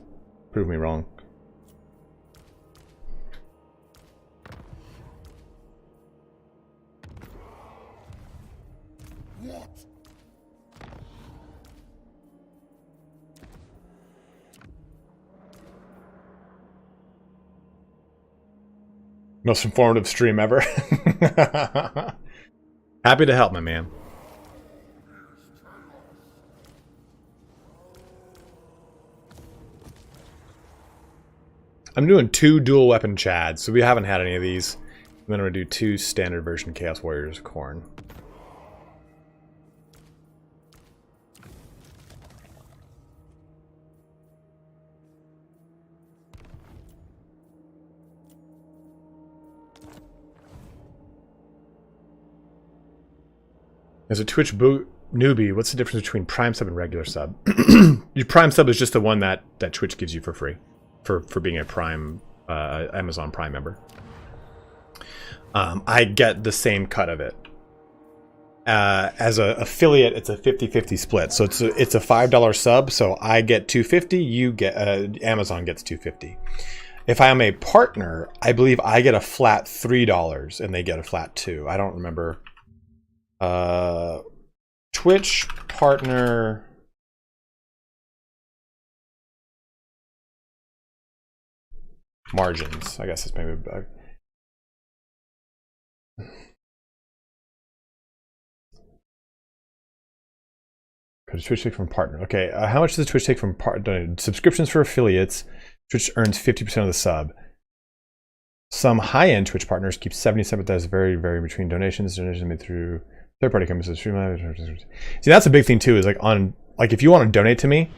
Prove me wrong. What? Most informative stream ever. Happy to help, my man. I'm doing 2 dual weapon chads, so we haven't had any of these. And then I'm gonna do 2 standard version Chaos Warriors Khorne. As a Twitch newbie, what's the difference between Prime sub and regular sub? Your Prime sub is just the one that Twitch gives you for free. For being a Prime, Amazon Prime member. I get the same cut of it. As an affiliate, it's a 50-50 split. So it's a $5 sub, so I get $2.50, you get Amazon gets $2.50. If I am a partner, I believe I get a flat $3 and they get a flat $2. I don't remember. Twitch partner margins, I guess it's maybe does Twitch take from partner? Okay, how much does Twitch take from partner? Subscriptions for affiliates, Twitch earns 50% of the sub. Some high-end Twitch partners keep 77%. That's very between donations made through third-party companies. See, that's a big thing too. Is like if you want to donate to me,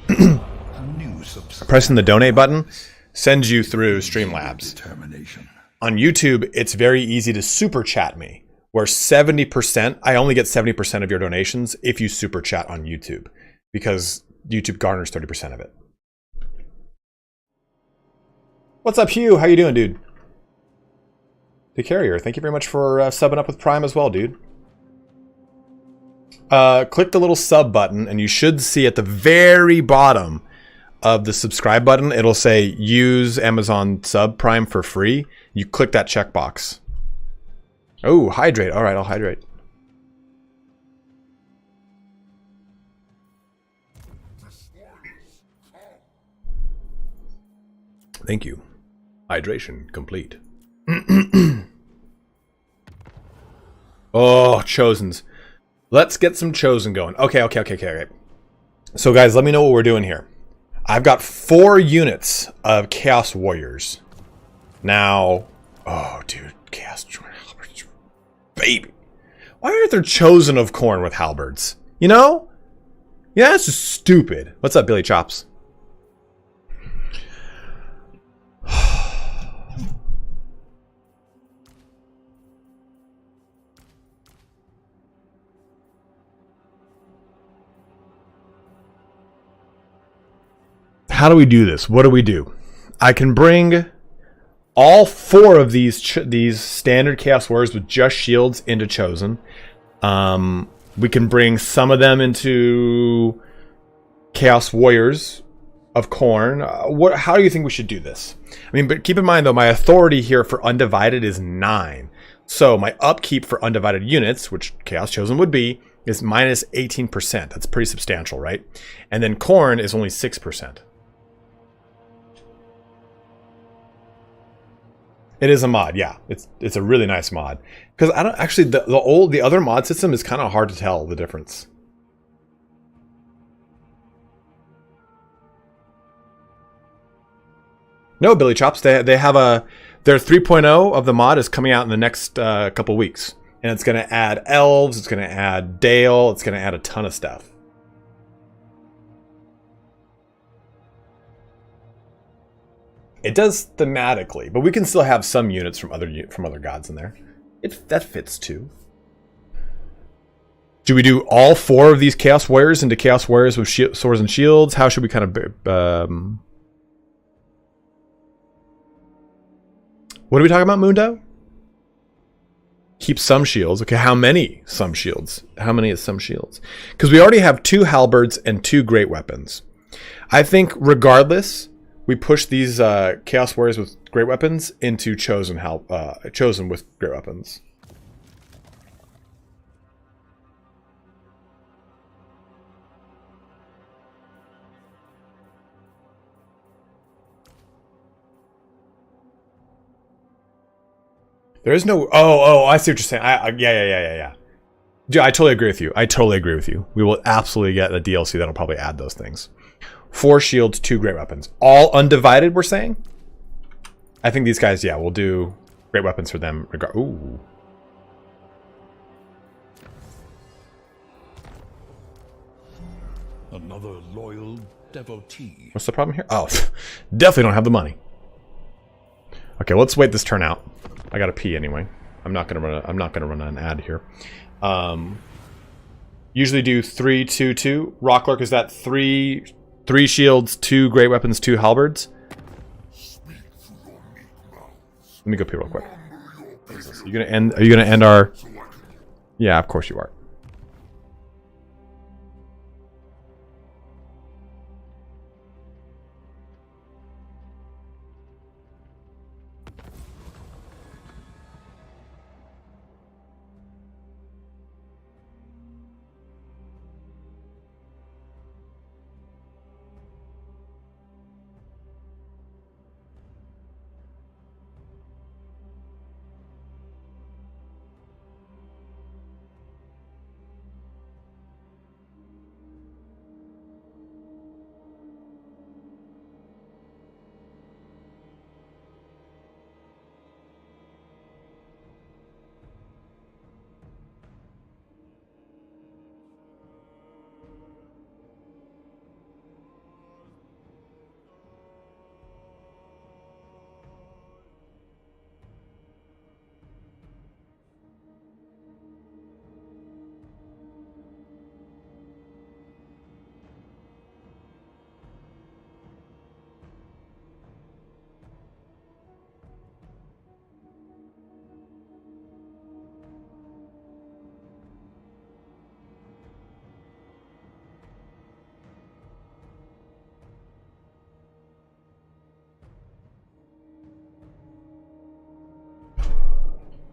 pressing the donate button sends you through Streamlabs. On YouTube, it's very easy to super chat me, where 70%, I only get 70% of your donations if you super chat on YouTube, because YouTube garners 30% of it. What's up, Hugh? How you doing, dude? The Carrier, thank you very much for subbing up with Prime as well, dude. Click the little sub button, and you should see at the very bottom of the subscribe button, it'll say use Amazon sub Prime for free. You click that checkbox. Oh, hydrate. All right, I'll hydrate. Thank you. Hydration complete. Oh, Chosens. Let's get some Chosen going. Okay. So guys, let me know what we're doing here. I've got 4 units of Chaos Warriors. Now, oh dude, Chaos Halberds. Baby. Why aren't there Chosen of Khorne with halberds? You know? Yeah, that's just stupid. What's up, Billy Chops? How do we do this? What do we do? I can bring all 4 of these standard Chaos Warriors with just shields into Chosen. We can bring some of them into Chaos Warriors of Khorne. How do you think we should do this? I mean, but keep in mind though, my authority here for Undivided is 9. So my upkeep for Undivided units, which Chaos Chosen would be, is minus 18%. That's pretty substantial, right? And then Khorne is only 6%. It is a mod, yeah. It's a really nice mod. Because I don't actually the other mod system is kind of hard to tell the difference. No, Billy Chops, they have their 3.0 of the mod is coming out in the next couple weeks. And it's going to add elves, it's going to add Dale, it's going to add a ton of stuff. It does thematically, but we can still have some units from other gods in there. That fits too. Do we do all 4 of these Chaos Warriors into Chaos Warriors with swords and shields? How should we kind of... What are we talking about, Mundo? Keep some shields. Okay, how many some shields? How many is some shields? Because we already have 2 halberds and 2 great weapons. I think regardless, we push these Chaos Warriors with great weapons into Chosen with great weapons. There is no... Oh, I see what you're saying. Yeah. Dude, I totally agree with you. I totally agree with you. We will absolutely get a DLC that'll probably add those things. 4 shields, 2 great weapons. All undivided, we're saying? I think these guys, yeah, we'll do great weapons for them. Ooh. Another loyal devotee. What's the problem here? Oh, definitely don't have the money. Okay, let's wait this turn out. I gotta pee anyway. I'm not gonna run an ad here. Usually do 3, 2, 2. Rocklurk, is that 3 shields, 2 great weapons, 2 halberds? Let me go pee real quick. Are you gonna end our... Yeah, of course you are.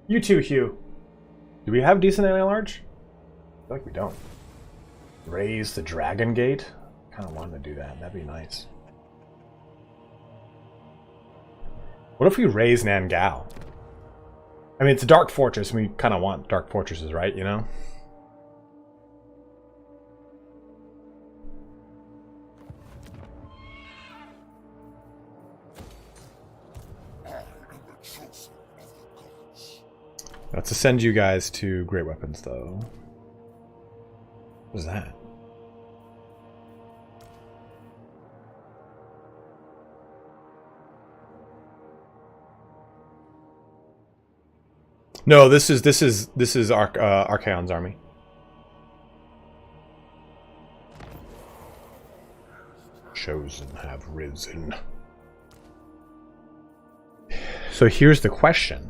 You too, Hugh. Do we have decent anti-large? I feel like we don't. Raise the Dragon Gate? I kind of wanted to do that. That'd be nice. What if we raise Nangao? I mean, it's a Dark Fortress, and we kind of want Dark Fortresses, right? You know? Let's send you guys to great weapons, though. What is that? No, this is Archaon's army. Chosen have risen. So here's the question.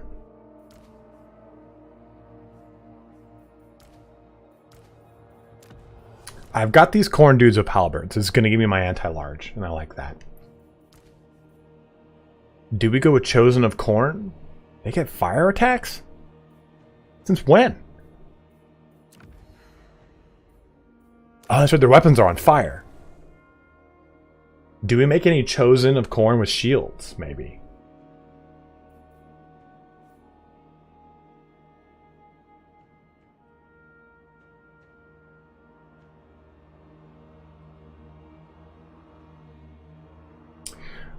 I've got these corn dudes with halberds. It's going to give me my anti-large, and I like that. Do we go with Chosen of Corn? They get fire attacks? Since when? Oh, that's right. Their weapons are on fire. Do we make any Chosen of Corn with shields, maybe?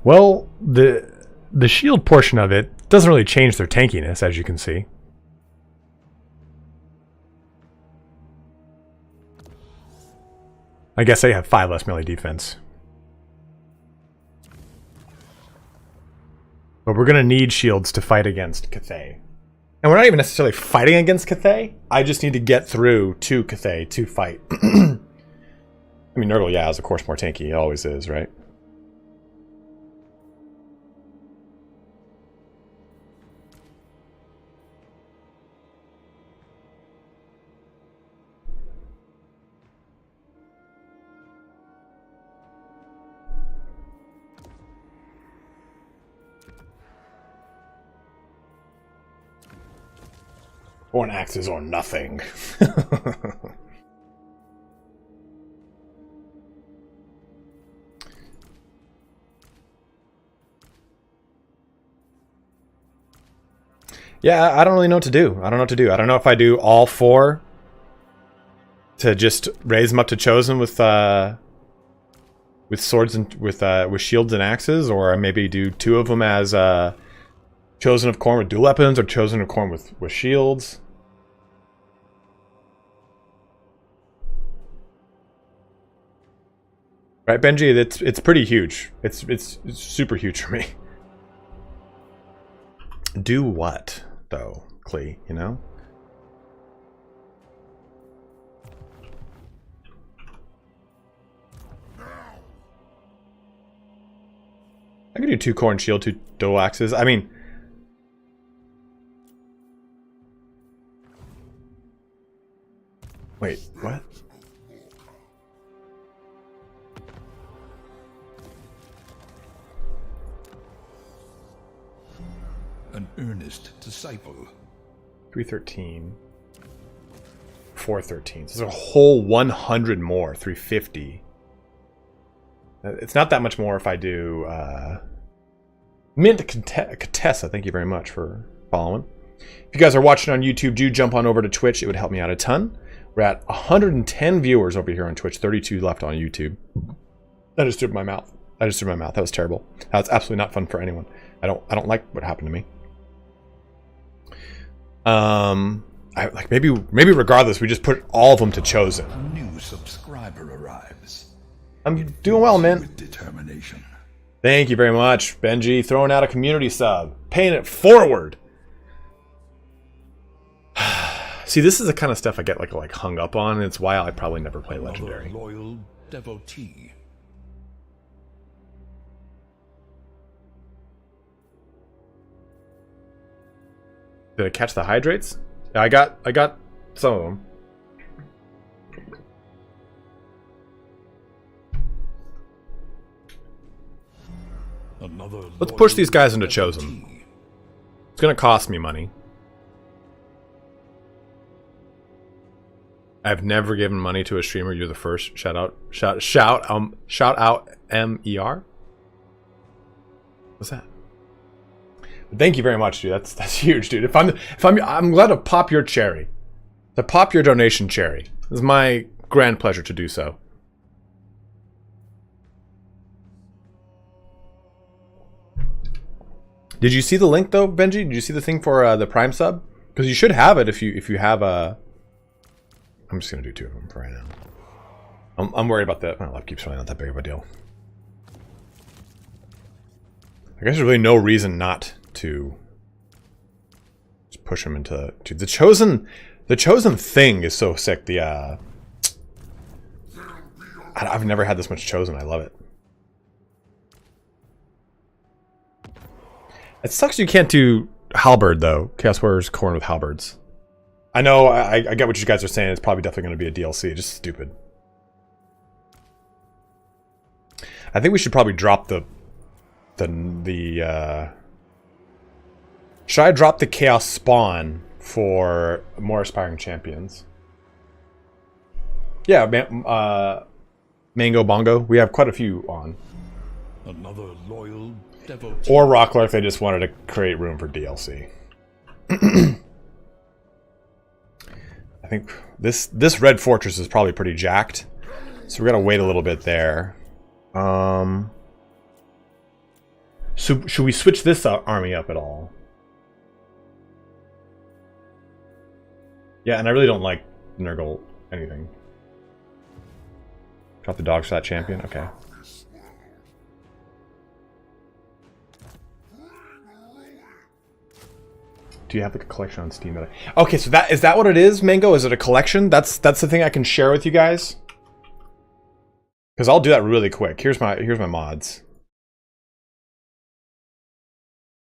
Well, the shield portion of it doesn't really change their tankiness, as you can see. I guess they have 5 less melee defense. But we're going to need shields to fight against Cathay. And we're not even necessarily fighting against Cathay. I just need to get through to Cathay to fight. I mean, Nurgle, yeah, is of course more tanky. It always is, right? Or an axes or nothing. Yeah, I don't really know what to do. I don't know what to do. I don't know if I do all 4 to just raise them up to Chosen with swords and with shields and axes, or I maybe do 2 of them as Chosen of Corn with dual weapons, or Chosen of Corn with shields. Right, Benji? It's pretty huge. It's super huge for me. Do what, though, Klee, you know? I can do 2 corn shield, 2 dual axes. I mean... Wait, what? An earnest disciple. 313. 413. So there's a whole 100 more. 350. It's not that much more if I do... Mint Contessa, thank you very much for following. If you guys are watching on YouTube, do jump on over to Twitch. It would help me out a ton. We're at 110 viewers over here on Twitch. 32 left on YouTube. I just threw my mouth. That was terrible. That was absolutely not fun for anyone. I don't like what happened to me. Maybe regardless, we just put all of them to Chosen. A new subscriber arrives. I'm doing well, man. With determination. Thank you very much, Benji. Throwing out a community sub. Paying it forward. See, this is the kind of stuff I get like hung up on, and it's why I probably never play Legendary. Another loyal devotee. Did I catch the hydrates? Yeah, I got some of them. Let's push these guys into Chosen. It's gonna cost me money. I've never given money to a streamer. You're the first. Shout out MER. What's that? Thank you very much, dude. That's huge, dude. I'm glad to pop your cherry. To pop your donation cherry. It's my grand pleasure to do so. Did you see the link though, Benji? Did you see the thing for the Prime sub? Because you should have it if you have a. I'm just gonna do 2 of them for right now. I'm worried about that. My life keeps really not that big of a deal. I guess there's really no reason not to just push them into the Chosen. The Chosen thing is so sick. I've never had this much Chosen. I love it. It sucks you can't do halberd though. Chaos Warriors corn with halberds. I know. I get what you guys are saying. It's probably definitely going to be a DLC. Just stupid. I think we should probably drop the should I drop the Chaos Spawn for more aspiring champions? Yeah, Mango Bongo. We have quite a few on. Another loyal devotee. Or Rockler if they just wanted to create room for DLC. I think this Red Fortress is probably pretty jacked. So we're gonna wait a little bit there. So should we switch this army up at all? Yeah, and I really don't like Nurgle anything. Drop the dogs for that champion? Okay. Do you have the collection on Steam? Okay, so is that what it is, Mango? Is it a collection? That's the thing I can share with you guys? Because I'll do that really quick. Here's my mods.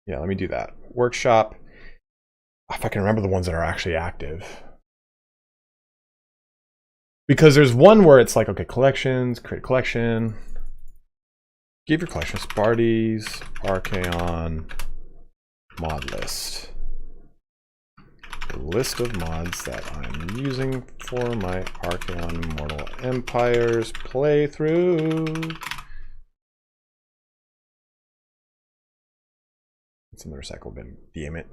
Yeah, let me do that. Workshop. If I can remember the ones that are actually active. Because there's one where it's like, okay, collections, create collection. Give your collection. Sparties, Archaon, mod list. The list of mods that I'm using for my Archaon Mortal Empires playthrough. It's in the recycle bin. Damn it.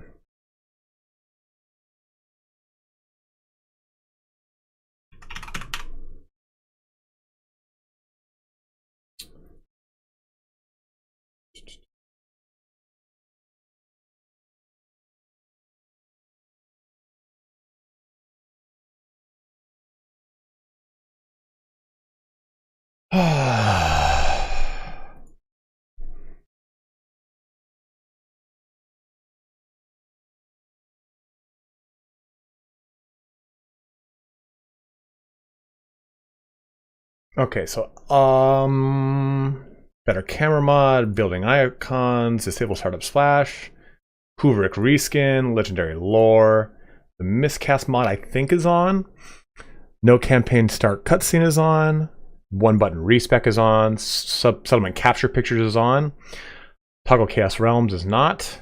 Okay, so better camera mod, building icons, disable startup splash, Hooveric reskin, legendary lore, the miscast mod I think is on, no campaign start cutscene is on, one button respec is on, settlement capture pictures is on, toggle chaos realms is not,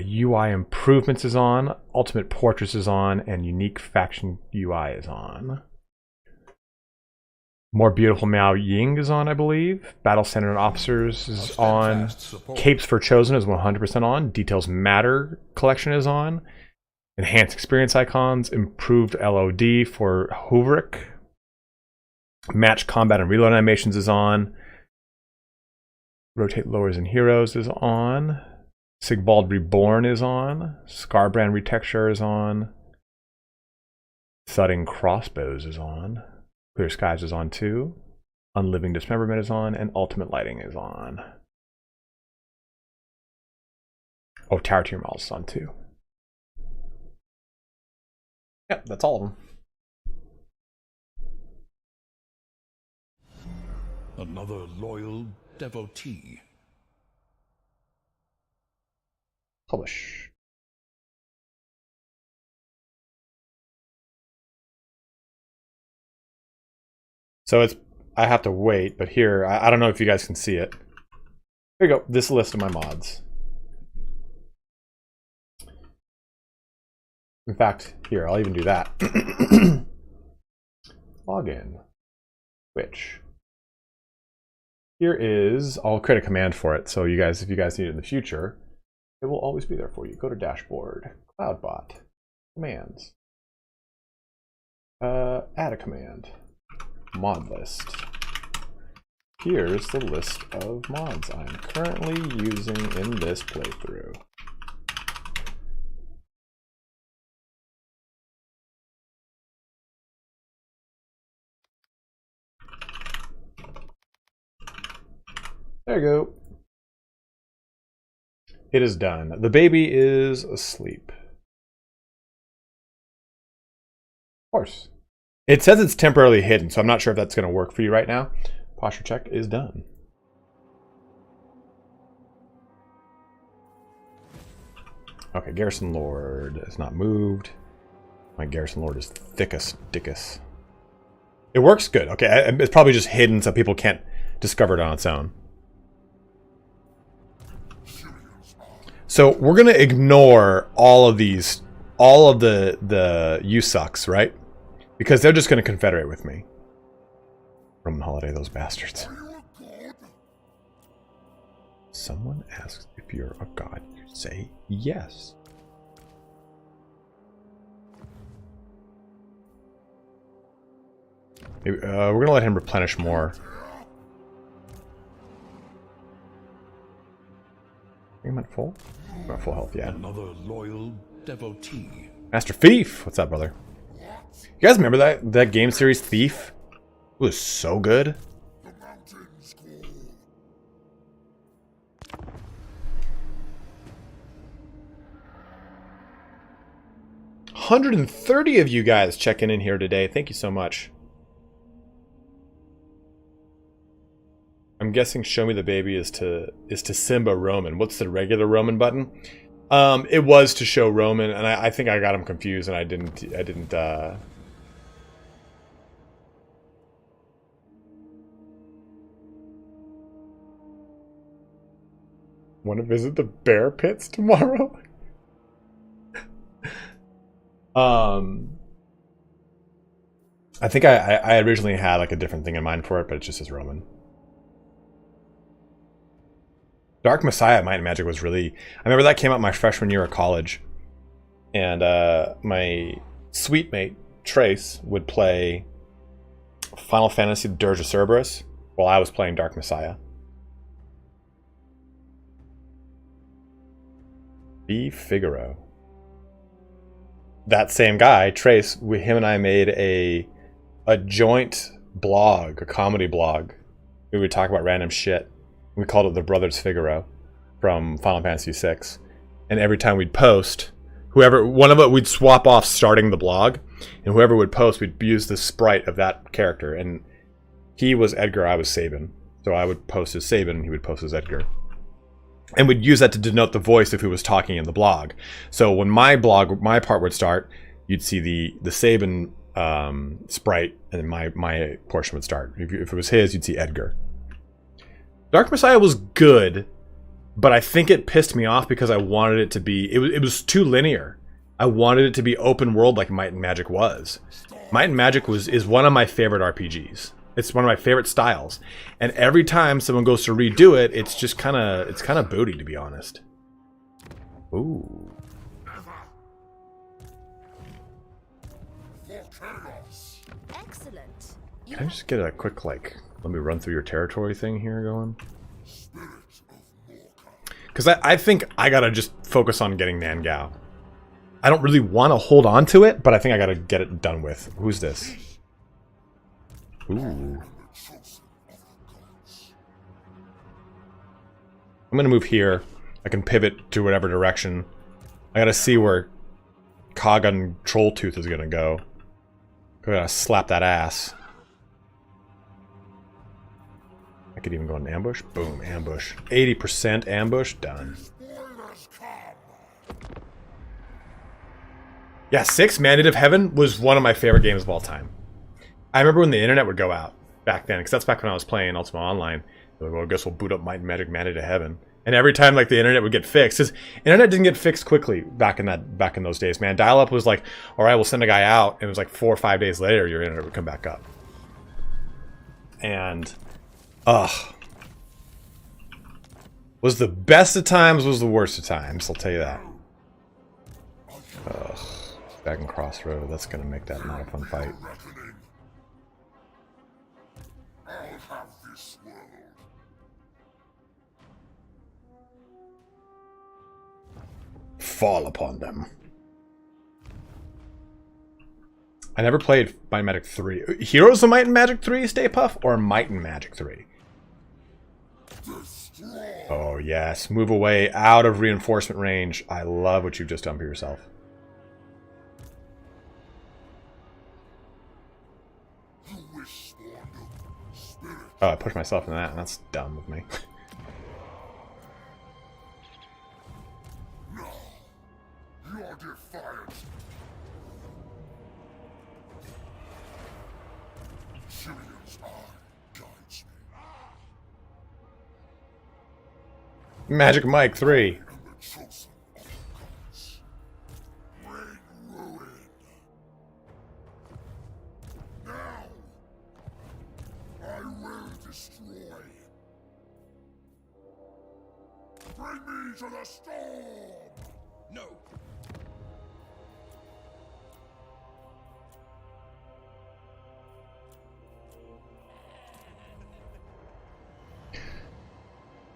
UI improvements is on, ultimate portraits is on, and unique faction UI is on. More beautiful Miao Ying is on, I believe. Battle standard officers is on. Capes for chosen is 100% on. Details matter collection is on. Enhanced experience icons, improved LOD for Hooveric. Match combat and reload animations is on. Rotate lowers and heroes is on. Sigvald Reborn is on. Scarbrand Retexture is on. Thudding Crossbows is on. Clear Skies is on too. Unliving Dismemberment is on. And Ultimate Lighting is on. Oh, Tower Tier Models is on too. Yep, that's all of them. Another loyal devotee. Publish. So I have to wait, but here, I don't know if you guys can see it. Here you go, this list of my mods. In fact, here, I'll even do that. Login. Twitch. Here is, I'll create a command for it, so you guys, if you guys need it in the future, it will always be there for you. Go to dashboard, CloudBot, commands, add a command, mod list. Here's the list of mods I'm currently using in this playthrough. There you go. It is done. The baby is asleep. Of course. It says it's temporarily hidden, so I'm not sure if that's going to work for you right now. Posture check is done. Okay, Garrison Lord is not moved. My Garrison Lord is thickest, dickest. It works good. Okay, it's probably just hidden so people can't discover it on its own. So we're gonna ignore all of these, all of the you sucks, right? Because they're just gonna confederate with me. Roman holiday, those bastards. Someone asks if you're a god, you say yes. Maybe, we're gonna let him replenish more. Am I at full? I'm at full health, yeah. Another loyal devotee. Master Thief! What's up, brother? You guys remember that game series, Thief? It was so good. The mountains call. 130 of you guys checking in here today. Thank you so much. I'm guessing "Show Me the Baby" is to Simba Roman. What's the regular Roman button? It was to show Roman, and I think I got him confused, and I didn't. Want to visit the bear pits tomorrow? I think I originally had like a different thing in mind for it, but it just says Roman. Dark Messiah Might and Magic was really... I remember that came out my freshman year of college. And my sweet mate, Trace, would play Final Fantasy Dirge of Cerberus while I was playing Dark Messiah. B. Figaro. That same guy, Trace, him and I made a joint blog, a comedy blog. We would talk about random shit. We called it the Brothers Figaro from Final Fantasy VI. And every time we'd post, we'd swap off starting the blog, and whoever would post, we'd use the sprite of that character. And he was Edgar, I was Sabin. So I would post as Sabin, and he would post as Edgar. And we'd use that to denote the voice of who was talking in the blog. So when my part would start, you'd see the Sabin sprite, and then my portion would start. If it was his, you'd see Edgar. Dark Messiah was good, but I think it pissed me off because I wanted it to be... It was too linear. I wanted it to be open world like Might and Magic was. Might and Magic is one of my favorite RPGs. It's one of my favorite styles. And every time someone goes to redo it, it's just kind of booty, to be honest. Ooh. Excellent. Can I just get a quick, like, let me run through your territory thing here going? Because I think I gotta just focus on getting Nangao. I don't really want to hold on to it, but I think I gotta get it done with. Who's this? Ooh. I'm gonna move here. I can pivot to whatever direction. I gotta see where Kagan Trolltooth is gonna go. I gotta slap that ass. I could even go in ambush. Boom, ambush. 80% ambush, done. Yeah, 6 Mandate of Heaven was one of my favorite games of all time. I remember when the internet would go out back then, because that's back when I was playing Ultima Online. Like, well, I guess we'll boot up Might and Magic Mandate of Heaven. And every time, like, the internet would get fixed, because internet didn't get fixed quickly back in those days, man. Dial-up was like, all right, we'll send a guy out, and it was like 4 or 5 days later, your internet would come back up. And, was the best of times, was the worst of times, I'll tell you that. Ugh. Back in Crossroad, that's gonna make that not a fun fight. Fall upon them. I never played Might and Magic 3. Heroes of Might and Magic 3, Stay Puff, or Might and Magic 3? Oh yes, move away out of reinforcement range. I love what you've just done for yourself. Oh, I pushed myself in that. That's dumb of me. Sirius eye guides me. Magic Mike 3. And the chosen of the gods. Bring ruin. Now, I will destroy. Bring me to the storm. No.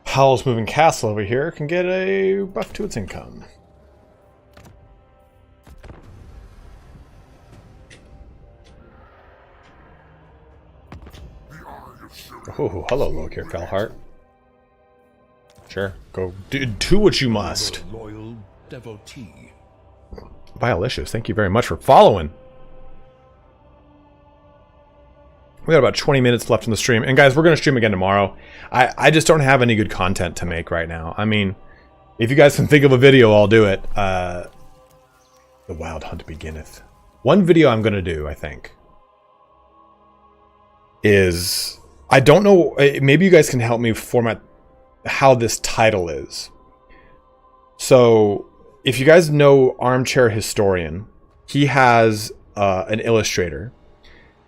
Howl's Moving Castle over here can get a buff to its income. Oh, hello, Lokir Felhart. Sure, go do what you must. Loyal devotee. Violicious, thank you very much for following. We got about 20 minutes left in the stream. And guys, we're going to stream again tomorrow. I just don't have any good content to make right now. I mean, if you guys can think of a video, I'll do it. The Wild Hunt beginneth. One video I'm going to do, I think, is... I don't know, maybe you guys can help me format how this title is. So, if you guys know Armchair Historian, he has an illustrator.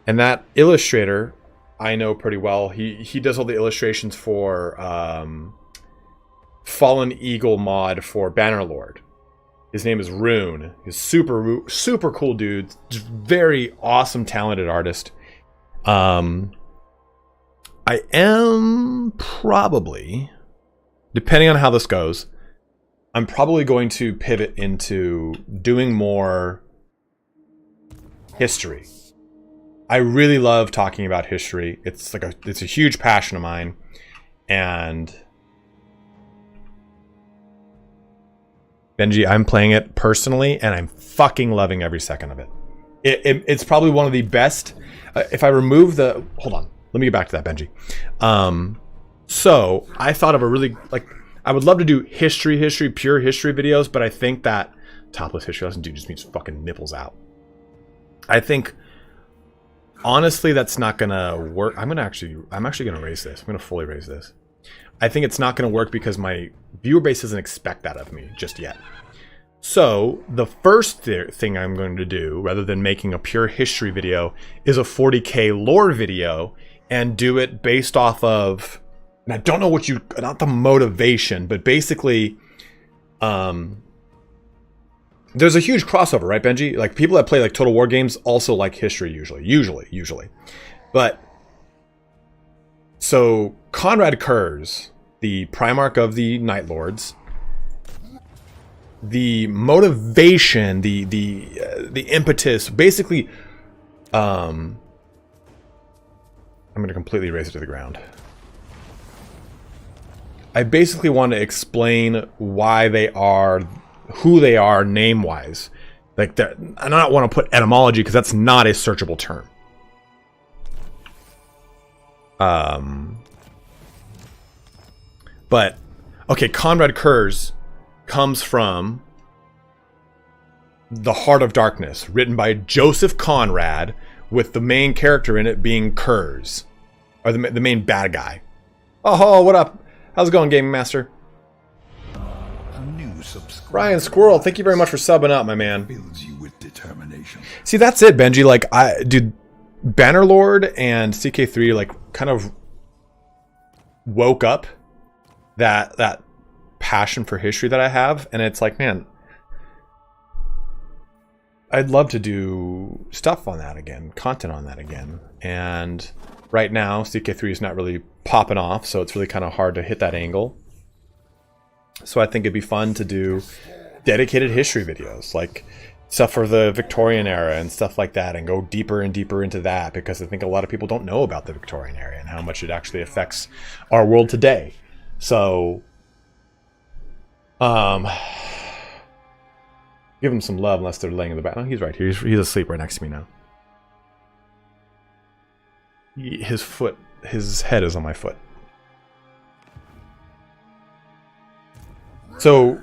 And that illustrator, I know pretty well. He does all the illustrations for Fallen Eagle mod for Bannerlord. His name is Rune. He's super cool dude. Just very awesome, talented artist. I am probably, depending on how this goes, I'm probably going to pivot into doing more history. I really love talking about history. It's like it's a huge passion of mine, and Benji, I'm playing it personally, and I'm fucking loving every second of it. It's probably one of the best. If I remove the, hold on, let me get back to that, Benji. So I thought of a really, like, I would love to do pure history videos, but I think that topless history lesson, dude, just means fucking nipples out. I think, honestly, that's not gonna work. I'm actually gonna raise this. I'm gonna fully raise this. I think it's not gonna work because my viewer base doesn't expect that of me just yet. So the first thing I'm going to do, rather than making a pure history video, is a 40k lore video, and do it based off of, and I don't know what you, not the motivation, but basically, there's a huge crossover, right, Benji? Like, people that play like Total War games also like history usually. But, so Conrad Kurz, the Primarch of the Night Lords, the motivation, the impetus, basically, I'm going to completely raise it to the ground. I basically want to explain why they are who they are name-wise. Like, I don't want to put etymology because that's not a searchable term. But okay, Conrad Kurz comes from The Heart of Darkness, written by Joseph Conrad, with the main character in it being Kurz, or the main bad guy. Oh, what up? How's it going, Gaming Master? A new subscriber. Ryan Squirrel, thank you very much for subbing up, my man. Fills you with determination. See, that's it, Benji. Like, dude, Bannerlord and CK3 like kind of woke up that passion for history that I have, and it's like, man, I'd love to do stuff on that again, content on that again. And right now, CK3 is not really popping off, so it's really kind of hard to hit that angle. So I think it'd be fun to do dedicated history videos, like stuff for the Victorian era and stuff like that, and go deeper and deeper into that, because I think a lot of people don't know about the Victorian era and how much it actually affects our world today. So, give him some love unless they're laying in the back. No, he's right here. He's asleep right next to me now. His head is on my foot. So,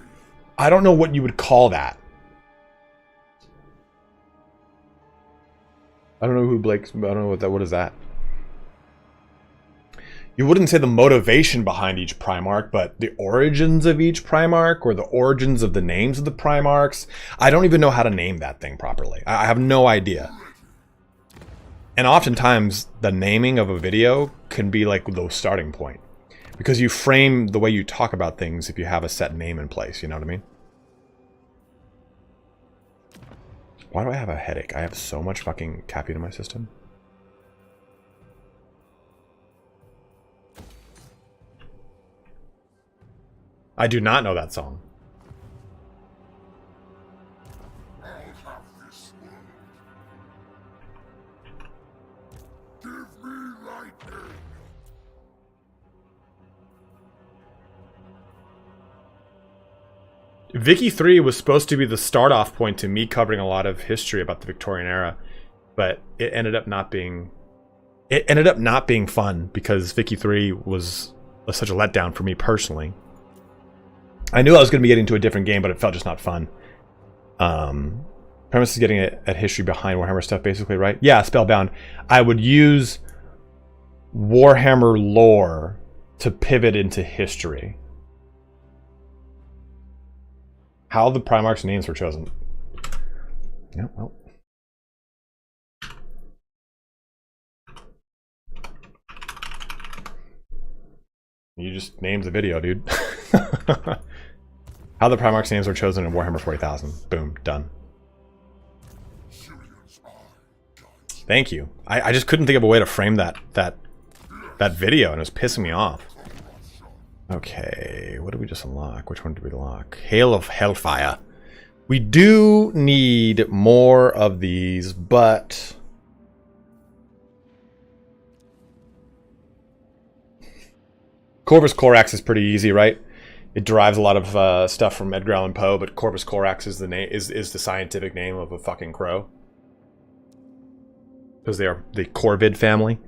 I don't know what you would call that. I don't know who Blake's. I don't know what is that. you wouldn't say the motivation behind each Primarch, but the origins of each Primarch, or the origins of the names of the Primarchs. I don't even know how to name that thing properly. I have no idea. And oftentimes, the naming of a video can be like the starting point. Because you frame the way you talk about things if you have a set name in place, you know what I mean? Why do I have a headache? I have so much fucking caffeine in my system. I do not know that song. I'll have this world. Give me lightning. Vicky 3 was supposed to be the start-off point to me covering a lot of history about the Victorian era, but it ended up not being fun because Vicky 3 was such a letdown for me personally. I knew I was going to be getting to a different game, but it felt just not fun. Premise is getting at history behind Warhammer stuff, basically, right? Yeah, Spellbound. I would use Warhammer lore to pivot into history. How the Primarch's names were chosen. Yeah, well. You just named the video, dude. How the Primarch's names were chosen in Warhammer 40,000. Boom, done. Thank you. I just couldn't think of a way to frame that video, and it was pissing me off. Okay, what did we just unlock? Which one did we unlock? Hail of Hellfire. We do need more of these, but... Corvus Corax is pretty easy, right? It derives a lot of stuff from Edgar Allan Poe, but Corvus Corax is the name is the scientific name of a fucking crow. Because they are the Corvid family.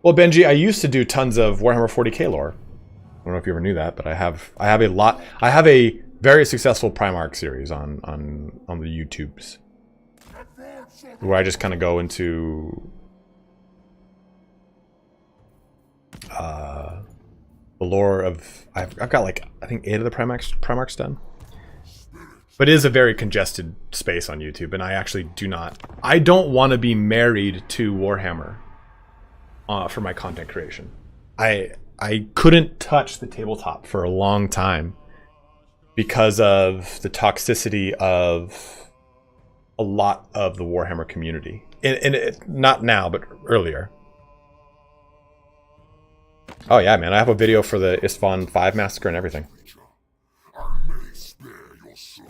Well, Benji, I used to do tons of Warhammer 40k lore. I don't know if you ever knew that, but I have a lot. I have a very successful Primarch series on the YouTubes, where I just kind of go into the lore of I've got like I think 8 of the Primarchs done. But it is a very congested space on YouTube, and I actually don't want to be married to Warhammer for my content creation. I couldn't touch the tabletop for a long time because of the toxicity of a lot of the Warhammer community. And not now, but earlier. Oh yeah, man, I have a video for the Isfahan 5 massacre and everything. I may spare your soul.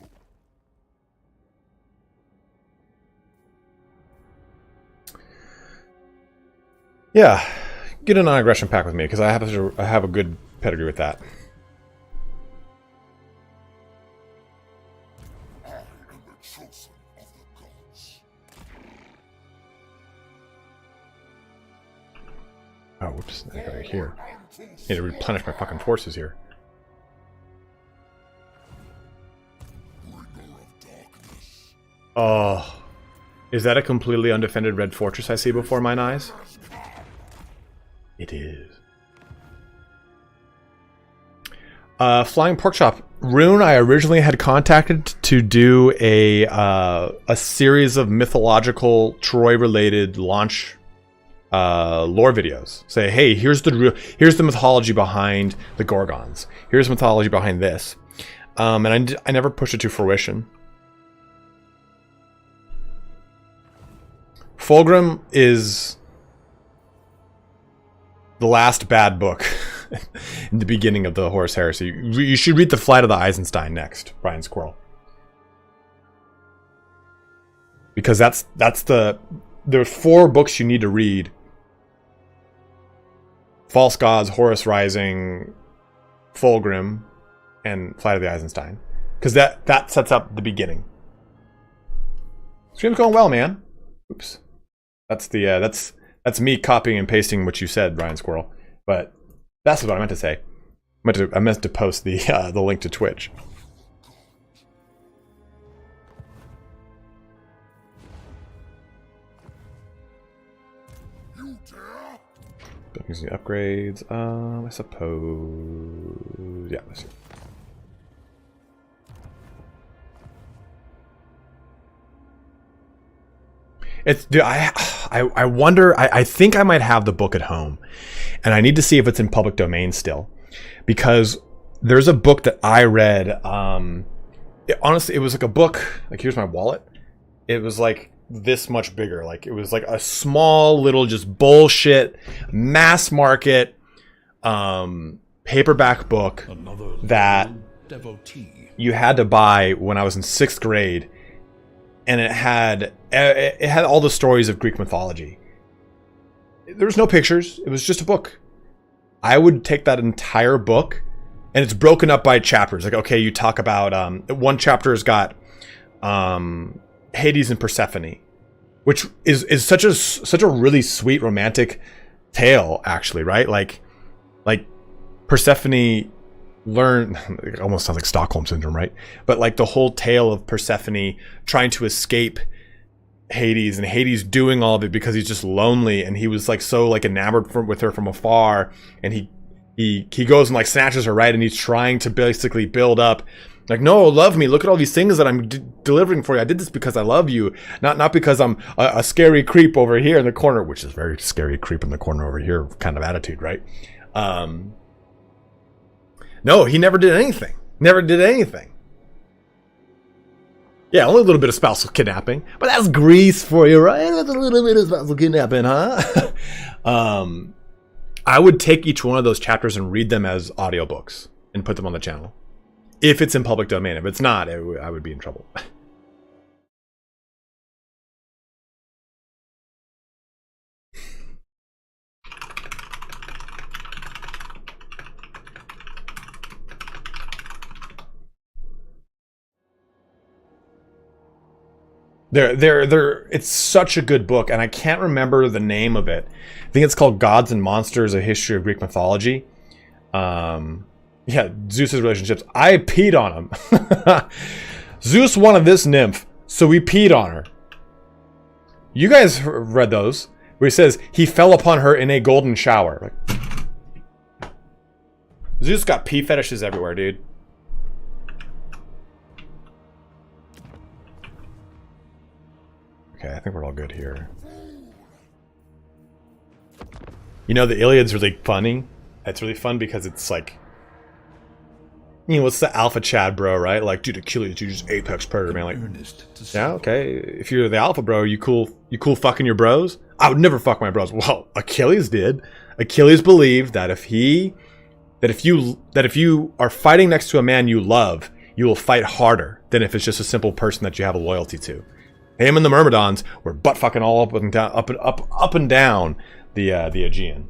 Yeah, get a non-aggression pack with me because I have a good pedigree with that. I am the chosen of the gods. Oh, whoops, I got it here. Need to replenish my fucking forces here. Bringer of darkness. Oh, is that a completely undefended red fortress I see before mine eyes? It is. Flying Pork Chop. Rune, I originally had contacted to do a series of mythological Troy-related launch lore videos. Say, hey, here's the mythology behind the Gorgons. Here's the mythology behind this. And I never pushed it to fruition. Fulgrim is the last bad book in the beginning of the Horus Heresy. You should read The Flight of the Eisenstein next, Brian Squirrel. Because there's 4 books you need to read. False Gods, Horus Rising, Fulgrim, and Flight of the Eisenstein. Because that sets up the beginning. Stream's going well, man. Oops. That's me copying and pasting what you said, Brian Squirrel. But that's what I meant to say. I meant to post the link to Twitch. You Using upgrades. I suppose. Yeah, let's see. It's, dude, I wonder. I think I might have the book at home, and I need to see if it's in public domain still, because there's a book that I read. Honestly, it was like a book. Like, here's my wallet. It was like this much bigger. Like, it was like a small little just bullshit mass market paperback book that you had to buy when I was in 6th grade, and it had all the stories of Greek mythology. There was no pictures. It was just a book. I would take that entire book, and it's broken up by chapters. Like, okay, you talk about one chapter has got Hades and Persephone, which is such a really sweet romantic tale, actually, right? Like Persephone learn, it almost sounds like Stockholm syndrome, right? But like the whole tale of Persephone trying to escape Hades, and Hades doing all of it because he's just lonely, and he was like so like enamored with her from afar, and he goes and like snatches her, right? And he's trying to basically build up, like, no, love me, look at all these things that I'm delivering for you. I did this because I love you, not because I'm a scary creep over here in the corner, which is very scary creep in the corner over here kind of attitude, right? No, he never did anything. Never did anything. Yeah, only a little bit of spousal kidnapping. But that's Greece for you, right? That's a little bit of spousal kidnapping, huh? I would take each one of those chapters and read them as audiobooks and put them on the channel. If it's in public domain. If it's not, I would be in trouble. It's such a good book, and I can't remember the name of it. I think it's called Gods and Monsters, A History of Greek Mythology. Yeah, Zeus's relationships. I peed on him. Zeus wanted this nymph, so we peed on her. You guys read those, where he says he fell upon her in a golden shower. Like, Zeus got pee fetishes everywhere, dude. Okay, I think we're all good here. You know, the Iliad's really funny. It's really fun because it's like, you know, what's the alpha Chad bro, right? Like, dude, Achilles, you're just apex predator, man. Like, yeah, okay. If you're the alpha bro, you cool fucking your bros? I would never fuck my bros. Well, Achilles did. Achilles believed that if you are fighting next to a man you love, you will fight harder than if it's just a simple person that you have a loyalty to. Him and the Myrmidons were butt fucking all up and down, up and down the Aegean.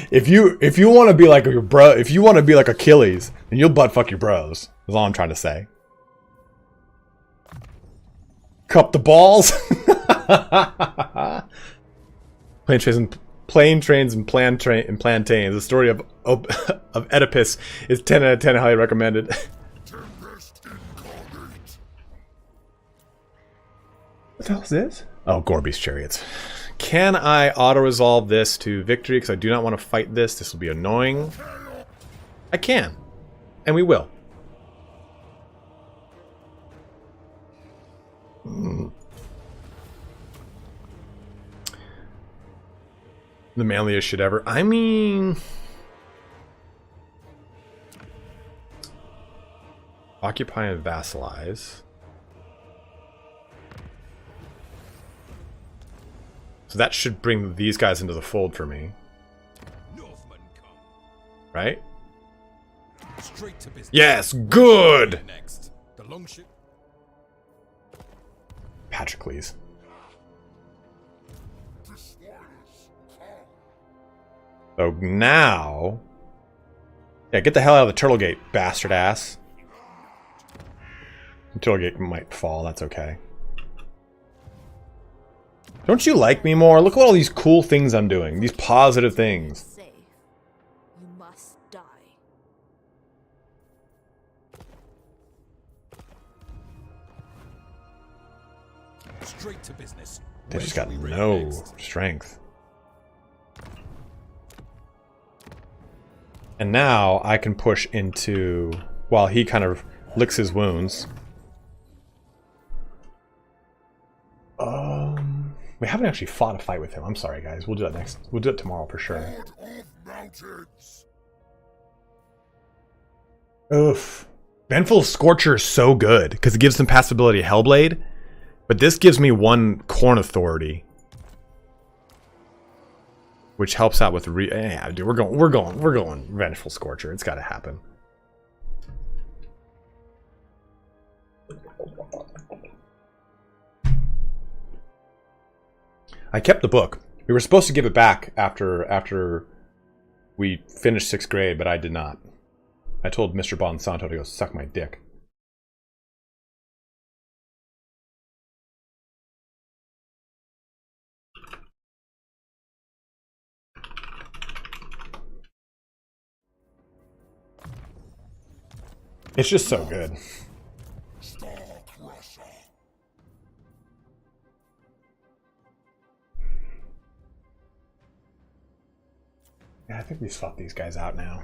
If you want to be like your bro, if you want to be like Achilles, then you'll butt fuck your bros. That's all I'm trying to say. Cup the balls. Plane trains and plantains. The story of Oedipus is 10 out of 10. Highly recommended. What the hell is this? Oh, Gorby's chariots. Can I auto-resolve this to victory? Because I do not want to fight this. This will be annoying. I can. And we will. The manliest shit ever. I mean... Occupy and vassalize. So that should bring these guys into the fold for me. Right? Straight to business. Yes, good! Next. The longship. Patrocles. So now... Yeah, get the hell out of the Turtle Gate, bastard ass. The Turtle Gate might fall, that's okay. Don't you like me more? Look at all these cool things I'm doing. These positive things. Safe. You must die. Straight to business. They Where just shall got we raid no next? strength. And now I can push into, while he kind of licks his wounds. We haven't actually fought a fight with him. I'm sorry, guys. We'll do that next. We'll do it tomorrow for sure. Lord of Mountains. Oof. Vengeful Scorcher is so good because it gives them passability Hellblade, but this gives me 1 Corn Authority, which helps out with yeah, dude, we're going Vengeful Scorcher. It's got to happen. I kept the book. We were supposed to give it back after we finished 6th grade, but I did not. I told Mr. Bonsanto to go suck my dick. It's just so good. Star Crusher. Yeah, I think we swap these guys out now.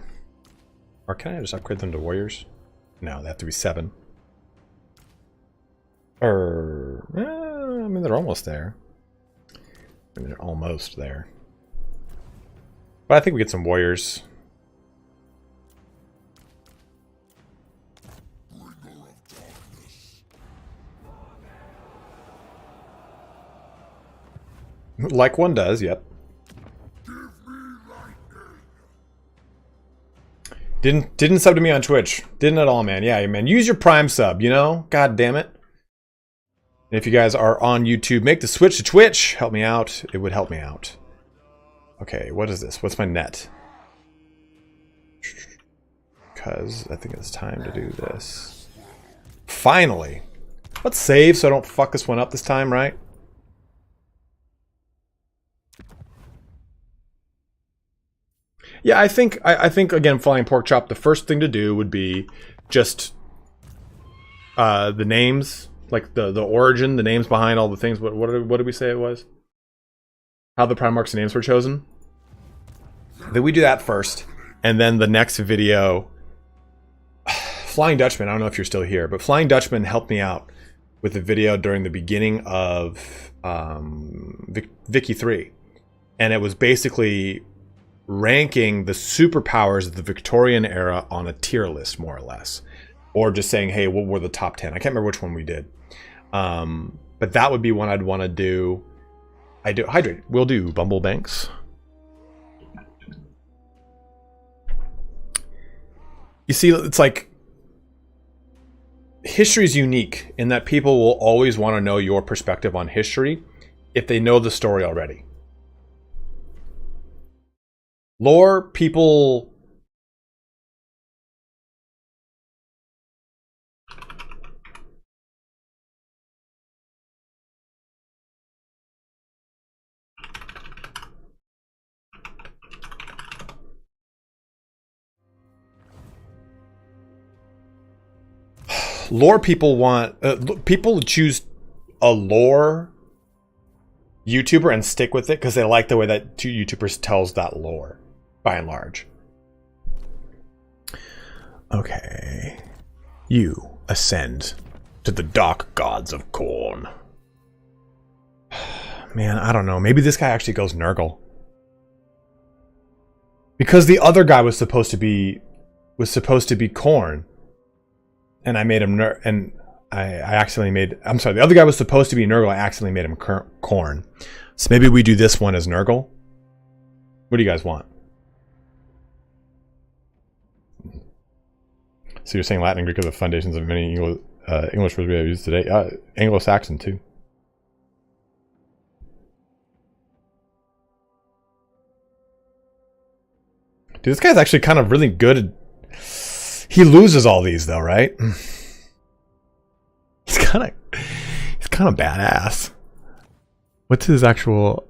Or can I just upgrade them to warriors? No, they have to be 7. Or, I mean, they're almost there. I mean, they're almost there. But I think we get some warriors. Bringer of darkness. Like one does, yep. Give me lightning. Didn't sub to me on Twitch. Didn't at all, man. Yeah, man. Use your Prime sub, you know? God damn it. And if you guys are on YouTube, make the switch to Twitch. Help me out. It would help me out. Okay, what is this? What's my net? Because I think it's time to do this. Finally. Let's save so I don't fuck this one up this time, right? Yeah, I think again, Flying Pork Chop, the first thing to do would be just the names, like the origin, the names behind all the things. What did we say it was? How the Primarch's names were chosen? Then we do that first, and then the next video, Flying Dutchman, I don't know if you're still here, but Flying Dutchman helped me out with the video during the beginning of Vicky 3, and it was basically ranking the superpowers of the Victorian era on a tier list, more or less, or just saying, hey, what were the top 10? I can't remember which one we did, but that would be one I'd want to do. I do hydrate. We'll do Bumblebanks. You see, it's like history is unique in that people will always want to know your perspective on history if they know the story already. Lore, people... Lore people want... people choose a lore YouTuber and stick with it because they like the way that two YouTubers tells that lore, by and large. Okay. You ascend to the dark gods of Khorne. Man, I don't know. Maybe this guy actually goes Nurgle. Because the other guy was supposed to be Khorne. And I made him I accidentally made... I'm sorry, the other guy was supposed to be Nurgle. I accidentally made him Khorne. So maybe we do this one as Nurgle. What do you guys want? So you're saying Latin and Greek are the foundations of many English words we have used today? Anglo-Saxon, too. Dude, this guy's actually kind of really good at... He loses all these, though, right? He's kind of badass. What's his actual...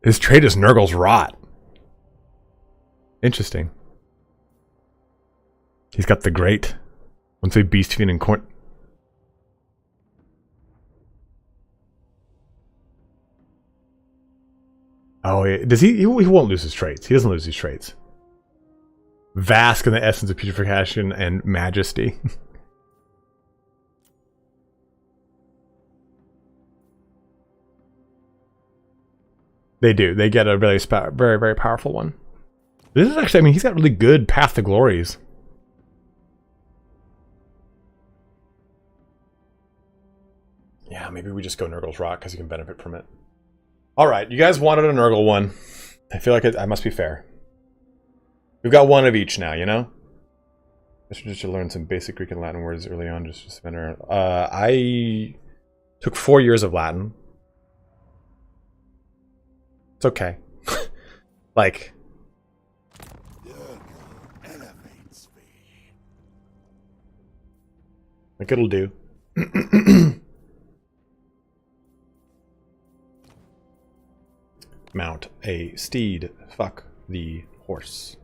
His trait is Nurgle's Rot. Interesting. He's got the great. Once a beast fiend and corn. Oh, yeah. Does he won't lose his traits. He doesn't lose his traits. Vast in the essence of putrefaction and majesty. They do. They get a really very, very powerful one. This is actually, I mean, he's got really good Path to Glories. Yeah, maybe we just go Nurgle's Rock because you can benefit from it. Alright, you guys wanted a Nurgle one. I feel like I must be fair. We've got one of each now, you know? I should just learn some basic Greek and Latin words early on. Just I took 4 years of Latin. It's okay. Like, it'll do. Mount a steed. Fuck the horse.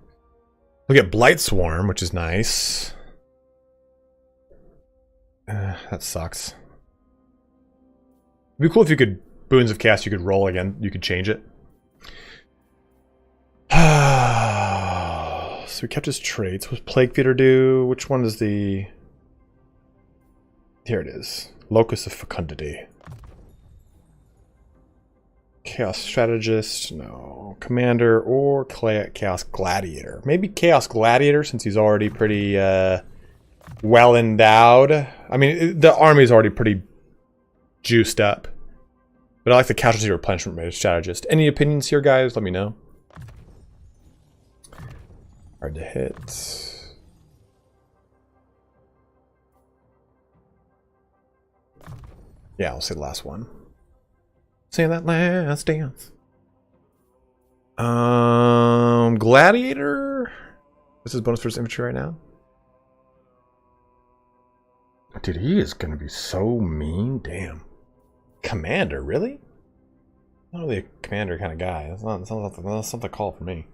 We get Blight Swarm, which is nice. That sucks. It'd be cool if you could, Boons of Chaos, you could roll again. You could change it. So we kept his traits. What's Plague Feeder do? Which one is the... Here it is. Locus of Fecundity. Chaos Strategist, no. Commander or Chaos Gladiator. Maybe Chaos Gladiator since he's already pretty well endowed. I mean, the army's already pretty juiced up. But I like the Casualty Replenishment Mage Strategist. Any opinions here, guys? Let me know. Hard to hit. Yeah, I'll say the last one. Say that last dance. Gladiator. This is bonus for his infantry right now. Dude, he is gonna be so mean. Damn. Commander, really? Not really a commander kind of guy. That's not the call for me.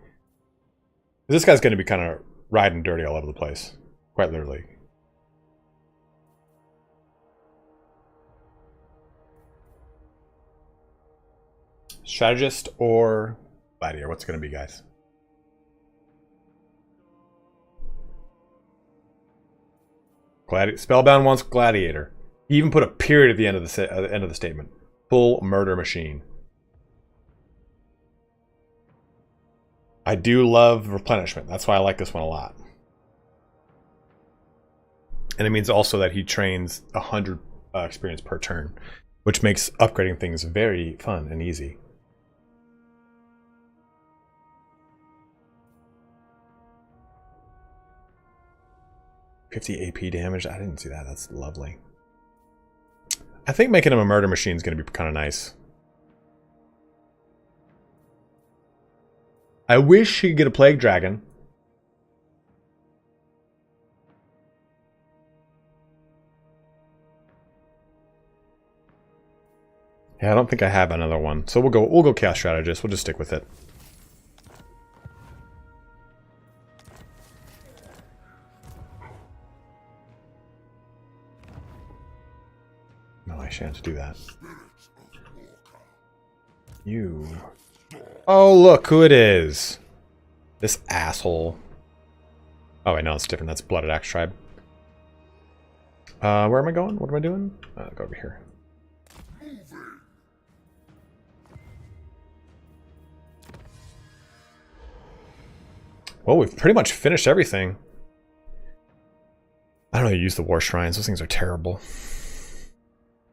This guy's gonna be kind of riding dirty all over the place, quite literally. Strategist or Gladiator? What's it going to be, guys? Spellbound wants Gladiator. He even put a period at the end of the statement. Full murder machine. I do love replenishment. That's why I like this one a lot. And it means also that he trains 100 experience per turn, which makes upgrading things very fun and easy. 50 AP damage. I didn't see that. That's lovely. I think making him a murder machine is going to be kind of nice. I wish he could get a Plague Dragon. Yeah, I don't think I have another one. So we'll go Chaos Strategist. We'll just stick with it. No, I shan't do that. You. Oh, look who it is. This asshole. Oh, wait, no, it's different. That's Blooded Axe Tribe. Where am I going? What am I doing? Go over here. Well, we've pretty much finished everything. I don't really use the War Shrines. Those things are terrible.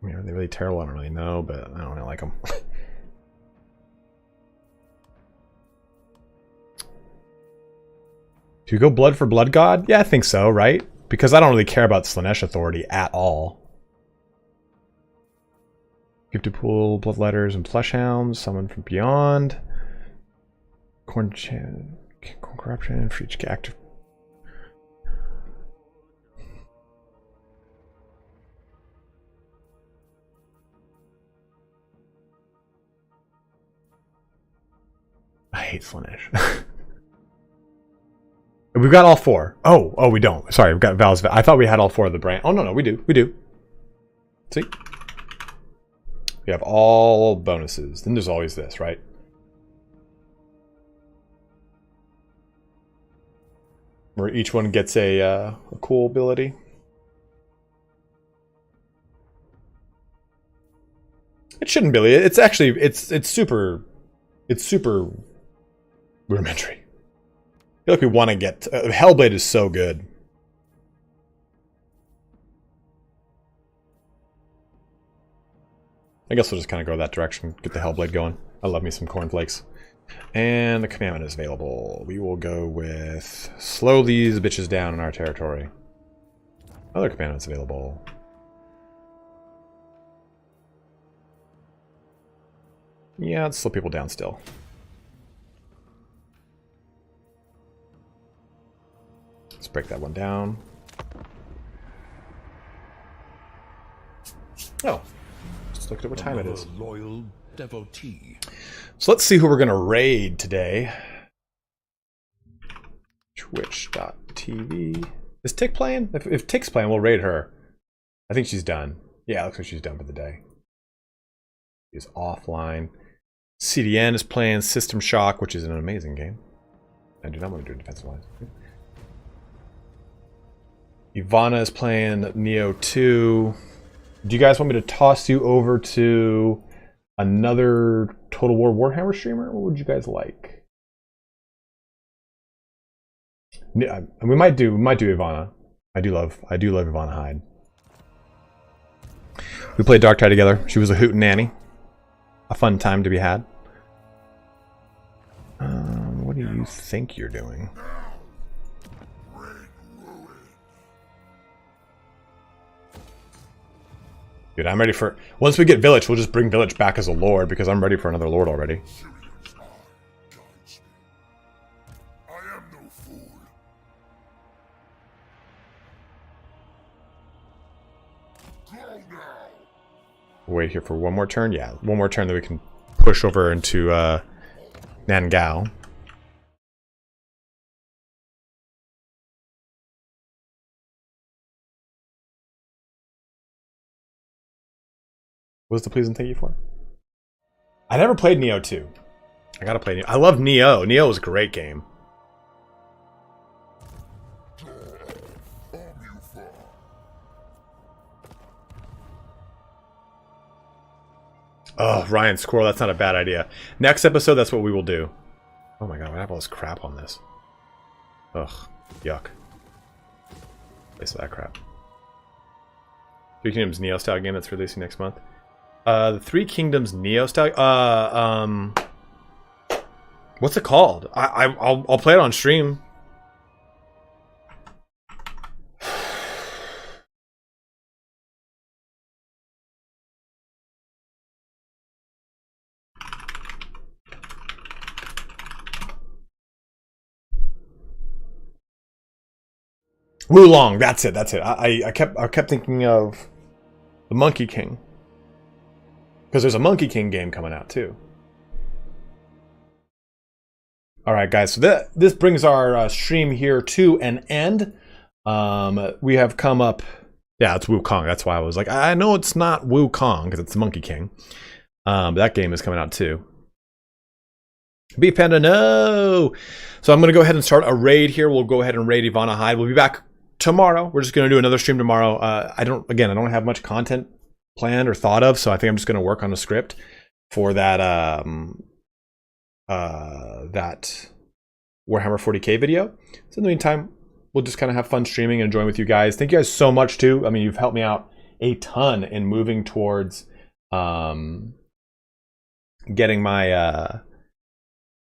I mean, are they really terrible? I don't really know, but I don't really like them. Do you go Blood for Blood God? Yeah, I think so, right? Because I don't really care about Slanesh Authority at all. Gifted Pool, Bloodletters, and Fleshhounds. Summon from Beyond. Corruption, for each active. I hate Slanesh. We've got all four. Oh, we don't. Sorry, we've got Val's. I thought we had all four of the brand. Oh, no, we do. We do. See? We have all bonuses. Then there's always this, right? where each one gets a cool ability. It shouldn't be. It's actually it's super rudimentary. I feel like we want to get Hellblade is so good. I guess we'll just kind of go that direction. Get the Hellblade going. I love me some cornflakes. And the commandment is available. We will go with slow these bitches down in our territory. Other commandment's available. Yeah, let's slow people down still. Let's break that one down. Oh, just look at what time it is. Loyal devotee. So let's see who we're gonna raid today. Twitch.tv. Is Tick playing? If Tick's playing, we'll raid her. I think she's done. Yeah, it looks like she's done for the day. She's offline. CDN is playing System Shock, which is an amazing game. I do not want to do defensive lines. Ivana is playing Neo 2. Do you guys want me to toss you over to another Total War Warhammer streamer? What would you guys like? We might do Ivana. I do love Ivana Hyde. We played Dark Tide together. She was a hootenanny. A fun time to be had. What do you think you're doing? Dude, I'm ready for... Once we get Village, we'll just bring Village back as a lord, because I'm ready for another lord already. I am no fool. Go now. Wait here for one more turn? Yeah, one more turn that we can push over into Nangao. What's the please and thank you for? I never played Neo 2. I gotta play Neo. I love Neo. Neo was a great game. Oh, Ryan Squirrel, that's not a bad idea. Next episode, that's what we will do. Oh my god, I have all this crap on this. Ugh, yuck. Waste of that crap. Three Kingdoms Neo style game that's releasing next month. The Three Kingdoms Neo style. What's it called? I'll play it on stream. Wulong, that's it. I kept thinking of the Monkey King. Because there's a Monkey King game coming out too. Alright guys, so this brings our stream here to an end. We have come up... Yeah, it's Wukong. That's why I was like, I know it's not Wukong, because it's the Monkey King. That game is coming out too. Beef Panda, no! So I'm going to go ahead and start a raid here. We'll go ahead and raid Ivana Hyde. We'll be back tomorrow. We're just going to do another stream tomorrow. I don't have much content planned or thought of, so I think I'm just going to work on a script for that that Warhammer 40k video. So in the meantime, we'll just kind of have fun streaming and enjoying with you guys. Thank you guys so much too. I mean, you've helped me out a ton in moving towards getting my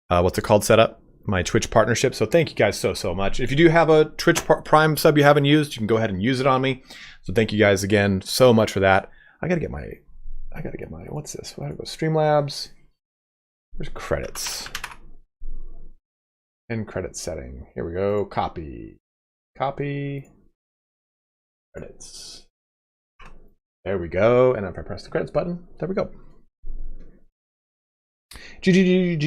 what's it called set up, my Twitch partnership. So thank you guys so much. If you do have a Twitch Prime sub you haven't used, you can go ahead and use it on me. So thank you guys again so much for that. I gotta get my what's this? I gotta go Streamlabs. Where's credits? And credit setting. Here we go. Copy. Credits. There we go. And if I press the credits button, there we go. GG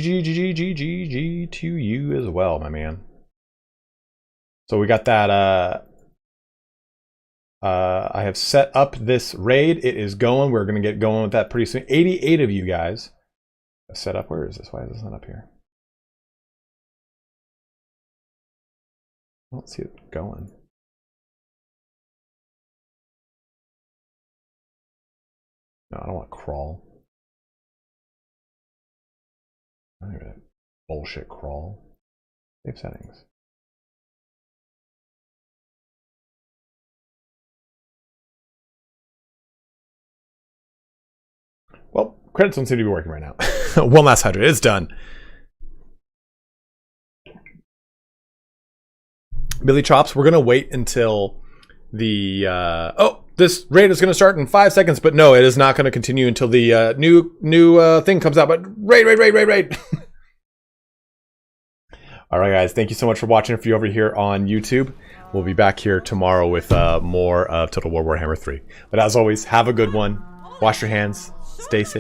to you as well, my man. So we got that. I have set up this raid. It is going. We're going to get going with that pretty soon. 88 of you guys set up. Where is this? Why is this not up here? I don't see it going. No, I don't want crawl. I don't even bullshit crawl. Save settings. Well, credits don't seem to be working right now. One last 100. It's done. Billy Chops, we're going to wait until the... oh, this raid is going to start in 5 seconds, but no, it is not going to continue until the new thing comes out. But raid! All right, guys. Thank you so much for watching. If you're over here on YouTube, we'll be back here tomorrow with more of Total War Warhammer 3. But as always, have a good one. Wash your hands. Stay safe.